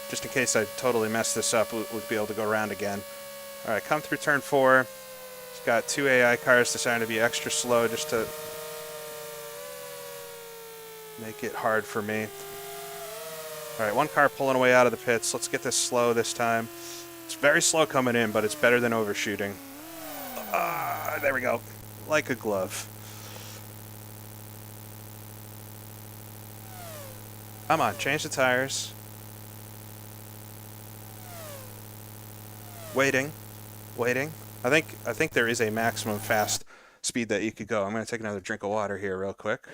just in case I totally mess this up, we'll be able to go around again. Alright, come through turn 4. It's got 2 AI cars deciding to be extra slow just to make it hard for me. Alright, 1 car pulling away out of the pits. Let's get this slow this time. It's very slow coming in, but it's better than overshooting. There we go. Like a glove. Come on, change the tires. Waiting. I think there is a maximum fast speed that you could go. I'm going to take another drink of water here real quick.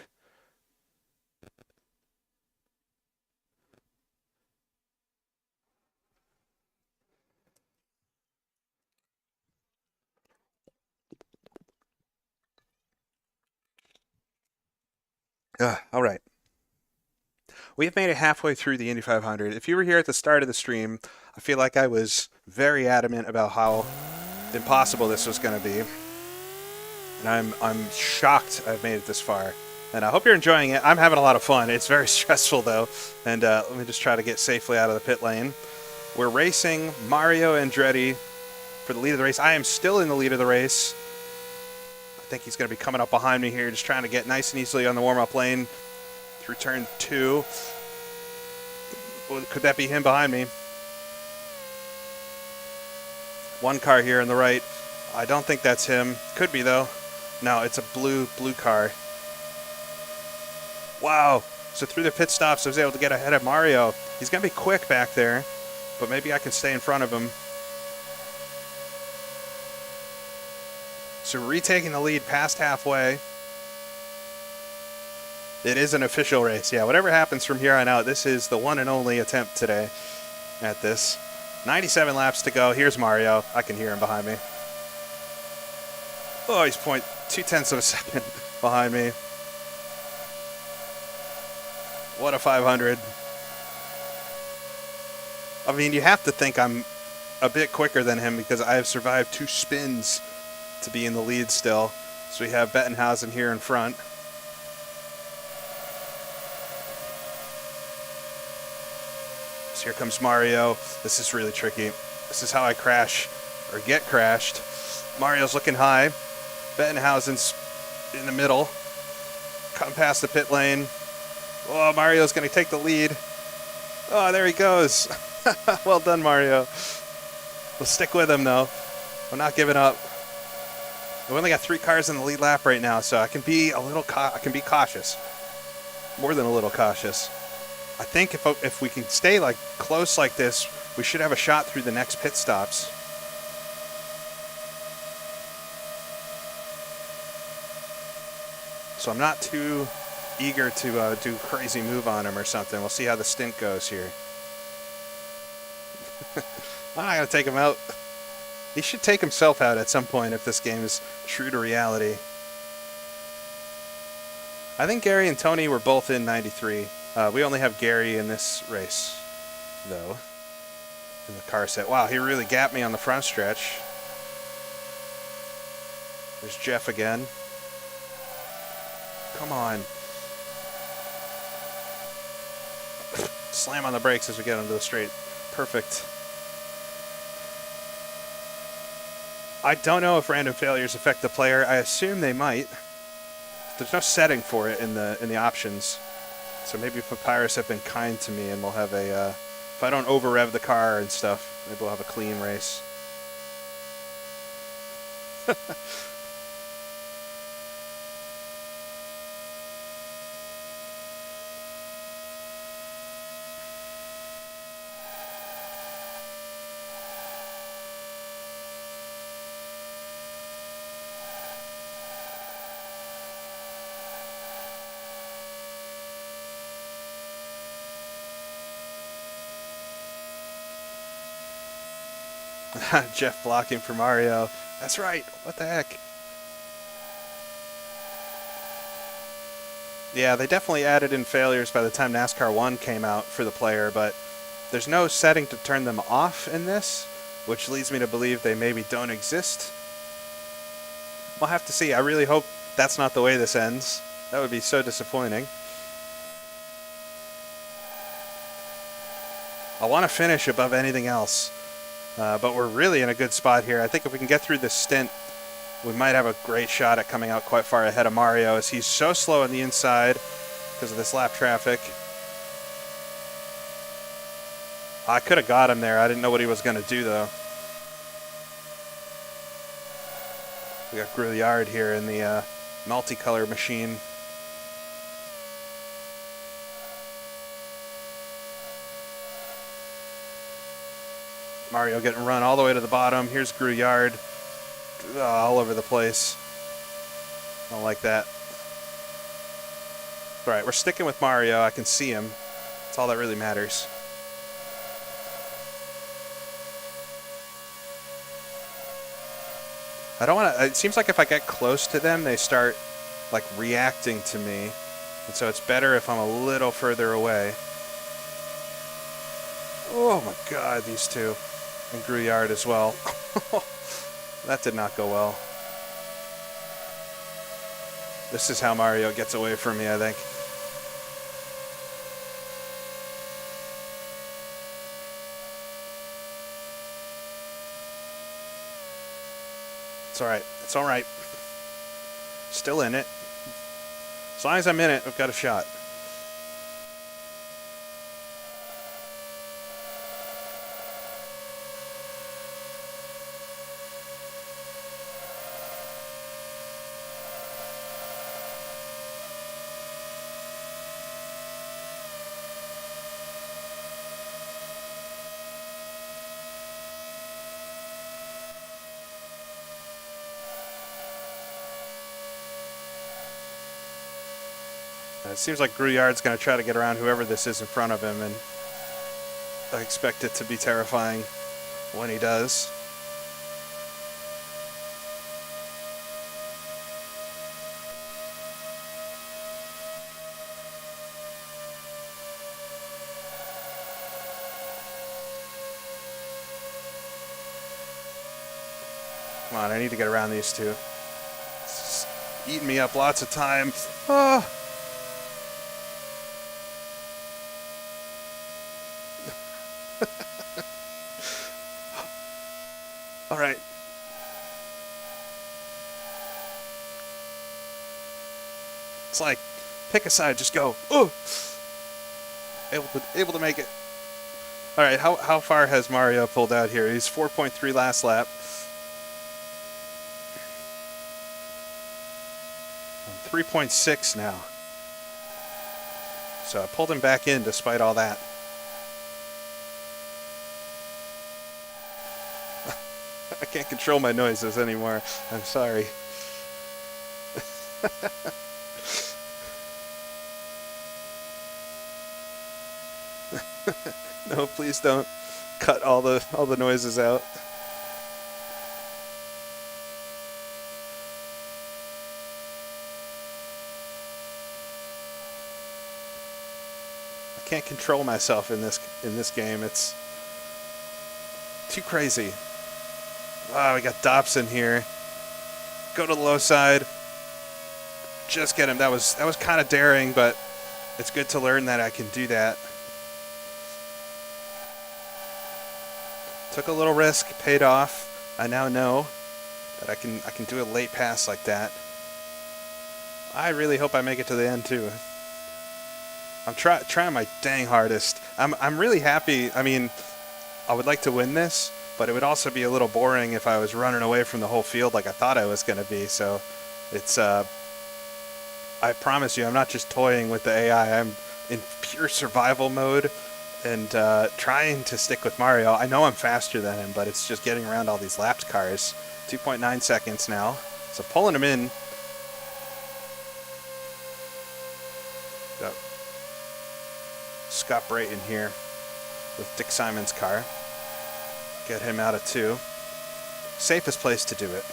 All right. We have made it halfway through the Indy 500. If you were here at the start of the stream, I feel like I was very adamant about how impossible this was going to be. And I'm shocked I've made it this far. And I hope you're enjoying it. I'm having a lot of fun. It's very stressful, though. And let me just try to get safely out of the pit lane. We're racing Mario Andretti for the lead of the race. I am still in the lead of the race. I think he's going to be coming up behind me here, just trying to get nice and easily on the warm-up lane through turn 2. Could that be him behind me? 1 car here on the right. I don't think that's him. Could be, though. No, it's a blue car. Wow. So through the pit stops, I was able to get ahead of Mario. He's going to be quick back there, but maybe I can stay in front of him. So retaking the lead past halfway. It is an official race. Yeah, whatever happens from here on out, this is the one and only attempt today at this. 97 laps to go. Here's Mario. I can hear him behind me. Oh, he's 0.2 of a second behind me. What a 500. I mean, you have to think I'm a bit quicker than him because I have survived 2 spins to be in the lead still. So we have Bettenhausen here in front. So here comes Mario. This is really tricky. This is how I crash or get crashed. Mario's looking high. Bettenhausen's in the middle. Come past the pit lane. Oh, Mario's going to take the lead. Oh, there he goes. Well done, Mario. We'll stick with him, though. We're not giving up. We only got 3 cars in the lead lap right now, so I can be I can be cautious, more than a little cautious. I think if we can stay like close like this, we should have a shot through the next pit stops. So I'm not too eager to do a crazy move on him or something. We'll see how the stint goes here. I'm not going to take him out. He should take himself out at some point if this game is true to reality. I think Gary and Tony were both in 93. We only have Gary in this race, though, in the car set. Wow, he really gapped me on the front stretch. There's Jeff again. Come on. Slam on the brakes as we get onto the straight. Perfect. I don't know if random failures affect the player. I assume they might. There's no setting for it in the options. So maybe Papyrus have been kind to me and we'll have a... if I don't over-rev the car and stuff, maybe we'll have a clean race. Jeff blocking for Mario. That's right. What the heck? Yeah, they definitely added in failures by the time NASCAR 1 came out for the player, but there's no setting to turn them off in this, which leads me to believe they maybe don't exist. We'll have to see. I really hope that's not the way this ends. That would be so disappointing. I want to finish above anything else. But we're really in a good spot here. I think if we can get through this stint, we might have a great shot at coming out quite far ahead of Mario, as he's so slow on the inside because of this lap traffic. I could have got him there. I didn't know what he was going to do, though. We got Grouillard here in the multicolor machine. Mario getting run all the way to the bottom. Here's Grouillard. All over the place. I don't like that. All right, we're sticking with Mario. I can see him. That's all that really matters. I don't want to... It seems like if I get close to them, they start, like, reacting to me. And so it's better if I'm a little further away. Oh, my God, these two. And Grouillard as well. That did not go well. This is how Mario gets away from me, I think. It's alright. It's alright. Still in it. As long as I'm in it, I've got a shot. It seems like Grouillard's going to try to get around whoever this is in front of him, and I expect it to be terrifying when he does. Come on, I need to get around these two. It's eating me up lots of time. Oh. All right. It's like, pick a side, just go. Oh, able to make it. All right, how far has Mario pulled out here? He's 4.3 last lap. 3.6 now. So I pulled him back in despite all that. I can't control my noises anymore. I'm sorry. No, please don't cut all the noises out. I can't control myself in this game. It's too crazy. Wow, we got Dobson here. Go to the low side. Just get him. That was kind of daring, but it's good to learn that I can do that. Took a little risk, paid off. I now know that I can do a late pass like that. I really hope I make it to the end too. I'm trying my dang hardest. I'm really happy. I mean, I would like to win this, but it would also be a little boring if I was running away from the whole field like I thought I was going to be. So it's I promise you, I'm not just toying with the AI. I'm in pure survival mode and trying to stick with Mario. I know I'm faster than him, but it's just getting around all these lapped cars. 2.9 seconds now. So pulling him in. Got Scott Brayton here with Dick Simon's car. Get him out of 2. Safest place to do it.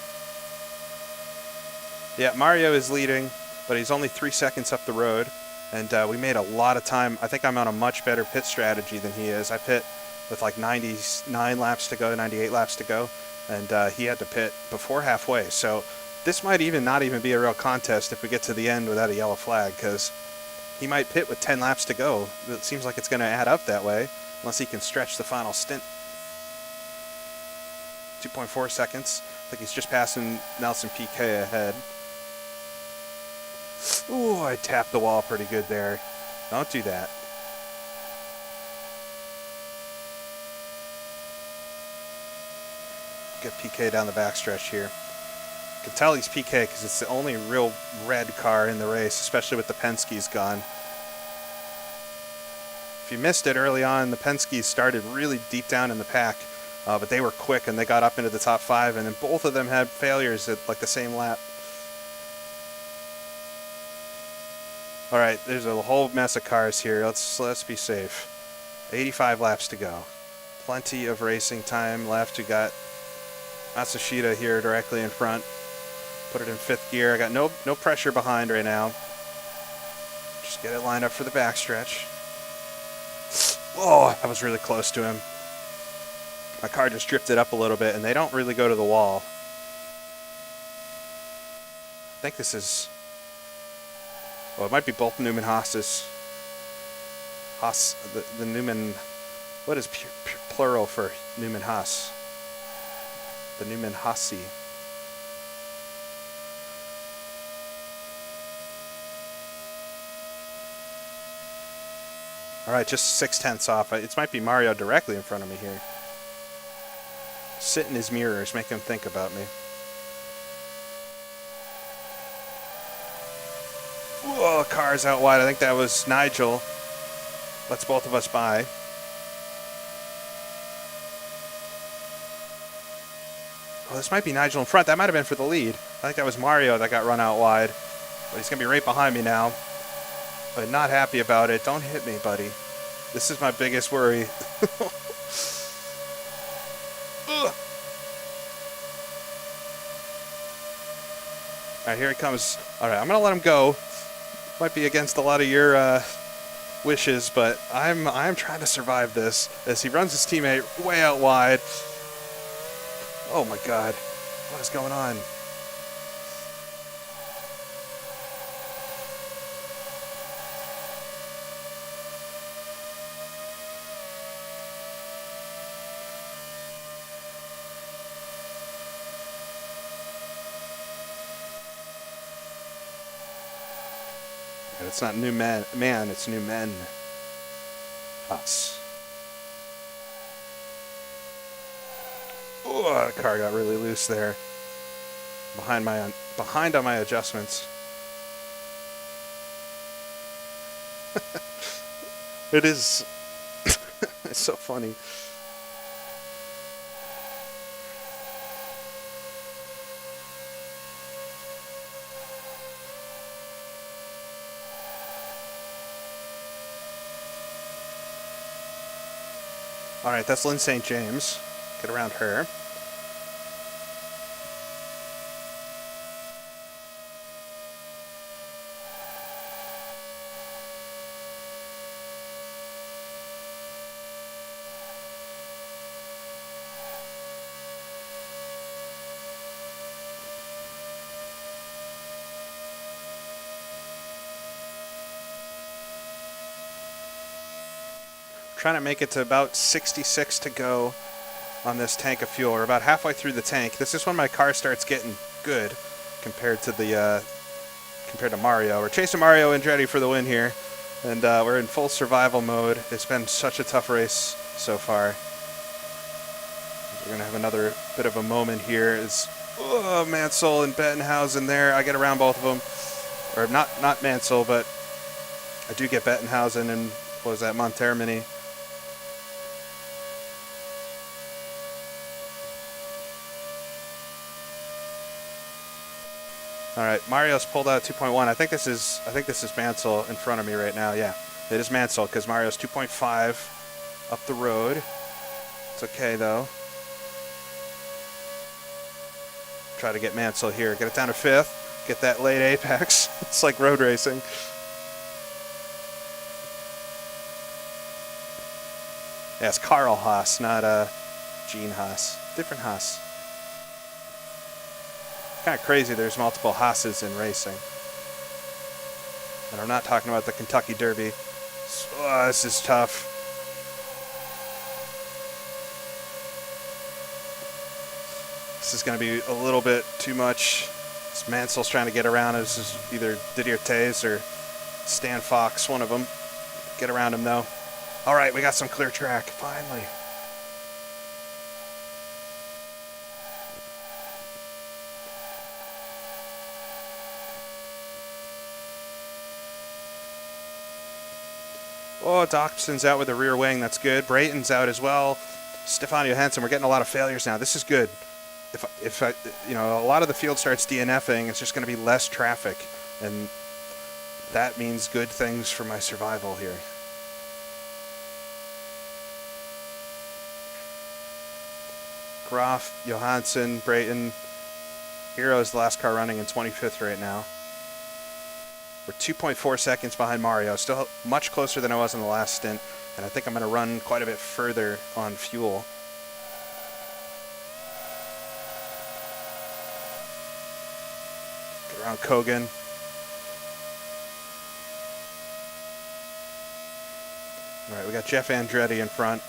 Yeah, Mario is leading, but he's only 3 seconds up the road. And we made a lot of time. I think I'm on a much better pit strategy than he is. I pit with like 99 laps to go, 98 laps to go. And he had to pit before halfway. So this might not even be a real contest if we get to the end without a yellow flag, because he might pit with 10 laps to go. It seems like it's going to add up that way, unless he can stretch the final stint. 2.4 seconds. I think he's just passing Nelson Piquet ahead. Ooh, I tapped the wall pretty good there. Don't do that. Get Piquet down the backstretch here. You can tell he's Piquet because it's the only real red car in the race, especially with the Penske's gone. If you missed it early on, the Penske's started really deep down in the pack, but they were quick and they got up into the top 5, and then both of them had failures at like the same lap. All right, there's a whole mess of cars here. Let's be safe. 85 laps to go. Plenty of racing time left. We got Matsushita here directly in front. Put it in 5th gear. I got no pressure behind right now. Just get it lined up for the backstretch. Oh, I was really close to him. My car just drifted up a little bit, and they don't really go to the wall. I think this is... well, it might be both Newman Haas's. Haas, the Newman... what is plural for Newman Haas? The Newman Haasi. All right, just 0.6 off. It might be Mario directly in front of me here. Sit in his mirrors, make him think about me. Whoa, car's out wide. I think that was Nigel. Lets both of us by. Oh, this might be Nigel in front. That might have been for the lead. I think that was Mario that got run out wide. But he's going to be right behind me now. But not happy about it. Don't hit me, buddy. This is my biggest worry. All right, here he comes. All right, I'm going to let him go. Might be against a lot of your wishes, but I'm trying to survive this as he runs his teammate way out wide. Oh my God, what is going on? And it's not new man, it's new men. Us. Oh, the car got really loose there. Behind on my adjustments. It is. It's so funny. All right, that's Lynn St. James. Get around her. Trying to make it to about 66 to go on this tank of fuel. We're about halfway through the tank. This is when my car starts getting good compared to Mario. We're chasing Mario Andretti for the win here, and we're in full survival mode. It's been such a tough race so far. We're gonna have another bit of a moment here. Is Mansell and Bettenhausen there? I get around both of them, or not Mansell, but I do get Bettenhausen and what was that, Montermini. All right, Mario's pulled out 2.1. I think this is Mansell in front of me right now. Yeah, it is Mansell because Mario's 2.5 up the road. It's okay though. Try to get Mansell here. Get it down to 5th. Get that late apex. It's like road racing. Yeah, it's Carl Haas, not Gene Haas. Different Haas. Kind of crazy there's multiple Haas's in racing. And I'm not talking about the Kentucky Derby. This is tough. This is going to be a little bit too much. This Mansell's trying to get around. This is either Didier Tays or Stan Fox, one of them. Get around him though. All right, we got some clear track, finally. Oh, Dobson's out with the rear wing. That's good. Brayton's out as well. Stefan Johansson, we're getting a lot of failures now. This is good. If a lot of the field starts DNFing, it's just going to be less traffic, and that means good things for my survival here. Groff, Johansson, Brayton. Hero is the last car running in 25th right now. We're 2.4 seconds behind Mario. Still much closer than I was in the last stint, and I think I'm going to run quite a bit further on fuel. Get around Kogan. All right, we got Jeff Andretti in front.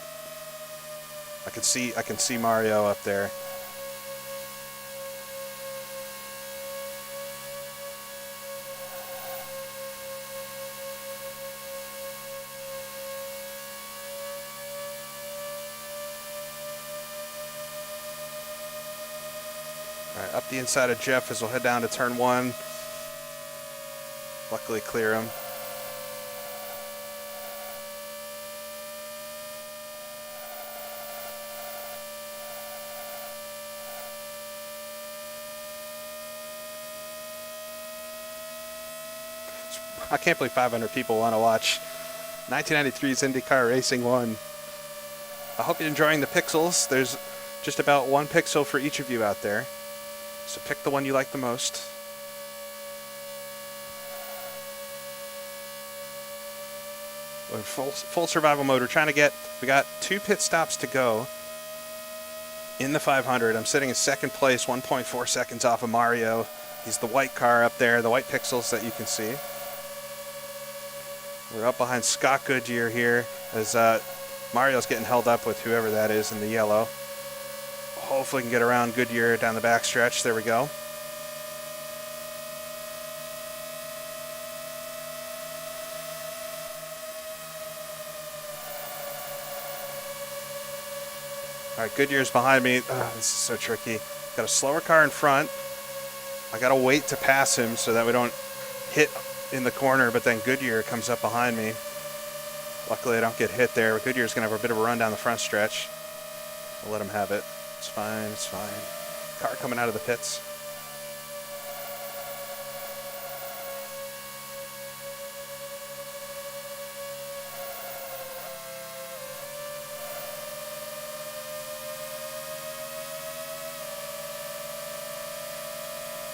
I can see Mario up there. All right, up the inside of Jeff as we'll head down to turn 1. Luckily clear him. I can't believe 500 people want to watch 1993's IndyCar Racing 1. I hope you're enjoying the pixels. There's just about 1 pixel for each of you out there. So pick the one you like the most. We're in full survival mode. We got 2 pit stops to go in the 500. I'm sitting in second place, 1.4 seconds off of Mario. He's the white car up there, the white pixels that you can see. We're up behind Scott Goodyear here as Mario's getting held up with whoever that is in the yellow. Hopefully we can get around Goodyear down the backstretch. There we go. All right, Goodyear's behind me. This is so tricky. Got a slower car in front. I got to wait to pass him so that we don't hit in the corner, but then Goodyear comes up behind me. Luckily, I don't get hit there. Goodyear's going to have a bit of a run down the front stretch. I'll let him have it. It's fine. It's fine. Car coming out of the pits.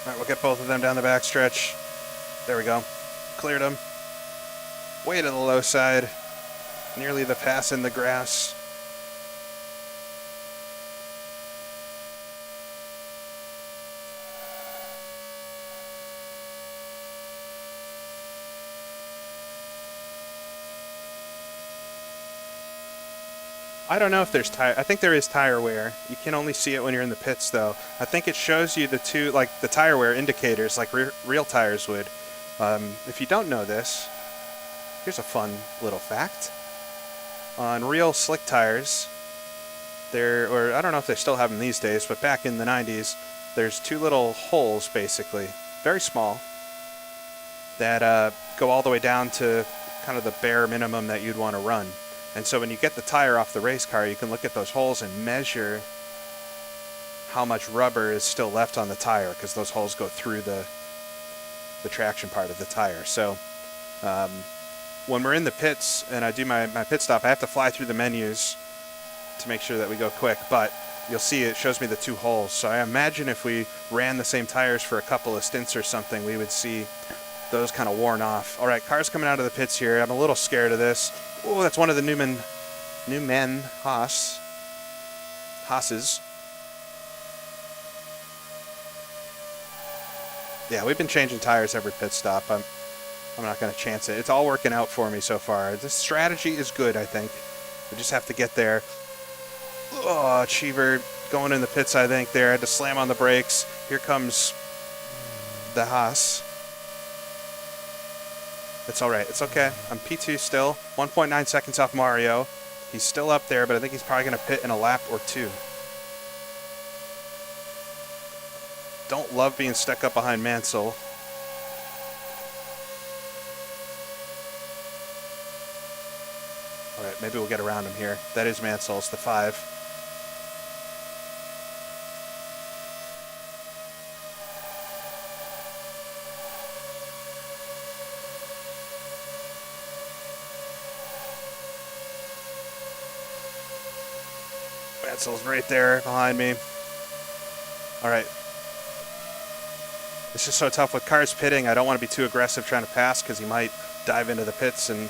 All right, we'll get both of them down the back stretch. There we go. Cleared them. Way to the low side. Nearly the pass in the grass. I don't know if there's tire. I think there is tire wear. You can only see it when you're in the pits, though. I think it shows you the two, like the tire wear indicators, like real tires would. If you don't know this, here's a fun little fact. On real slick tires, or I don't know if they still have them these days, but back in the 90s, there's two little holes, basically, very small, that go all the way down to kind of the bare minimum that you'd want to run. And so when you get the tire off the race car, you can look at those holes and measure how much rubber is still left on the tire, because those holes go through the traction part of the tire. So when we're in the pits and I do my pit stop, I have to fly through the menus to make sure that we go quick. But you'll see it shows me the two holes. So I imagine if we ran the same tires for a couple of stints or something, we would see those kind of worn off. All right, cars coming out of the pits here. I'm a little scared of this. Oh, that's one of the Newman Haas's. Yeah, we've been changing tires every pit stop. I'm not going to chance it. It's all working out for me so far. The strategy is good, I think. We just have to get there. Oh, Cheever going in the pits, I think, there. I had to slam on the brakes. Here comes the Haas. It's all right. It's okay. I'm P2 still. 1.9 seconds off Mario. He's still up there, but I think he's probably going to pit in a lap or two. Don't love being stuck up behind Mansell. All right, maybe we'll get around him here. That is Mansell. It's the 5. Mansell's right there behind me. All right. It's just so tough with cars pitting. I don't want to be too aggressive trying to pass because he might dive into the pits and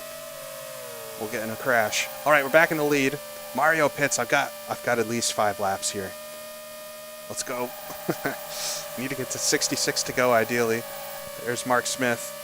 we'll get in a crash. All right, we're back in the lead. Mario pits. I've got at least 5 laps here. Let's go. Need to get to 66 to go, ideally. There's Mark Smith.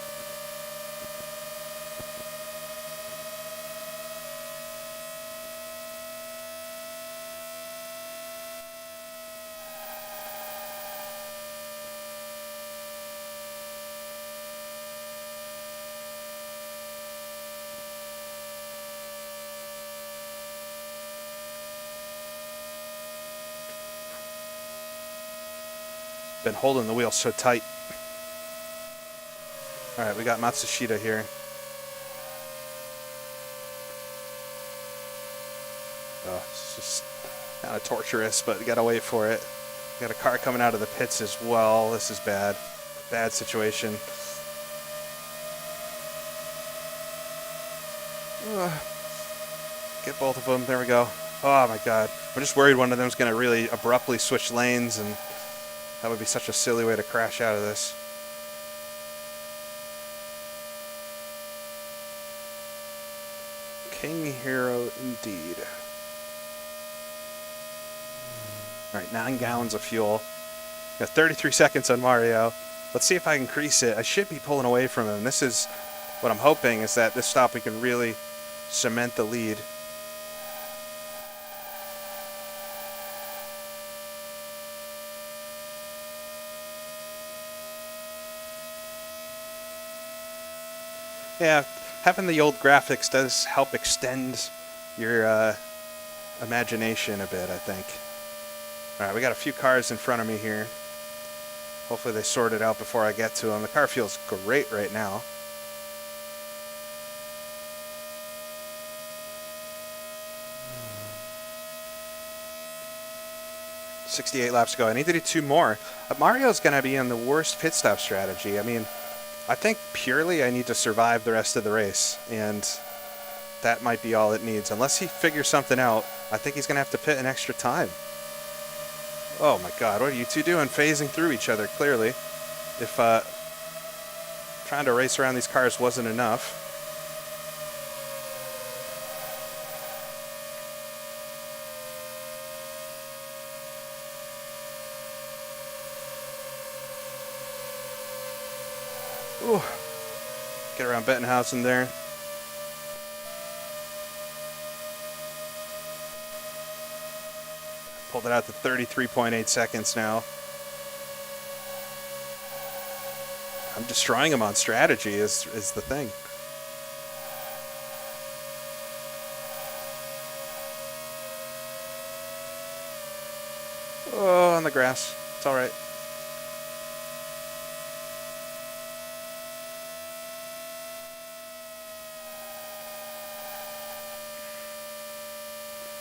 Been holding the wheel so tight. All right, we got Matsushita here. Oh, it's just kind of torturous, but we gotta wait for it. We got a car coming out of the pits as well. This is bad. Bad situation. Get both of them. There we go. Oh my God. I'm just worried one of them is gonna really abruptly switch lanes, and that would be such a silly way to crash out of this. King Hero indeed. All right, 9 gallons of fuel. Got 33 seconds on Mario. Let's see if I can crease it. I should be pulling away from him. This is what I'm hoping, is that this stop we can really cement the lead. Yeah, having the old graphics does help extend your imagination a bit, I think. All right, we got a few cars in front of me here. Hopefully they sort it out before I get to them. The car feels great right now. 68 laps to go. I need to do 2 more. Mario's going to be in the worst pit stop strategy. I mean, I think purely I need to survive the rest of the race, and that might be all it needs. Unless he figures something out, I think he's going to have to pit an extra time. Oh my god, what are you two doing? Phasing through each other, clearly. If trying to race around these cars wasn't enough. Ooh. Get around Bettenhausen there. Pulled it out to 33.8 seconds now. I'm destroying him on strategy is the thing. Oh, on the grass. It's all right.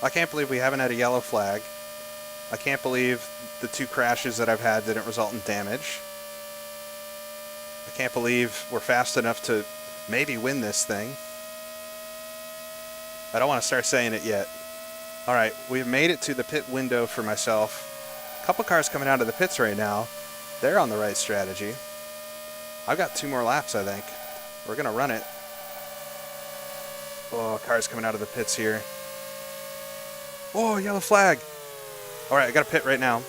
I can't believe we haven't had a yellow flag. I can't believe the 2 crashes that I've had didn't result in damage. I can't believe we're fast enough to maybe win this thing. I don't want to start saying it yet. All right, we've made it to the pit window for myself. A couple cars coming out of the pits right now. They're on the right strategy. I've got 2 more laps, I think. We're going to run it. Oh, cars coming out of the pits here. Oh, yellow flag. All right, I got to pit right now.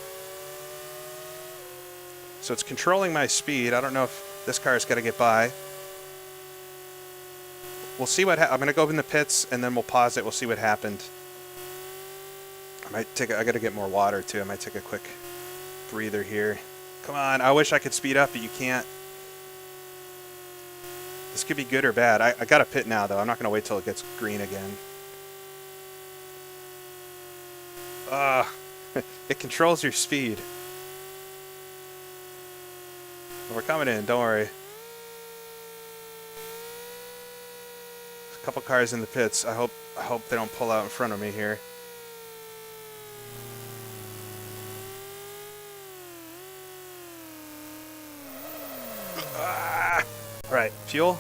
So it's controlling my speed. I don't know if this car's got to get by. We'll see what I'm going to go in the pits, and then we'll pause it. We'll see what happened. I got to get more water, too. I might take a quick breather here. Come on. I wish I could speed up, but you can't. This could be good or bad. I got to pit now, though. I'm not going to wait till it gets green again. It controls your speed. We're coming in, don't worry. A couple cars in the pits. I hope they don't pull out in front of me here. All right, fuel.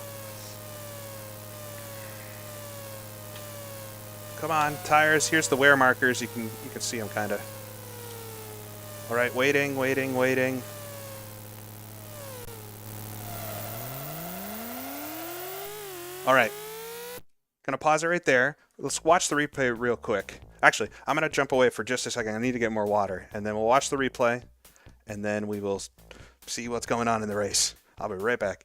Come on, tires. Here's the wear markers. You can see them kind of. All right, waiting. All right. Gonna pause it right there. Let's watch the replay real quick. Actually, I'm gonna jump away for just a second. I need to get more water, and then we'll watch the replay, and then we will see what's going on in the race. I'll be right back.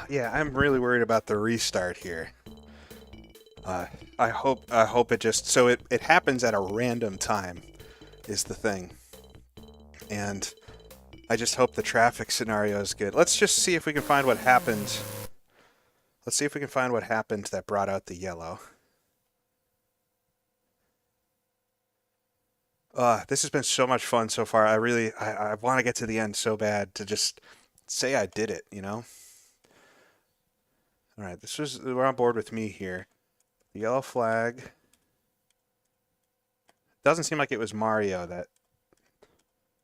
Yeah, I'm really worried about the restart here. Uh, I hope it just so it happens at a random time is the thing, and I just hope the traffic scenario is good. Let's just see if we can find what happened. Let's see if we can find what happened that brought out the yellow. This has been so much fun so far. I want to get to the end so bad to just say I did it, you know? All right, we're on board with me here. The yellow flag. Doesn't seem like it was Mario that.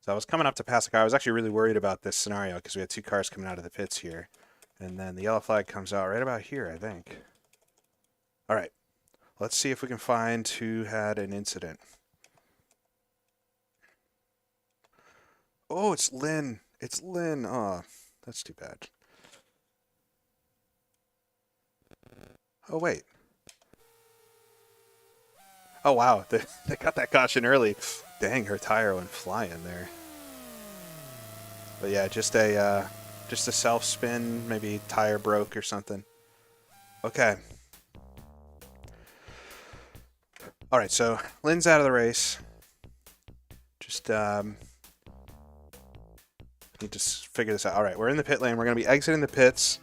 So I was coming up to pass a car. I was actually really worried about this scenario because we had two cars coming out of the pits here. And then the yellow flag comes out right about here, I think. All right, let's see if we can find who had an incident. Oh, it's Lynn. It's Lynn. Oh, that's too bad. Oh, wait. Oh, wow. They got that caution early. Dang, her tire went flying there. But yeah, just a self spin, maybe tire broke or something. Okay. All right, so Lynn's out of the race. Just need to figure this out. All right, we're in the pit lane. We're going to be exiting the pits.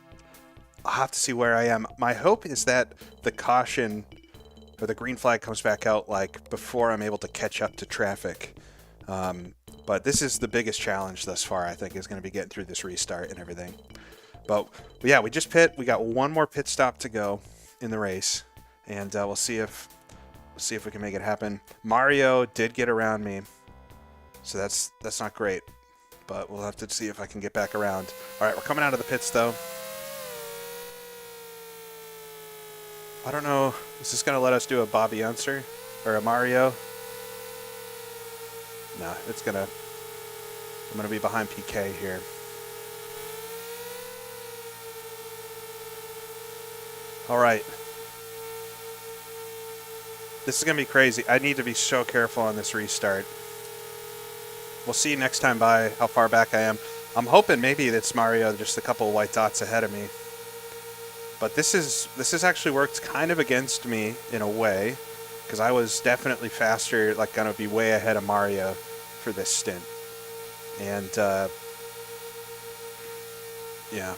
I'll have to see where I am. My hope is that the caution or the green flag comes back out like before I'm able to catch up to traffic. But this is the biggest challenge thus far, I think, is going to be getting through this restart and everything. But yeah, we just pit. We got one more pit stop to go in the race, and we'll see if we can make it happen. Mario did get around me, so that's not great. But we'll have to see if I can get back around. All right, we're coming out of the pits though. I don't know. Is this going to let us do a Bobby Unser or a Mario? No, I'm gonna be behind PK here. All right. This is gonna be crazy. I need to be so careful on this restart. We'll see next time by how far back I am. I'm hoping maybe it's Mario just a couple of white dots ahead of me. But this has actually worked kind of against me in a way, because I was definitely faster, like gonna be way ahead of Mario for this stint. And yeah,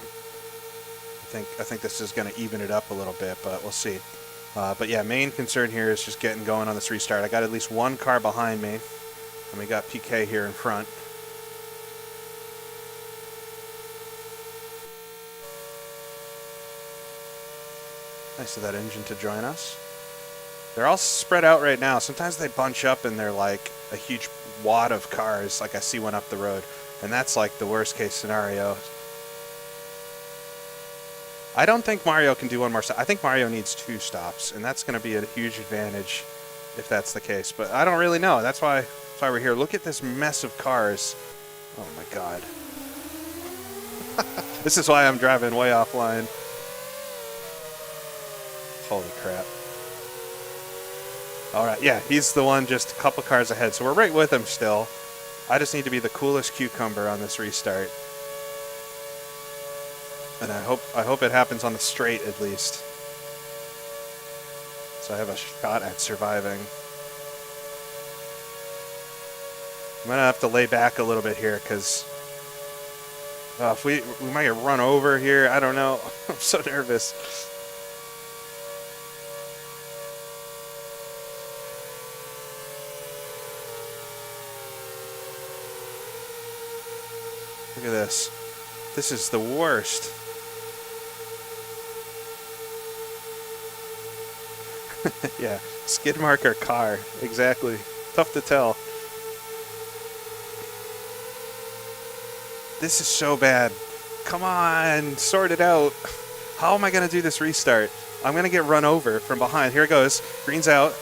I think this is gonna even it up a little bit, but we'll see. But yeah, main concern here is just getting going on this restart. I got at least one car behind me, and we got PK here in front. Nice of that engine to join us. They're all spread out right now. Sometimes they bunch up and they're like a huge wad of cars, like I see one up the road. And that's like the worst case scenario. I don't think Mario can do one more stop. I think Mario needs 2 stops, and that's going to be a huge advantage if that's the case. But I don't really know. That's why we're here. Look at this mess of cars. Oh my god. This is why I'm driving way offline. Holy crap. Alright, yeah, he's the one just a couple cars ahead, so we're right with him still. I just need to be the coolest cucumber on this restart. And I hope it happens on the straight at least. So I have a shot at surviving. I'm gonna have to lay back a little bit here, because if we might get run over here, I don't know. I'm so nervous. Look at this. This is the worst. Yeah, skid mark or car. Exactly. Tough to tell. This is so bad. Come on, sort it out. How am I going to do this restart? I'm going to get run over from behind. Here it goes. Green's out.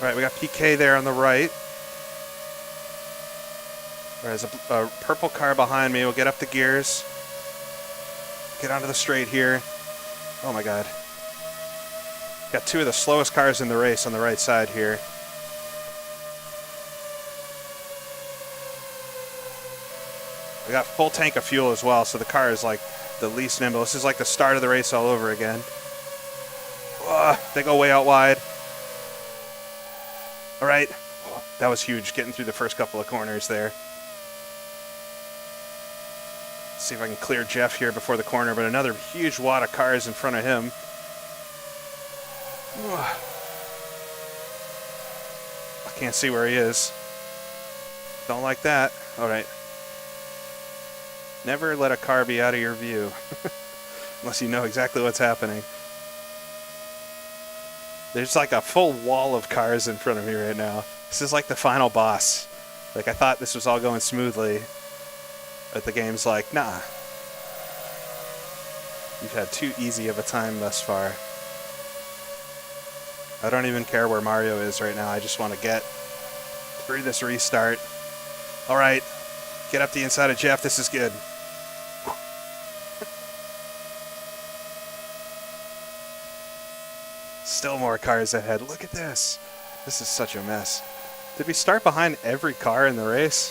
All right, we got PK there on the right. There's a purple car behind me. We'll get up the gears. Get onto the straight here. Oh my god. Got 2 of the slowest cars in the race on the right side here. We got full tank of fuel as well, so the car is like the least nimble. This is like the start of the race all over again. They go way out wide. All right. That was huge, getting through the first couple of corners there. See if I can clear Jeff here before the corner, but another huge wad of cars in front of him. I can't see where he is. Don't like that. All right. Never let a car be out of your view. Unless you know exactly what's happening. There's like a full wall of cars in front of me right now. This is like the final boss. Like, I thought this was all going smoothly. But the game's like, nah. You've had too easy of a time thus far. I don't even care where Mario is right now. I just want to get through this restart. All right. Get up the inside of Jeff. This is good. Still more cars ahead. Look at this. This is such a mess. Did we start behind every car in the race?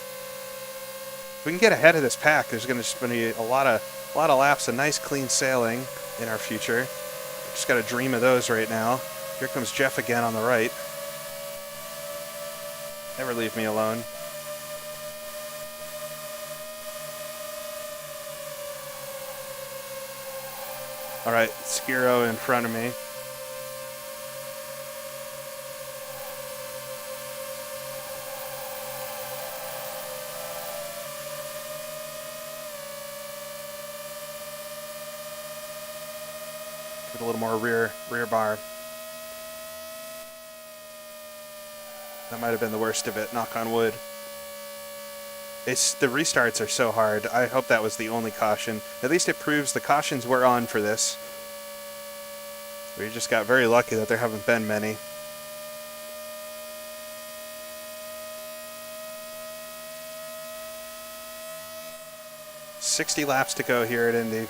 If we can get ahead of this pack, there's going to be a lot of laps of nice clean sailing in our future. Just got a dream of those right now. Here comes Jeff again on the right. Never leave me alone. All right, Skiro in front of me. Get a little more rear bar. That might have been the worst of it, knock on wood. The restarts are so hard. I hope that was the only caution. At least it proves the cautions were on for this. We just got very lucky that there haven't been many. $60 laps to go here at Indy.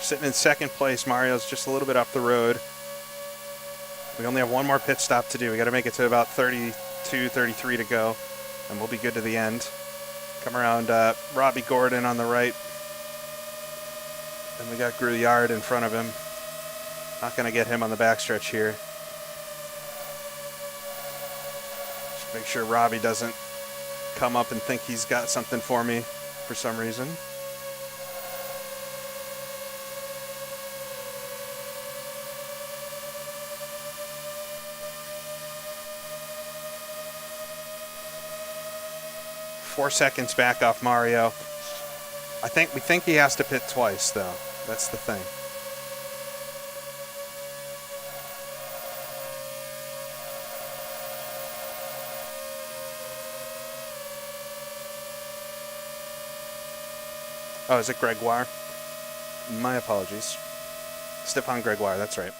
Sitting in second place, Mario's just a little bit up the road. We only have one more pit stop to do. We got to make it to about 32, 33 to go, and we'll be good to the end. Come around Robbie Gordon on the right. Then we got Grouillard in front of him. Not going to get him on the backstretch here. Just make sure Robbie doesn't come up and think he's got something for me for some reason. Four seconds back off Mario. We think he has to pit twice, though. That's the thing. Oh, is it Gregoire? My apologies. Stephane Gregoire, that's right.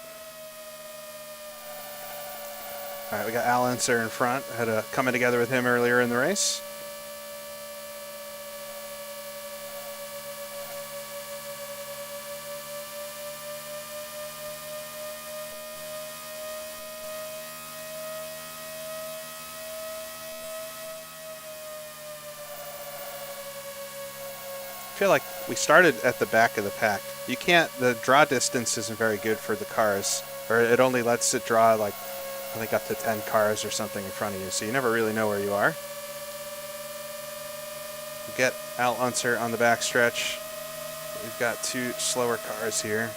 All right, we got Al Unser in front. Had a coming together with him earlier in the race. I feel like we started at the back of the pack. The draw distance isn't very good for the cars, or it only lets it draw like, I think, up to 10 cars or something in front of you, so you never really know where you are. We get Al Unser on the backstretch. We've got two slower cars here.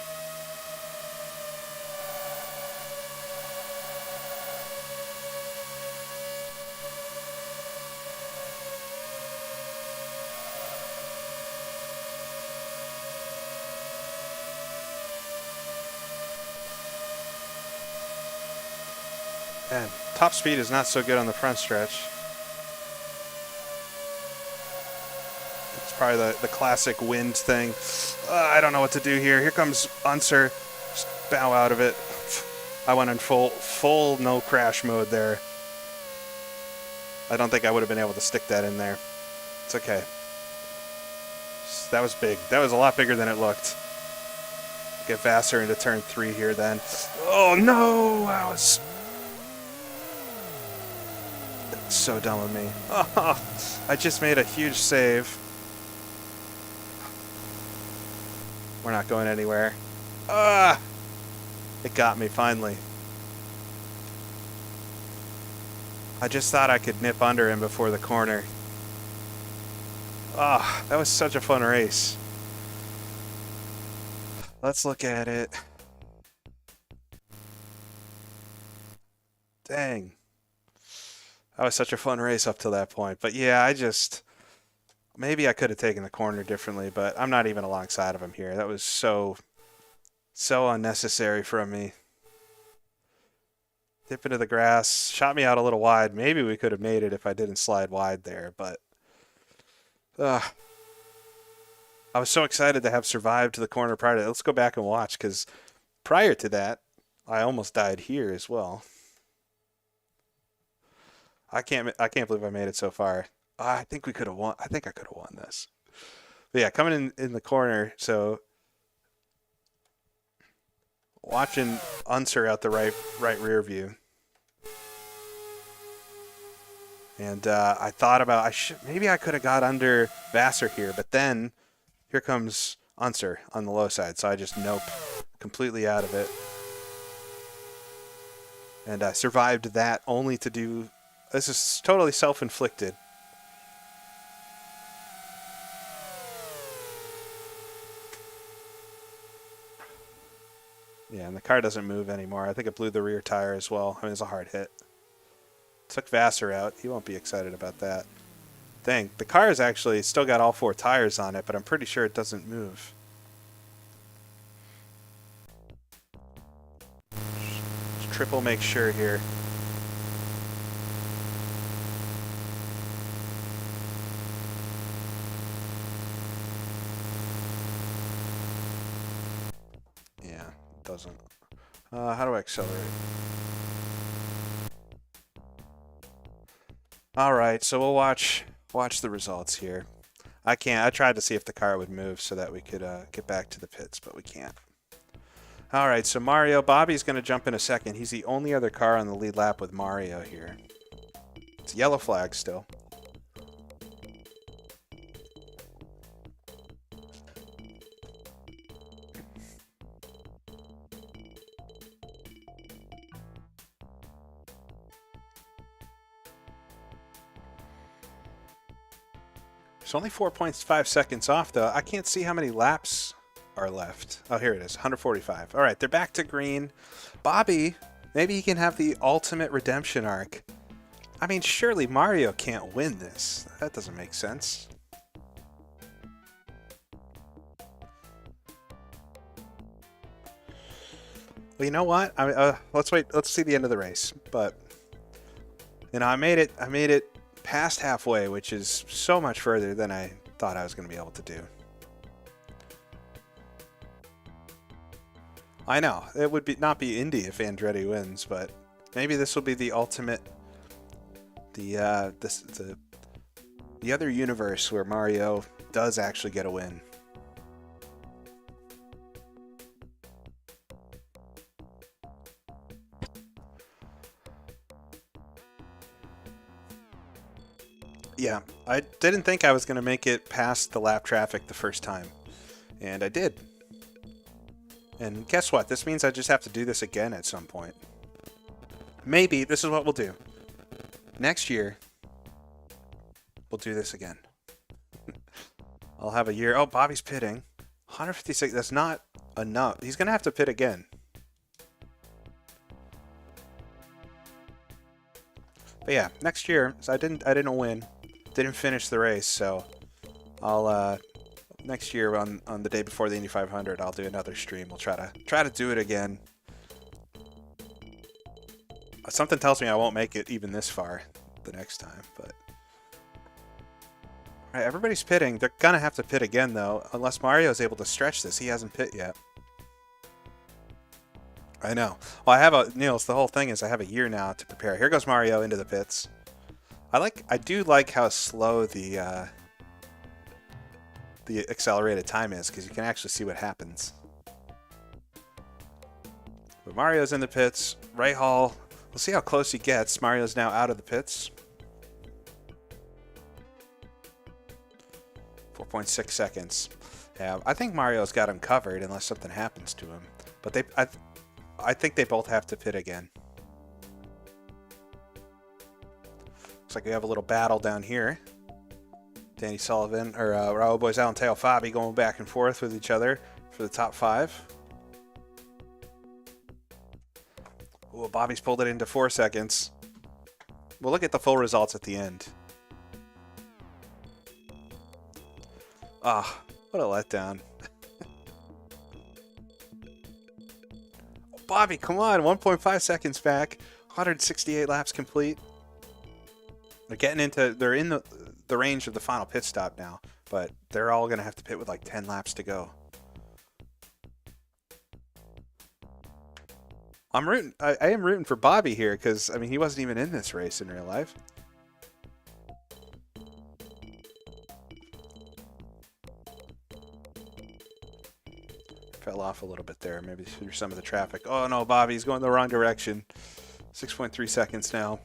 And top speed is not so good on the front stretch. It's probably the classic wind thing. I don't know what to do here. Here comes Unser. Just bow out of it. I went in full no crash mode there. I don't think I would have been able to stick that in there. It's okay. That was big. That was a lot bigger than it looked. Get Vassar into turn 3 here then. Oh no! That was so dumb of me. Oh, I just made a huge save. We're not going anywhere. It got me finally. I just thought I could nip under him before the corner. Ah, that was such a fun race. Let's look at it. Dang. That was such a fun race up to that point. But yeah, maybe I could have taken the corner differently, but I'm not even alongside of him here. That was so unnecessary from me. Dip into the grass, shot me out a little wide. Maybe we could have made it if I didn't slide wide there, but I was so excited to have survived to the corner prior to that. Let's go back and watch, because prior to that, I almost died here as well. I can't believe I made it so far. I think we could have won. I think I could have won this. But yeah, coming in the corner, so watching Unser out the right rear view. And I thought about maybe I could have got under Vassar here, but then here comes Unser on the low side, so I just nope completely out of it. And I survived that only to do. This is totally self-inflicted. Yeah, and the car doesn't move anymore. I think it blew the rear tire as well. I mean, it's a hard hit. Took Vassar out. He won't be excited about that. Dang, the car has actually still got all 4 tires on it, but I'm pretty sure it doesn't move. Just triple make sure here. Yeah, it doesn't. How do I accelerate? All right, so we'll watch the results here. I tried to see if the car would move so that we could get back to the pits, but we can't. All right, so Bobby's going to jump in a second. He's the only other car on the lead lap with Mario here. It's a yellow flag still. It's only 4.5 seconds off, though. I can't see how many laps are left. Oh, here it is, 145. All right, they're back to green. Bobby, maybe he can have the ultimate redemption arc. I mean, surely Mario can't win this. That doesn't make sense. Well, you know what? Let's wait. Let's see the end of the race. But I made it past halfway, which is so much further than I thought I was going to be able to do. I know it would not be Indy if Andretti wins, but maybe this will be the ultimate, the other universe where Mario does actually get a win. Yeah, I didn't think I was going to make it past the lap traffic the first time, and I did. And guess what? This means I just have to do this again at some point. Maybe this is what we'll do. Next year, we'll do this again. I'll have a year. Oh, Bobby's pitting. 156. That's not enough. He's going to have to pit again. But yeah, next year, so I didn't win. Didn't finish the race, so I'll next year on the day before the Indy 500, I'll do another stream. We'll try to do it again. Something tells me I won't make it even this far the next time, but all right, everybody's pitting. They're gonna have to pit again though, unless Mario is able to stretch this. He hasn't pit yet. I know. Well, Niels, the whole thing is I have a year now to prepare. Here goes Mario into the pits. I do like how slow the accelerated time is, because you can actually see what happens. But Mario's in the pits. Rahal, we'll see how close he gets. Mario's now out of the pits. 4.6 seconds. Yeah, I think Mario's got him covered unless something happens to him. But I think they both have to pit again. Looks like we have a little battle down here. Danny Sullivan, or Raul Boisel and Teo Fabi going back and forth with each other for the top 5. Oh, Bobby's pulled it into 4 seconds. We'll look at the full results at the end. Ah, what a letdown. Bobby, come on, 1.5 seconds back. 168 laps complete. They're in the range of the final pit stop now, but they're all going to have to pit with like 10 laps to go. I am rooting for Bobby here because, I mean, he wasn't even in this race in real life. Fell off a little bit there, maybe through some of the traffic. Oh no, Bobby's going the wrong direction. 6.3 seconds now.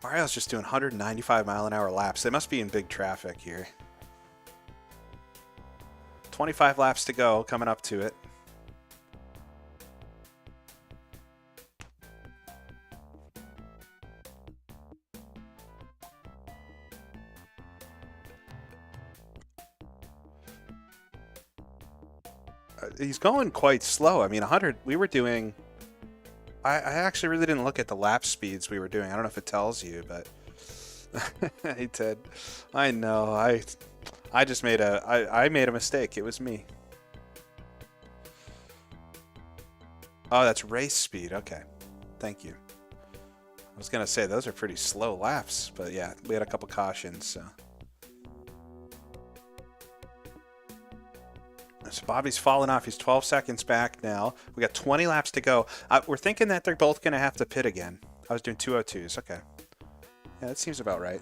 Mario's just doing 195 mile an hour laps. They must be in big traffic here. 25 laps to go, coming up to it. He's going quite slow. I mean, 100, we were doing... I actually really didn't look at the lap speeds we were doing. I don't know if it tells you, but... Hey, Ted. I know. I just made I made a mistake. It was me. Oh, that's race speed. Okay. Thank you. I was going to say, those are pretty slow laps, but yeah, we had a couple cautions, so... So Bobby's falling off. He's 12 seconds back now. We got 20 laps to go. We're thinking that they're both going to have to pit again. I was doing 202s. Okay. Yeah, that seems about right.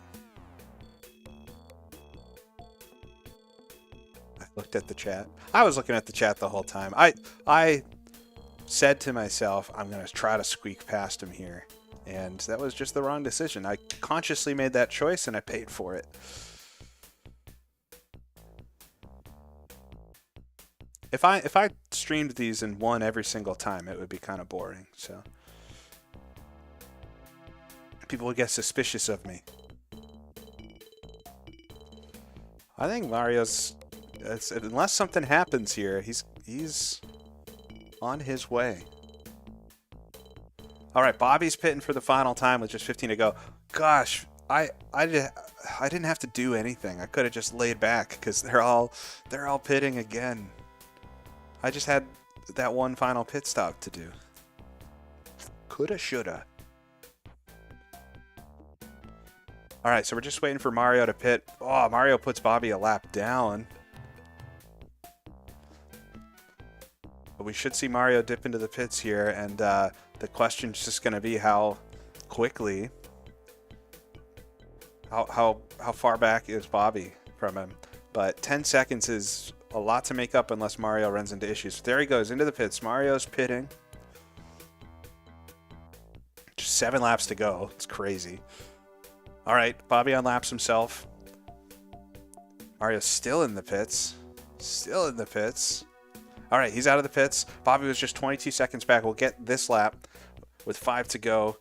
I looked at the chat. I was looking at the chat the whole time. I said to myself, I'm going to try to squeak past him here. And that was just the wrong decision. I consciously made that choice and I paid for it. If I streamed these and won every single time, it would be kind of boring. So people would get suspicious of me. I think Mario's, unless something happens here, he's on his way. All right, Bobby's pitting for the final time with just 15 to go. Gosh, I didn't have to do anything. I could have just laid back because they're all pitting again. I just had that one final pit stop to do. Coulda, shoulda. All right, so we're just waiting for Mario to pit. Oh, Mario puts Bobby a lap down. But we should see Mario dip into the pits here, and the question's just going to be how quickly, how far back is Bobby from him. But 10 seconds is a lot to make up unless Mario runs into issues. There he goes into the pits. Mario's pitting. Just 7 laps to go. It's crazy. All right, Bobby unlaps himself. Mario's still in the pits. Still in the pits. All right, he's out of the pits. Bobby was just 22 seconds back. We'll get this lap with 5 to go.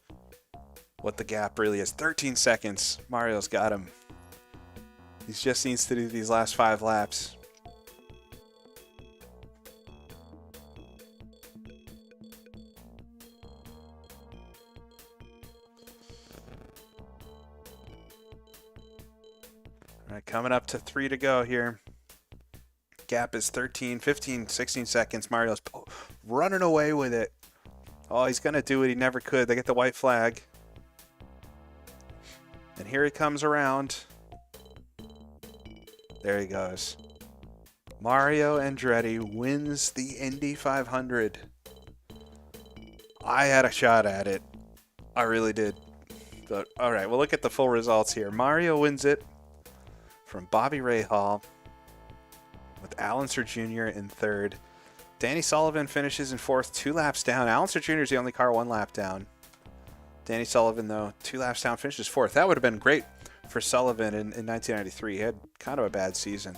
What the gap really is. 13 seconds. Mario's got him. He just needs to do these last 5 laps. All right, coming up to 3 to go here. Gap is 13, 15, 16 seconds. Mario's running away with it. Oh, he's going to do it. He never could. They get the white flag. And here he comes around. There he goes. Mario Andretti wins the Indy 500. I had a shot at it. I really did. But, all right, we'll look at the full results here. Mario wins it from Bobby Rahal, with Allenser Jr. in 3rd. Danny Sullivan finishes in 4th, 2 laps down. Allenser Jr. is the only car 1 lap down. Danny Sullivan, though, 2 laps down, finishes 4th. That would have been great for Sullivan in 1993. He had kind of a bad season.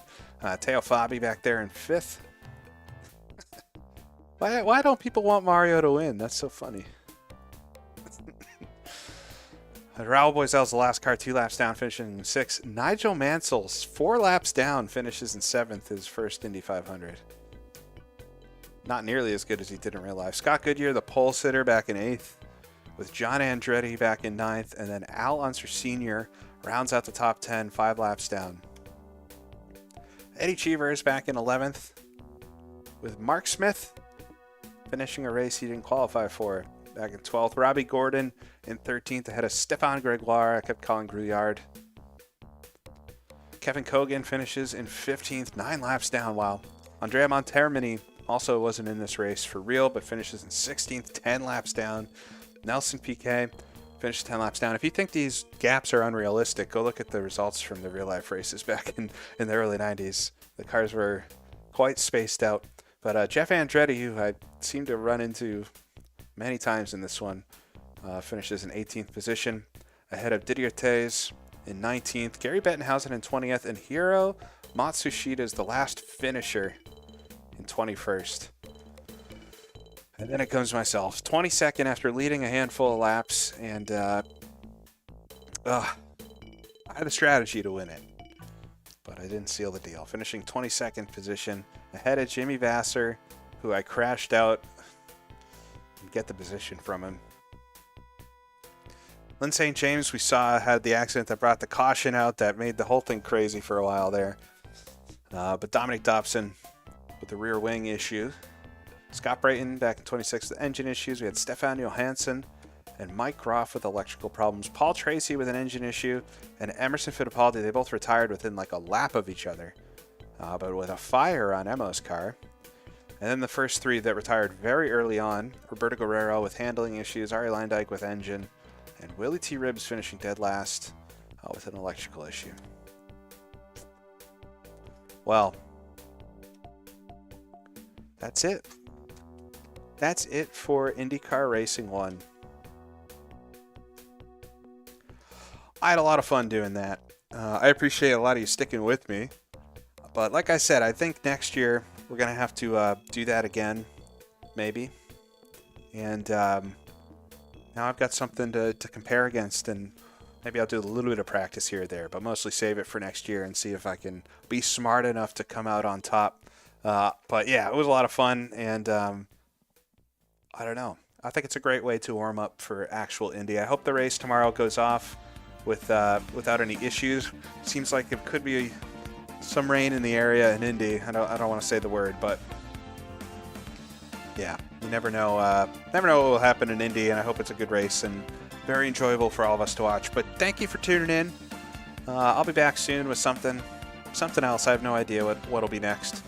Teo Fabi back there in 5th. Why don't people want Mario to win? That's so funny. Raul Boisel's the last car, 2 laps down, finishing in 6th. Nigel Mansell's 4 laps down, finishes in 7th, his first Indy 500. Not nearly as good as he did in real life. Scott Goodyear, the pole sitter, back in 8th, with John Andretti back in 9th, and then Al Unser Sr. rounds out the top 10, 5 laps down. Eddie Cheever is back in 11th, with Mark Smith finishing a race he didn't qualify for, back in 12th. Robbie Gordon in 13th ahead of Stefan Gregoire. I kept calling Grouillard. Kevin Kogan finishes in 15th, 9 laps down, while Andrea Montermini also wasn't in this race for real, but finishes in 16th, 10 laps down. Nelson Piquet finished 10 laps down. If you think these gaps are unrealistic, go look at the results from the real-life races back in the early 90s. The cars were quite spaced out. But Jeff Andretti, who I seem to run into many times in this one, finishes in 18th position, ahead of Didier Tez in 19th, Gary Bettenhausen in 20th, and Hiro Matsushita is the last finisher in 21st. And then it comes myself, 22nd after leading a handful of laps, and I had a strategy to win it, but I didn't seal the deal. Finishing 22nd position, ahead of Jimmy Vasser, who I crashed out and get the position from him. Lynn St. James, we saw, had the accident that brought the caution out that made the whole thing crazy for a while there. But Dominic Dobson with the rear wing issue. Scott Brayton back in 26th with engine issues. We had Stefan Johansson and Mike Groff with electrical problems. Paul Tracy with an engine issue. And Emerson Fittipaldi, they both retired within like a lap of each other. But with a fire on Emo's car. And then the first 3 that retired very early on. Roberto Guerrero with handling issues. Ari Leindyke with engine. And Willie T. Ribbs finishing dead last with an electrical issue. Well, that's it. That's it for IndyCar Racing 1. I had a lot of fun doing that. I appreciate a lot of you sticking with me. But like I said, I think next year we're going to have to do that again, maybe. And now I've got something to compare against, and maybe I'll do a little bit of practice here or there, but mostly save it for next year and see if I can be smart enough to come out on top. But yeah, it was a lot of fun, and I don't know. I think it's a great way to warm up for actual Indy. I hope the race tomorrow goes off without any issues. Seems like it could be some rain in the area in Indy. I don't want to say the word, but yeah, you never know. Never know what will happen in Indy, and I hope it's a good race and very enjoyable for all of us to watch. But thank you for tuning in. I'll be back soon with something else. I have no idea what'll be next,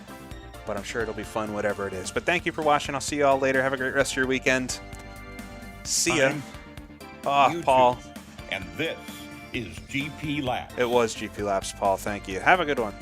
but I'm sure it'll be fun, whatever it is. But thank you for watching. I'll see you all later. Have a great rest of your weekend. See ya. Paul. And this is GP Labs. It was GP Labs, Paul. Thank you. Have a good one.